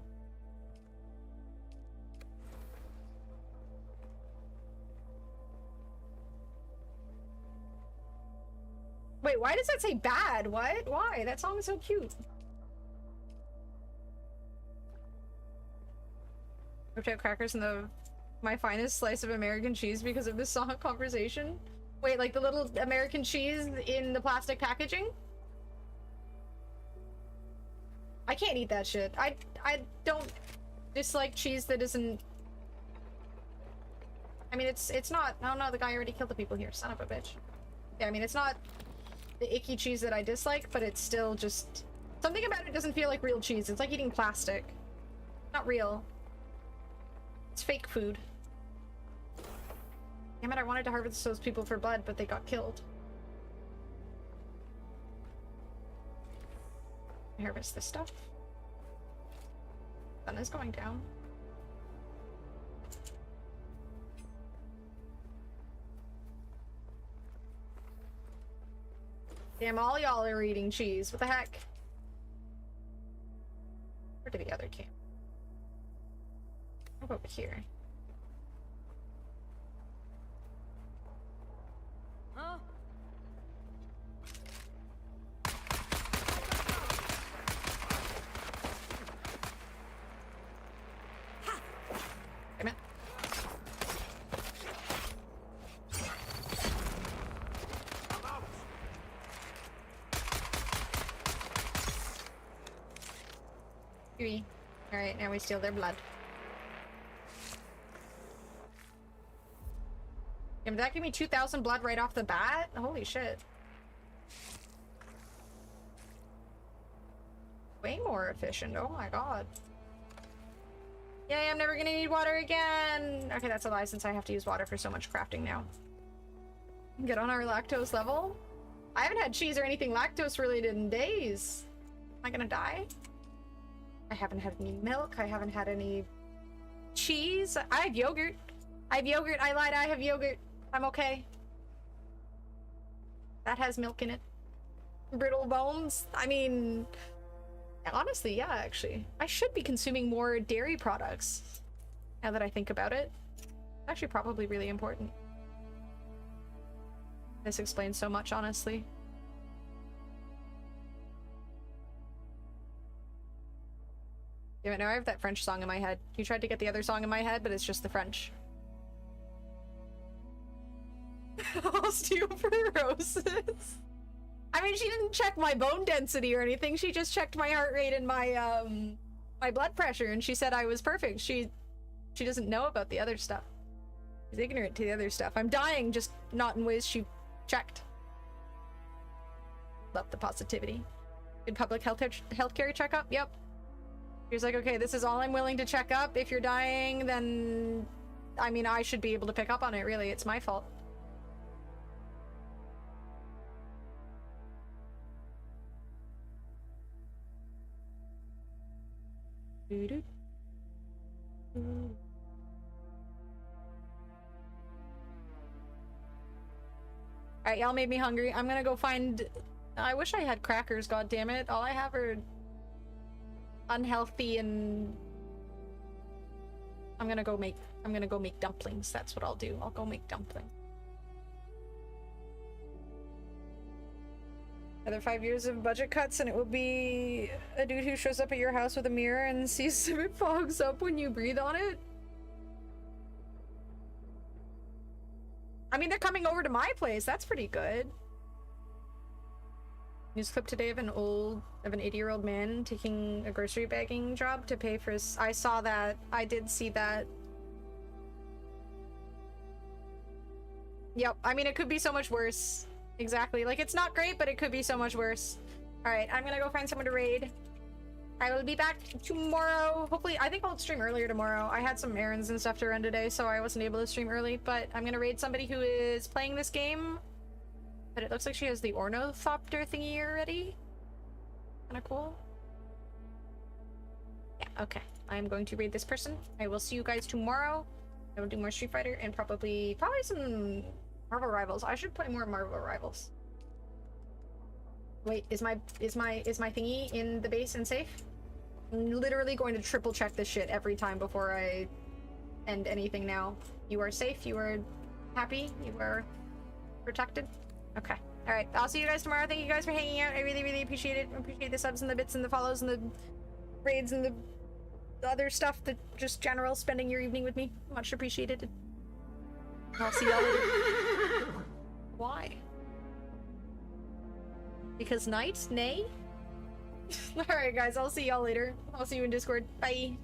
Wait, why does that say bad? What? Why? That song is so cute. Ripped out crackers in my finest slice of American cheese because of this song conversation. Wait, like the little American cheese in the plastic packaging? I can't eat that shit. I don't dislike cheese that isn't... I mean, it's not... Oh no, the guy already killed the people here. Son of a bitch. Yeah, I mean, it's not the icky cheese that I dislike, but it's still just... Something about it doesn't feel like real cheese. It's like eating plastic. Not real. It's fake food. Damn it, I wanted to harvest those people for blood, but they got killed. Harvest this stuff. Sun is going down. Damn, all y'all are eating cheese. What the heck? Where did the other camp? I'll go over here. Huh? Damn it. Alright, now we steal their blood. Did that give me 2,000 blood right off the bat? Holy shit. Way more efficient. Oh my god. Yay, I'm never gonna need water again! Okay, that's a lie since I have to use water for so much crafting now. Get on our lactose level? I haven't had cheese or anything lactose related in days. Am I gonna die? I haven't had any milk. I haven't had any cheese. I have yogurt. I have yogurt. I lied. I have yogurt. I'm okay. That has milk in it. Brittle bones. I mean, honestly, yeah, actually. I should be consuming more dairy products. Now that I think about it. It's actually probably really important. This explains so much, honestly. Damn it, now I have that French song in my head. You tried to get the other song in my head, but it's just the French. Osteoporosis. I mean, she didn't check my bone density or anything. She just checked my heart rate and my my blood pressure, and she said I was perfect. She doesn't know about the other stuff. She's ignorant to the other stuff. I'm dying, just not in ways she checked. Love the positivity. Good public healthcare checkup. Yep. He was like, okay, this is all I'm willing to check up. If you're dying, then I mean, I should be able to pick up on it. Really, it's my fault. Alright, y'all made me hungry. I'm gonna go find... I wish I had crackers, god damn it. All I have are unhealthy and... I'm gonna go make dumplings. That's what I'll do. I'll go make dumplings. Another 5 years of budget cuts and it will be a dude who shows up at your house with a mirror and sees if it fogs up when you breathe on it. I mean, they're coming over to my place. That's pretty good. News clip today of an 80-year-old man taking a grocery bagging job to pay for his... I saw that. I did see that. Yep, I mean, it could be so much worse. Exactly. Like, it's not great, but it could be so much worse. Alright, I'm gonna go find someone to raid. I will be back tomorrow. Hopefully, I think I'll stream earlier tomorrow. I had some errands and stuff to run today, so I wasn't able to stream early, but I'm gonna raid somebody who is playing this game. But it looks like she has the Ornithopter thingy already. Kinda cool. Yeah, okay. I'm going to raid this person. I will see you guys tomorrow. I will do more Street Fighter and probably some Marvel Rivals. I should play more Marvel Rivals. Wait, is my thingy in the base and safe? I'm literally going to triple check this shit every time before I end anything now. You are safe, you are happy, you are protected. Okay. Alright, I'll see you guys tomorrow. Thank you guys for hanging out. I really, really appreciate it. I appreciate the subs and the bits and the follows and the raids and the other stuff, the just general spending your evening with me. Much appreciated. I'll see y'all later. Why? Because night? Nay? Alright guys, I'll see y'all later. I'll see you in Discord. Bye.